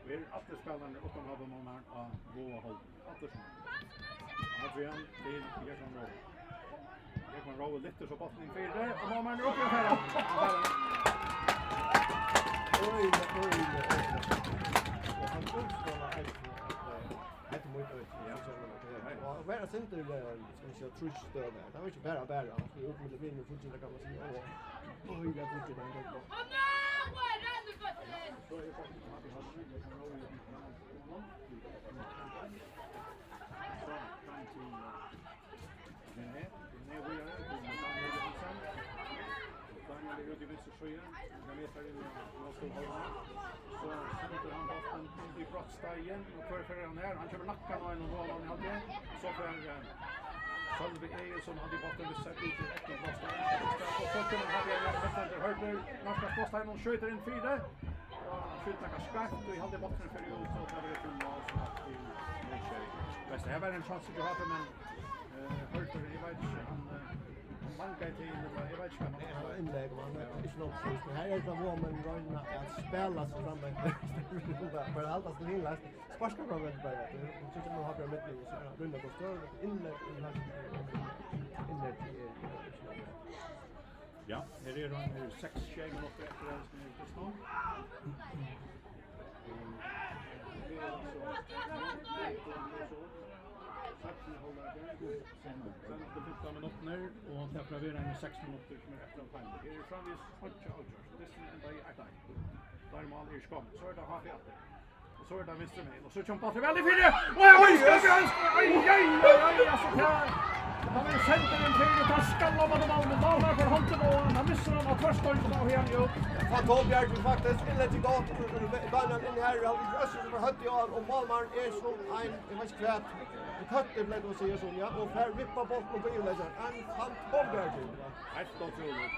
Vi är återspelande utan av dem här av Goa håll. Återsson. Adrian till Jekan Rowe. Jekan Rowe lyfter så botten in 4. Och man är uppe i affären. Oj. Och han uppstår ett mycket ut. Och vad är det inte ska vi säga trusch stöd där. Det var inte bara han skulle upp med det vinner fortsätta kan man säga. Oj, det är mycket där då. Så är det faktiskt att vi har Jekan Rowe i Nej, vi är Daniel är ute i vänstersjöen. Jag metar in Åstolholmen. Så sätter han botten i brottstegen och för han här. Han kommer nackan av en och någon i halvdelen. Så för Sölvi Eilsson hade botten vid sett ut i äkta brottstegen. Och så kommer han hade en vänster hörder. Norska brottstegen och skjuter in 4. fyllt några skarpt och i hade botten för ut så där det kunde vara så att till Nordtjej. Bäst det här var en chans att ha men hörde det var inte han vankade till jag vet inte vad man Ja, inlägg man inte nog sist. Här är det vad man rörna att spela sig fram med för allt att hinna sparska fram med bara. Det tycker man har på mitt liv så runda på stör inlägg inlägg Ja, här är det 6 minuter efter det som är just nu. Sen efter 15 minuter och täpplar vi en 6 minuter som är efter en time. Det är framvis Hodja Outjurs. Det är en dag i ett dag. Där mål är skam. Så är det har vi att. Och så är det vänster med. Och så kämpar det väldigt fint. Oj, alltså här. Han är center in till och tar skallar på den bollen. Bollen för handen och han missar den av första och av här ju. Fan Tolbjerg faktiskt inlägg till gott. Banan in här har vi röster för hött i år och målmaren är så en vet kvart. Det kötte blev då säger så ja och här vippar bort på bilden. En fan Tolbjerg. Helt otroligt.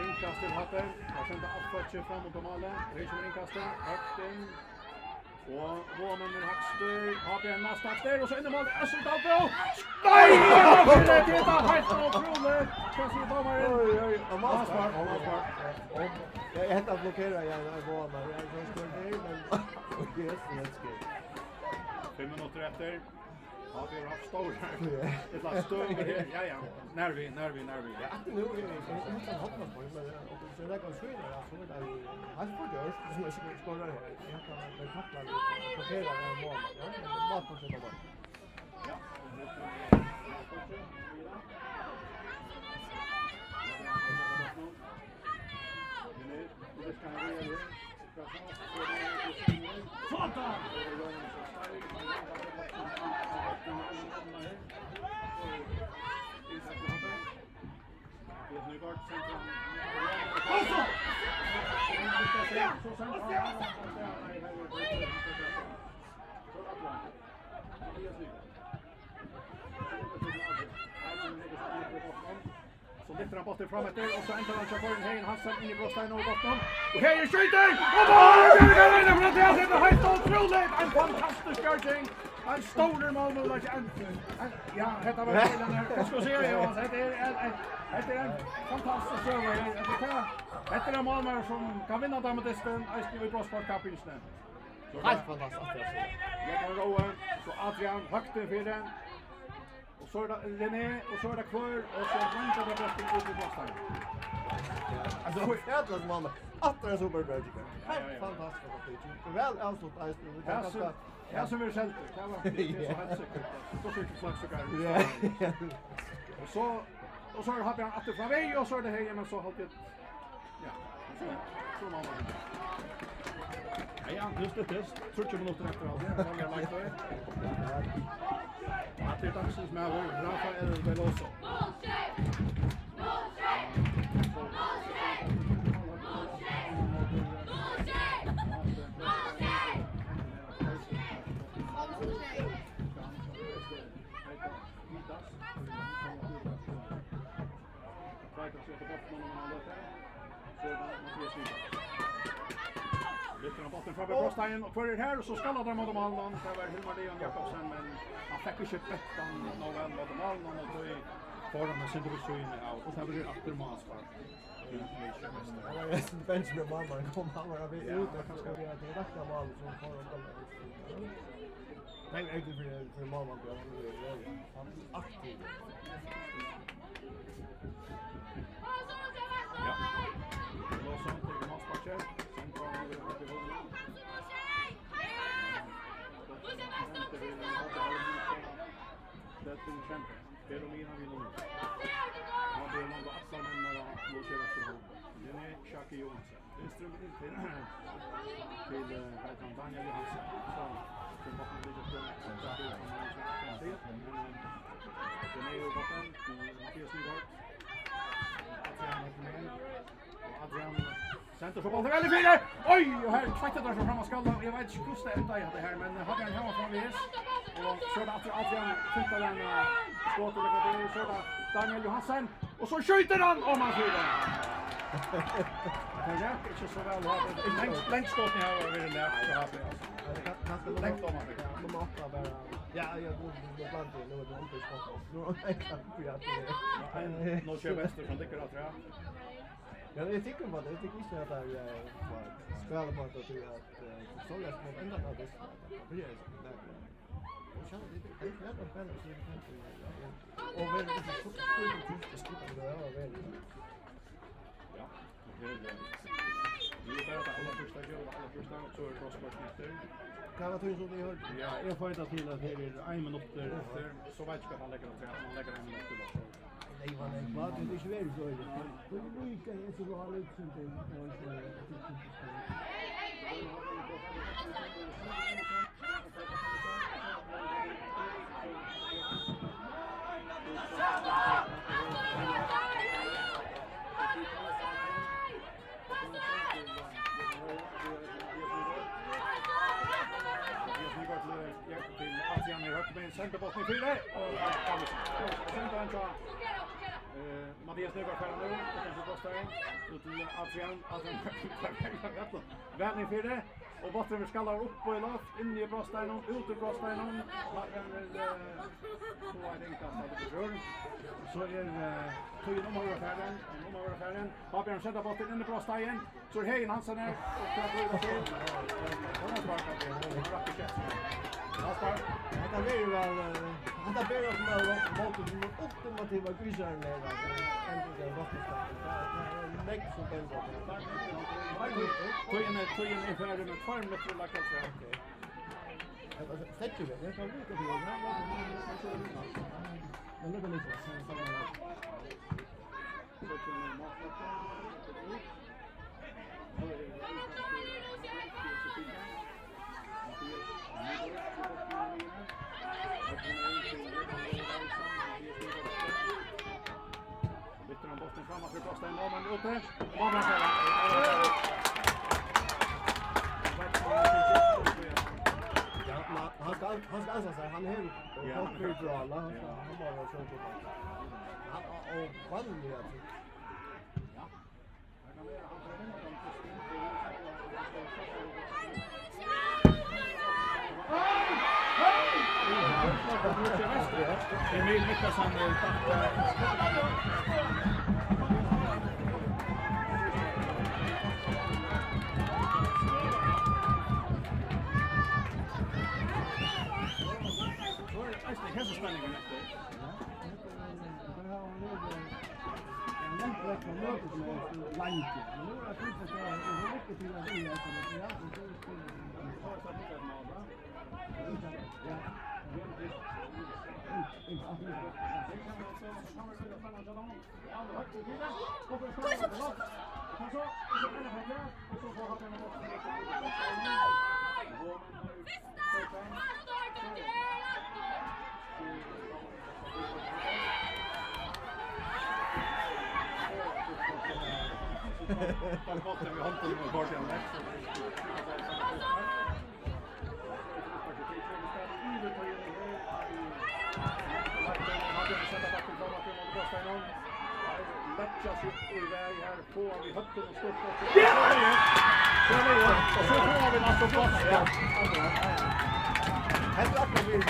Inkast till hatten. Och sen det uppförsel framåt på målet. Det är som inkastar. Högt in. Och Roman med Hackster har en nästa där och så in i mål. Österdahl. Nej! Det är helt otroligt. Kan se domaren. Oj, Amasbar. Jag heter att blockera igen Roman. Jag ska det men yes, let's go. 5 minuter efter. Har vi haft stora. Det var stor här. Ja. När vi. Ja, nu är det inte hoppas på men så det kan ske där så det är allt för görs som jag ska skåra här. Jag kan med tackla blockera den mål. Ja, men mat på så bara. Ja. Så lyfter han bollen fram efter och så ändrar han chauffören Hein Hansen in i Brostein och botten. Och här är skjuter! Och mål! Det är inne från det är helt otroligt! En fantastisk skjutning. En stor mål ja, detta var bilen här. Jag ska se det är en fantastisk server. Det är en målmare som kan vinna dametesten i Brosport Cup just nu. Helt fantastiskt. Jag kan roa så Adrian högt in för den. Och så är det René och så är det kvar och så väntar det bara ut i Brostein. Alltså jävla mamma. Att är superbra. Helt fantastiskt att det är väl avslutat ice. Ja, som är skällt. Det var så helt säkert. Så fick det flax och Ja. Och så har han att från väg och så är det här men så har det ja. Så man var. Ja, just det test. 30 minuter efter allt. Jag har lagt det. Att det dags som är Rafael Veloso. Från Brostein och för det här så skallar de mot Malmö. Det var Hilmar Leon Jakobsen men han fick inte bettan någon mot Malmö och då får de sin division out och så blir det efter Manspark. Jag bench med mamma kom han var vi ut och kanske vi hade rätta mål som får de. Nej, egentligen för mamma då han aktiv. Ja. Lås han till Manspark. Sen tar han det upp i hållet. Det är en kämpe. Berolina vill nog. Ja, det är någon att man när man kör efter. Det är Shaki Johansson. Det är ström in till Daniel Johansson. Så bakom lite på det är ju bakom Mattias Nygaard. Adrian center så bollen väldigt fint. Oj, och här tvättar där fram och skallar. Jag vet inte hur det ända det här men hade han hemma från VS. Och så är det Adrian flyttar den skott och lägger det så där Daniel Johansson och så skjuter han om han skjuter. det är inte så väl har längst skott ni har varit där så har vi. Längt om man vill. Nummer 8 bara. Ja, jag borde bland det nu är inte skott. Nu är det klart för att det. Nu kör Väster från Dicker att jag. Ja, jag tycker på det. Jag tycker inte att det är spela på att det är att så lätt mot ända av det. Det är så där. Och så det är klart att spela så det kan inte. Och väl det så det skulle vara väl. Ja. Nu är det alla första så är det crossback Kan man tro så det gör? Ja, jag får inte till att det är 1 minut efter så vet jag att han lägger det han lägger 1 minut till då. Nej, vad det var det är ju så det. Det brukar ju så vara lite sånt där. Center bort med 4 och Center han tar Mattias Nygaard färdig nu och kanske kostar ut till Adrian vändning 4 och botten skallar upp på i loft in i Brosteinen ut ur Brosteinen så är det inte att det rör så är Tøyen om färden Fabian sätter botten in i Brosteinen så är Hein Hansen här och kan gå till och han sparkar Han kan ju väl han tar bära som mot den ultimativa grisaren där äntligen Rostock. Det är som den går. Tøyen är färdig med 2 minuter och lagt efter. Okej. Alltså sätter vi det kan vi gå till. Men det är lite Lyfter han botten framåt för Brostein Norman uppe. Norman säger han ska alltså säga han är ju bra alla han bara så på. Han och vanlig att ja. Emil Niklasson hälsospänningen efter. På botten vi håller på bort igen. Lättas upp i väg här får vi hötten och stoppar. Så får vi alltså plats. Här tackar vi det.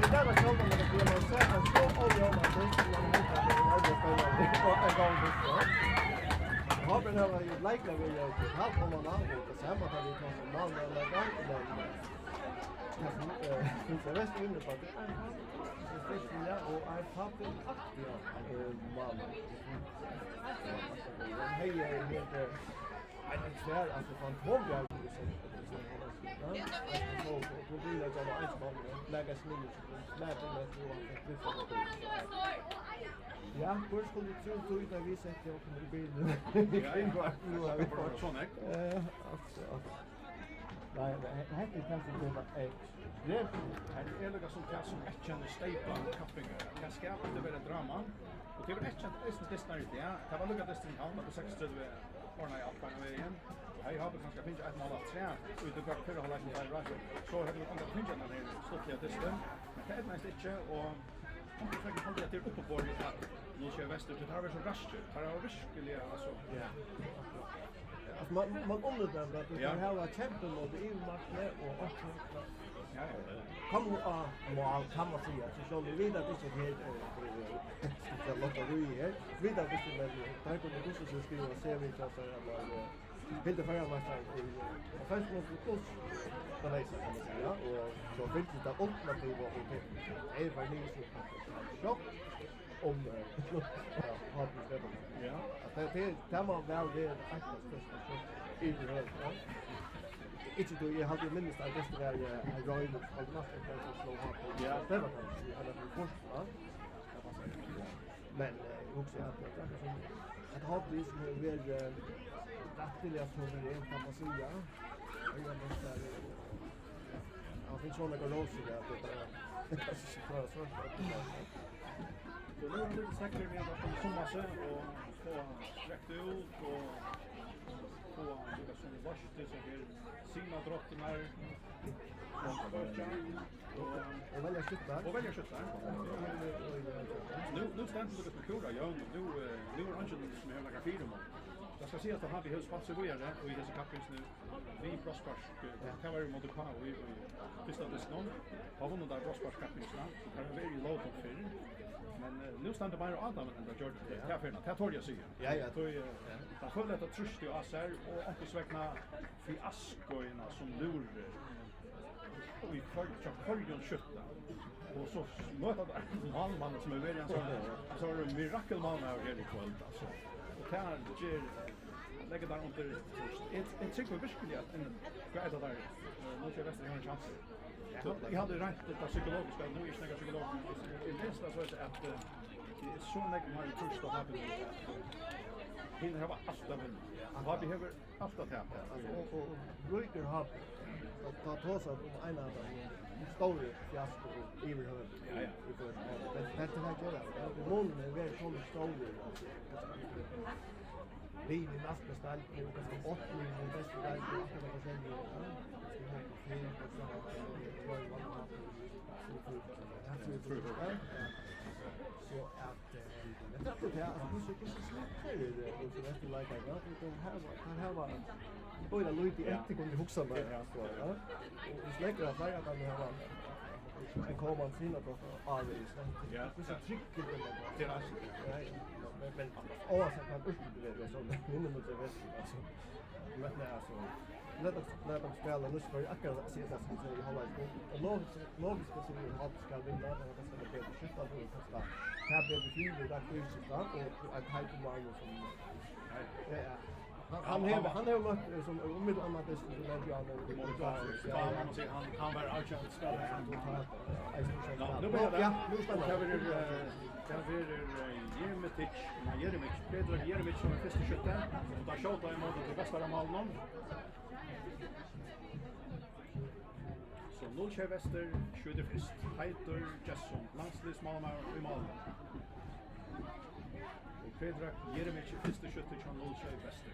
Det där var så man det blir så att så all man har been over you like the way you help on an angle the same that we can now like the rest in the party especially now I pop in up man hey here I swear as the fantom jag så blir det bara en smal lägga snurr släppa med så ja, kurs skulle tro att vi sätter upp i bilden. Nu har vi fått sån här. Nej, det här är kanske inte bara det är något som kallas som etchande stejpa kappingar. Kan skapa det väldigt drama. Och det är etchande är snarare det. Kan man lucka det till halva på 6:30 ordna i allt på vägen. Hej har vi kanske finns ett mål att träna ut och gå för hålla in i rätt. Så har vi andra finns den här stoppliga testen. Men det är mest inte och Om du säkert håller det uppe på det att nu kör väster till här är så raskt. Här är verkligen alltså. Ja. Alltså man underdömer att det här var kämpen mot EU-marknaden och också Ja. kom mål kan man säga så som vi vet att det är helt det lotteri här. Vi vet att det är med på det så skriver och ser vi så att Hilde Färjestad i offensive plus på det kan man säga och så finns det alternativ och det är väl inte så om har du det Ja. att det var väl det faktiskt så i det här. Inte då jag hade minst att det var en roll och nästan kanske slå ha på. Ja. Det var kanske eller först va. Men också att ha det som är väl rättliga som det är kan man säga. Jag måste jag finns såna galosser där det kanske klara så Så nu är det lite säkert med att de kommer sig och få rätt ut och få lite som vars det så här sina drottningar och välja skyttar. Och välja skyttar. Nu stämmer det på kura. Ja, nu är Angel som är några fyra mål. Jag ska se att han har vi hörs så vidare och i dessa kappis nu. Vi Brospark kan vara mot Kvar och vi första diskussion. Har vunnit där Brospark kappingarna. Så kan det vara i låt och fyr. Men nu stannar bara Adam än det gör det. Det tar jag säga. Ja. Det följer att trust ju assar och också sväckna fiaskoina som lurar. Och i förjon kötta. Och så möter det Alman som är väldigt så är det mirakelman av det kväll alltså. Och kan ger lägga där under trust. Ett tycker verkligen att en grej där nu ska Väster ha en chans. Så jag hade rätt det psykologiska nu är snägga psykologiskt. Det nästa så att det är så mycket man trust att ha det. Hinner ha allt av vad behöver allt att ha. Och Rüdiger har ta tåsa om en av dem stora fiasko i överhuvud. Ja. Det är här gör det. Målen är väldigt stora. Vi i nästa ställ på kanske 8 miljoner bästa där och det var sen så att det är alltså så är det så nästa like I got det här var Boila Luigi inte kunde huxa med så ja. Och släcker att lägga den här en kommande sina då alls. Ja. Det så trycker det Det är men oavsett kan det så minne mot det väst alltså. Men nej alltså när de spelar nu för akkurat se det som säger hålla och logiskt så vi har ska vinna och det ska bli det skifta då kasta. Här blir det fint det där krysset då och att hype Mario som ja. Han har mött som omedelbart det som det gör han var argent spelare han totalt. Nu börjar ja, nu stannar Jeremic, Pedro Jeremic som första skytten och där skjuter han mot det bästa av målen. Så 0 Väster skjuter först. Heitor Jesson, landslagsmålare i mål. Och Pedro Jeremic första skytten från 0 Väster.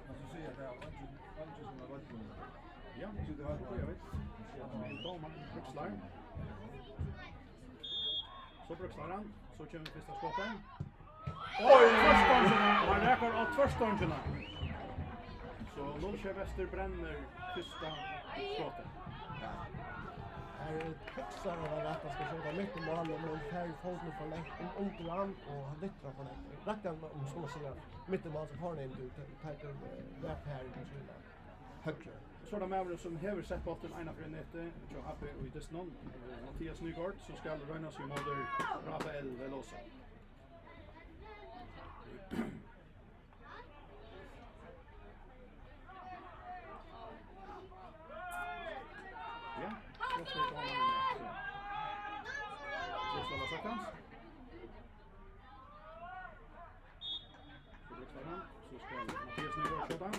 Alltså ser det Angel som har varit med. Ja, så det var det jag vet. Då man Brukslar. Så Brukslar han, så kommer första skottet. Oj, första man räcker åt första gången. Så 0 Väster bränner första skottet. Här fixar han att han ska skjuta mitt i mål och färg foten för lätt under han och han lyttrar på det. Räcker om så att säga mitt i mål så har han inte tajtar rätt här i skjuta. Högre. Så där med som har sett på den ena för nätet och uppe i det någon Mattias Nygård som ska röna sig mot Rafael Velosa. Ja, så ska vi ta honom. Så ska seconds. Så ska Mattias Nygård skjuta.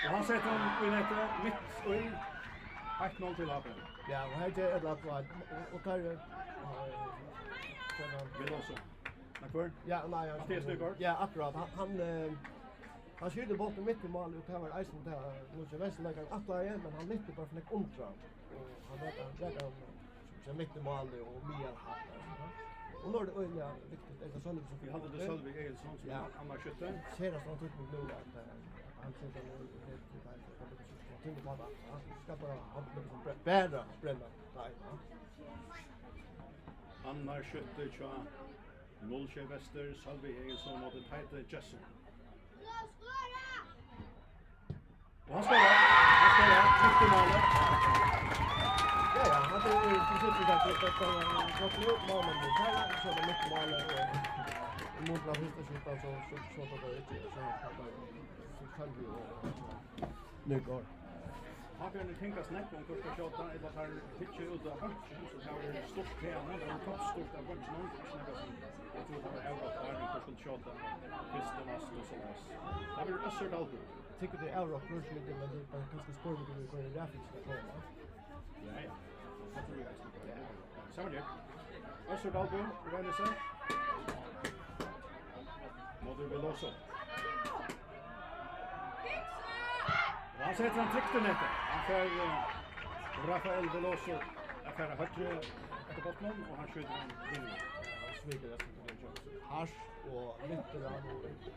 Och han sätter honom i nätet mitt i 1-0 till Apen. Ja, och här är det att och där Veloso. Akvar? ja, nej, Mattias Nygård. ja, akkurat. Han Han skyrde bollen mitt i mål och det var Eisen där mot vänsterläggaren attla igen men han lyfte bara från ett kontra och han räddade som mitt i mål och Mia och då är det öliga viktigt att sån som Vi hade det Sölvi Egilsson som Anna Skytte. ser det som typ med nu att han sitter nu helt till där och tänker på att han ska bara ha lite som bättre bränna där. Anna Skytte tja Nolsjö Väster, Sölvi Egilsson och det tajta Jessen. Och han spelar, mitt i målet. Ja, han är ju precis där att han har fått ut målen nu. Här så det mitt i målet och mot den första skjutan så tar det ut så han kan ju nu går. Han kan ju tänka snäck om första shotan är att han pitchar ut av bunchen så det har stort träna och en toppstort av bunchen och snacka som jag tror det var Europ där i första shotan första mast och så där. Det blir Össert Albu. Tycker det är Europ plus lite men det är kanske spår vi går i grafiskt att komma. Ja, ja. Jag tror jag ska det. Samma det. Össert Albu, Renese. Moder Veloso. Han sätter han tryckte nätet. Han får Rafael Veloso affära högre efter botten och han skjuter en in. Han sviker det som det gör. Hasch och lite han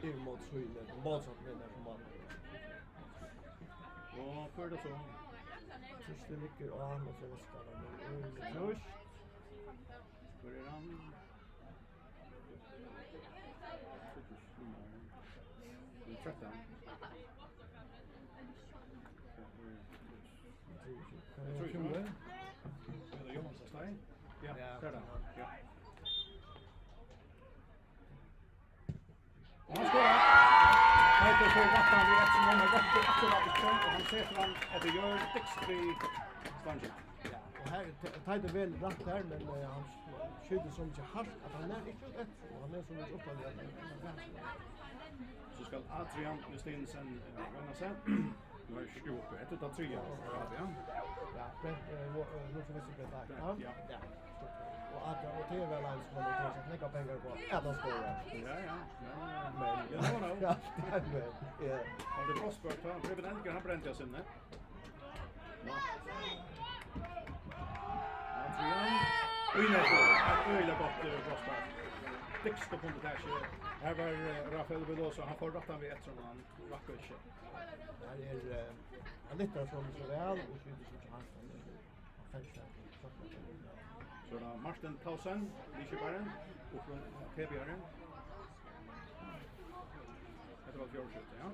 in mot Sweden. Motsatt vinner som man. Och för det så. Först det mycket och han och så nästan nu. Först. Börjar han. Nu träffar han. Jag tror det. Eller Johansson Stein. Ja, där då. Ja. Och han skorar. Han heter för Vattan vid ett som han har gått akkurat i kön och han sätter han att det gör Dixby Stange. Ja, och här tar det väl rätt där men han skjuter så mycket hårt att han är inte rätt och han är så mycket uppåt. Så ska Adrian Justinsen vända sig. Nu har jag skrivit upp ett utav 3 av Arabia. Ja, nu får vi se det där. Ja. Och att och TV Lines kommer att ta sig knäcka pengar på att de skorar. Ja. Men you never know. Ja, ja. Och det Rosberg tar presidenten han bränt jag sen. Adrian. Oj nej, öjla gott Rosberg. Dixter på det här. Här var Rafael Veloso, han får rättan vid ett som han rackar inte. Det är han lyfter från så väl och skjuter så mycket hårt. Så då Martin Tausen, Lichebaren och från KBRen. Det var fjärde ja.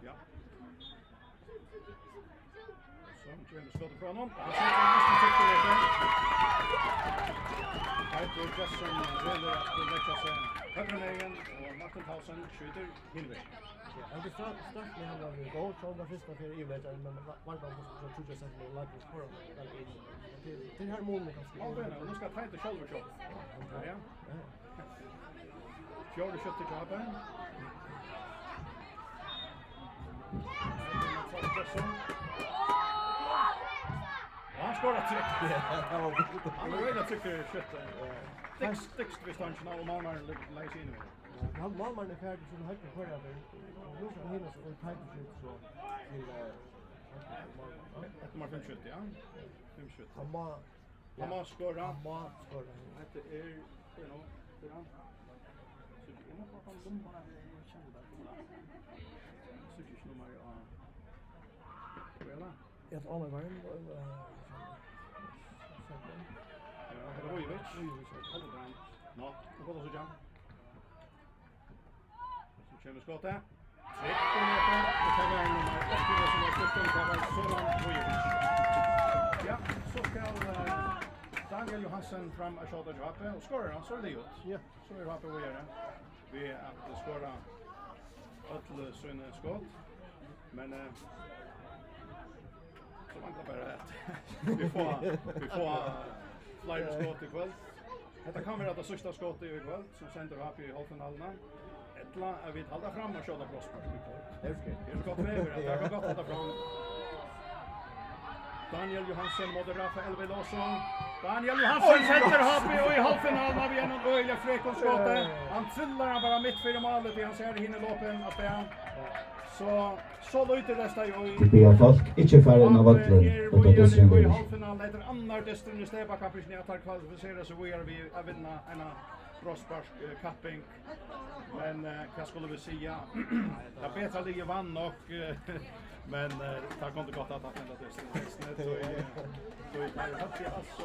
Ja. Så James skott från honom. Han sätter nästan täcker det. Här är Justin väljer att lägga sig högervägen och Martin Tausen skjuter hinväg. Ja, det start med han var goal från den första för EU-lägaren men var det så tror jag att det lagde för det här målet kanske. Ja, men nu ska ta inte själva shot. Ja. Fjärde skott till Japan. Han skorar tryck. Han är redan trycker skjuter. Dix vid stanchen och Malmar lägger in. Han Malmar är färdig så högt för det. Nu ska hinna så och tajt skjut så till Ett Martin skott, ja. 5 skott. Han må skora. Det är you know, det han. Så det är nog han domar kända på. Så det är nummer ja. Ett annat varm Ja, det var ju vet. Nå, vad var det så jam? Så kommer skottet. 13 meter och tar vägen nummer 8 som är skottet på Soran Vojevic. Ja, så ska Daniel Johansson fram och skjuta Jappe och skorar han så är det gjort. Ja, så är Jappe Vojere. Vi är att skora alla såna skott. Men så man kan bara att vi får flyger skott ikväll. Detta kommer att det sista skottet ikväll som sänder upp i halvfinalen. Ettla är vi hålla fram och köra Prosper. det är okej. Det är gott väder. Det kan gott hålla fram. Daniel Johansson mot Rafael Veloso. Daniel Johansson sätter upp i halvfinalen av en öjliga frekonsskottet. Han trillar bara mitt för målet. Han ser hinner loppen att det Så lite resta ju Vi ber folk ikke færre av vallen og det i er halvfinalen etter andre distrin i Stebakappisen jeg tar kvalifiserer så vi er vinna en Brospark kapping. Men vad skulle vi säga? Det bättre ligger vann och men det kom inte gott att använda det så jag hade alltså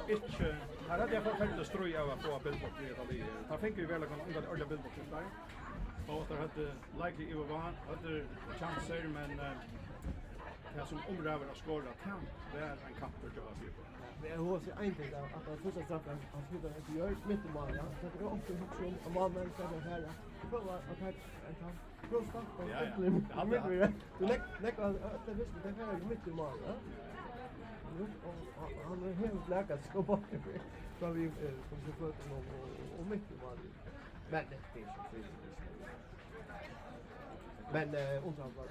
inte här hade jag förfärligt ströj av att få bildbox i det. Där fick vi väl en ordentlig bildbox där. Och där hade likely i var hade chanser men det som omröver att skåra kan det är en kamp för att göra. Det är hos en ting att den första straffen han slutar inte gör mitt i mål, ja. Det är också om målmen så här. För att ta en kamp. Prosta på det. Han vill ju. Du lägger det visst det är mitt i mål, ja. Han är helt läckat så bort. Så vi som så för och mitt i mål. Men det är så fint. Men undrar vad